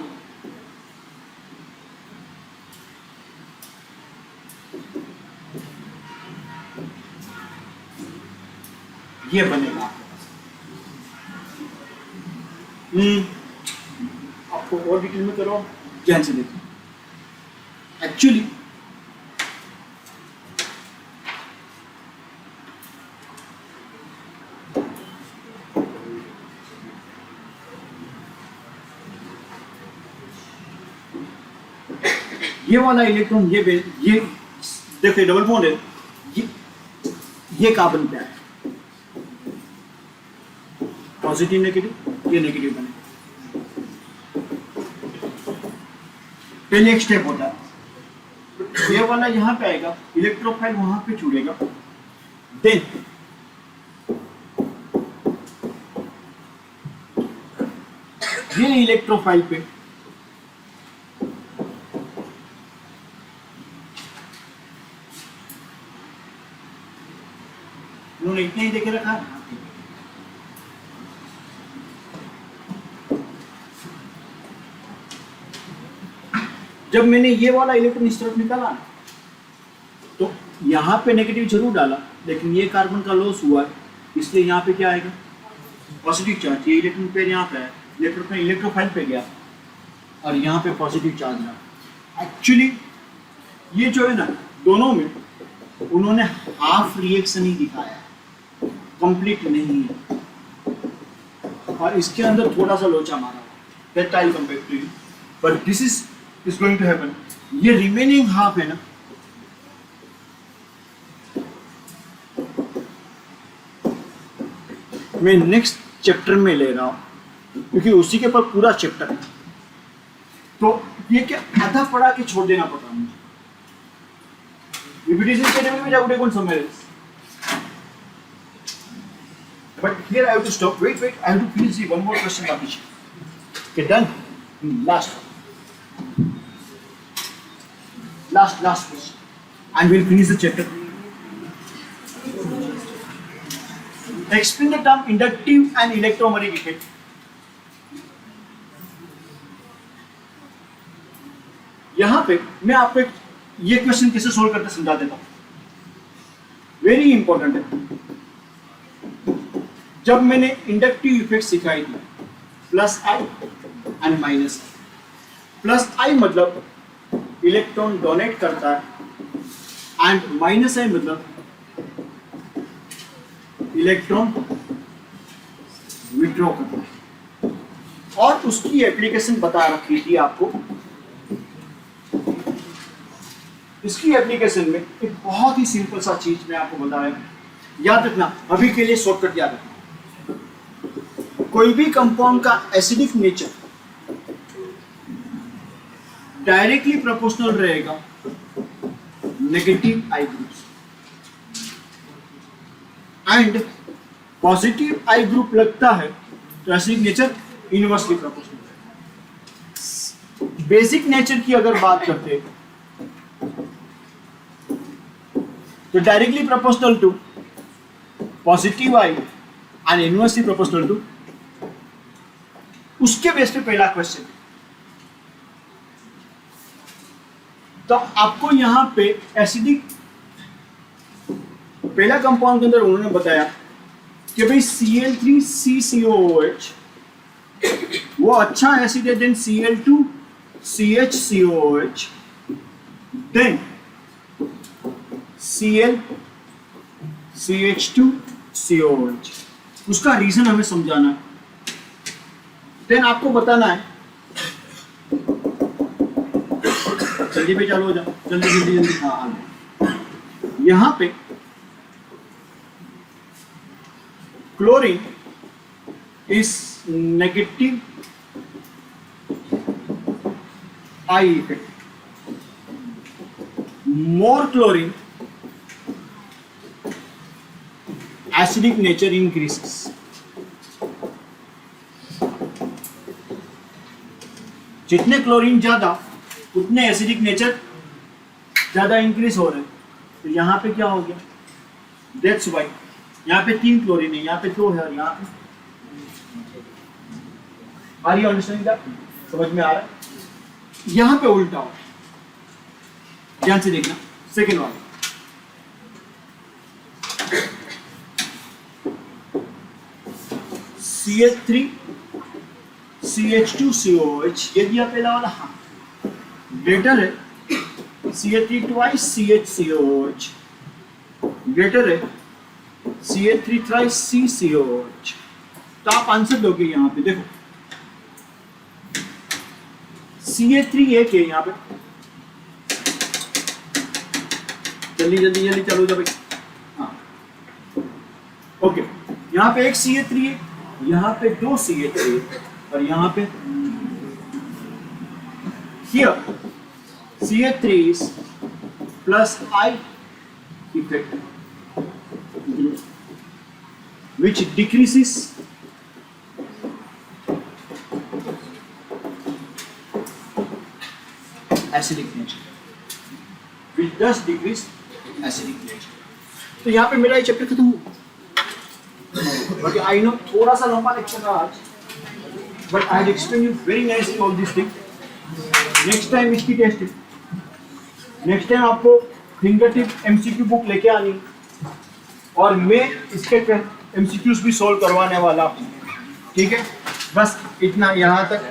S1: ये बनेगा। आपको और डिटेल में करो, ध्यान से देखो। एक्चुअली ये वाला इलेक्ट्रॉन ये देखो डबल बॉन्ड है, ये कार्बन पे है, पॉजिटिव नेगेटिव, ये नेगेटिव बने। पहले एक स्टेप होता है, ये वाला यहां पे आएगा, इलेक्ट्रोफाइल वहां पे जुड़ेगा, देन ये इलेक्ट्रोफाइल पे उन्होंने इतना ही देके रखा। जब मैंने ये वाला इलेक्ट्रॉन इस तरफ निकाला तो यहाँ पे नेगेटिव जरूर डाला, लेकिन ये कार्बन का लॉस हुआ है, इसलिए यहाँ पे क्या आएगा? Positive charge. ये इलेक्ट्रॉन पेयर यहाँ पे है, इलेक्ट्रॉन इलेक्ट्रोफाइल पे गया और यहाँ पे पॉजिटिव चार्ज रहा। एक्चुअली ये जो है ना, दोनों में उन्होंने हाफ रिएक्शन ही दिखाया, कंप्लीट नहीं है, और इसके अंदर थोड़ा सा लोचा मारा that I will come back to you, but this is going to happen. ये रिमेनिंग हाफ है ना, मैं नेक्स्ट चैप्टर में ले रहा हूं क्योंकि उसी के पर पूरा चैप्टर है, तो ये क्या आधा पढ़ा के छोड़ देना पड़ता है मुझे। If it is in schedule, I would have gone somewhere else. But here I have to stop. Wait, I have to finish the one more question, Rakesh. Okay, done. Last question, and we'll finish the chapter. Explain the term inductive and electromagnetic effect. यहाँ पे मैं आपको ये question कैसे solve करते समझा देता हूं, वेरी इंपॉर्टेंट है। जब मैंने इंडक्टिव इफेक्ट सिखाई थी, plus I and minus. Plus I मतलब इलेक्ट्रॉन डोनेट करता है एंड माइनस आई मतलब इलेक्ट्रॉन विड्रॉ करता है, और उसकी एप्लीकेशन बता रखी थी आपको। इसकी एप्लीकेशन में एक बहुत ही सिंपल सा चीज मैं आपको बताया, याद रखना, अभी के लिए शॉर्टकट याद रखना। कोई भी कंपाउंड का एसिडिक नेचर डायरेक्टली प्रोपोर्शनल रहेगा negative I group and positive I group लगता है तो एसिडिक नेचर इनवर्सली प्रोपोर्शनल है। बेसिक नेचर की अगर बात करते हैं तो directly proportional to positive I and inversely proportional to, उसके बेस पे पहला क्वेश्चन। तो आपको यहां पे एसिडिक पहला कंपाउंड के अंदर उन्होंने बताया कि भाई Cl3CCOOH वो अच्छा एसिड है देन Cl2CHCOOH देन ClCH2COOH। उसका रीजन हमें समझाना है, देन आपको बताना है। जल्दी पे चालू हो जाओ, जल्दी जल्दी जल्दी। हाँ, यहां पे chlorine is negative I effect, more chlorine acidic nature increases। जितने क्लोरीन ज्यादा उतने एसिडिक नेचर ज्यादा इंक्रीज हो रहे हैं। तो यहाँ पे क्या हो गया, दैट्स वाई यहाँ पे 3 क्लोरीन है, यहाँ पे 2 है और यहाँ पे। Are you understanding that? समझ में आ रहा है? यहाँ पे उल्टा हो, ध्यान से देखना। सेकेंड वाला CH3CH2COOH ये दिया पहला वाला, हाँ ग्रेटर है CH3 twice CHCOOH, ग्रेटर है CH3 thrice CCOOH। तो आप आंसर दोगे यहाँ पे, देखो CH3 एक है यहाँ पे, जल्दी जल्दी जल्दी चलो जब। हाँ ओके, यहाँ पे एक CH3 है, यहाँ पे 2 CH3 है और यहाँ पे here CH3 is plus I effect which decreases acidic nature, which does decrease acidic nature। तो यहाँ पे मेरा ये चैप्टर खत्म हुआ। बट आई नो थोड़ा सा लंबा लेक्चर था आज, but I had explain you very nicely all this thing. Next time इसकी टेस्ट है, नेक्स्ट टाइम आपको फिंगर टिप एमसीक्यू बुक लेके आनी और मैं इसके एमसीक्यूज भी सॉल्व करवाने वाला हूँ। ठीक है, बस इतना यहाँ तक।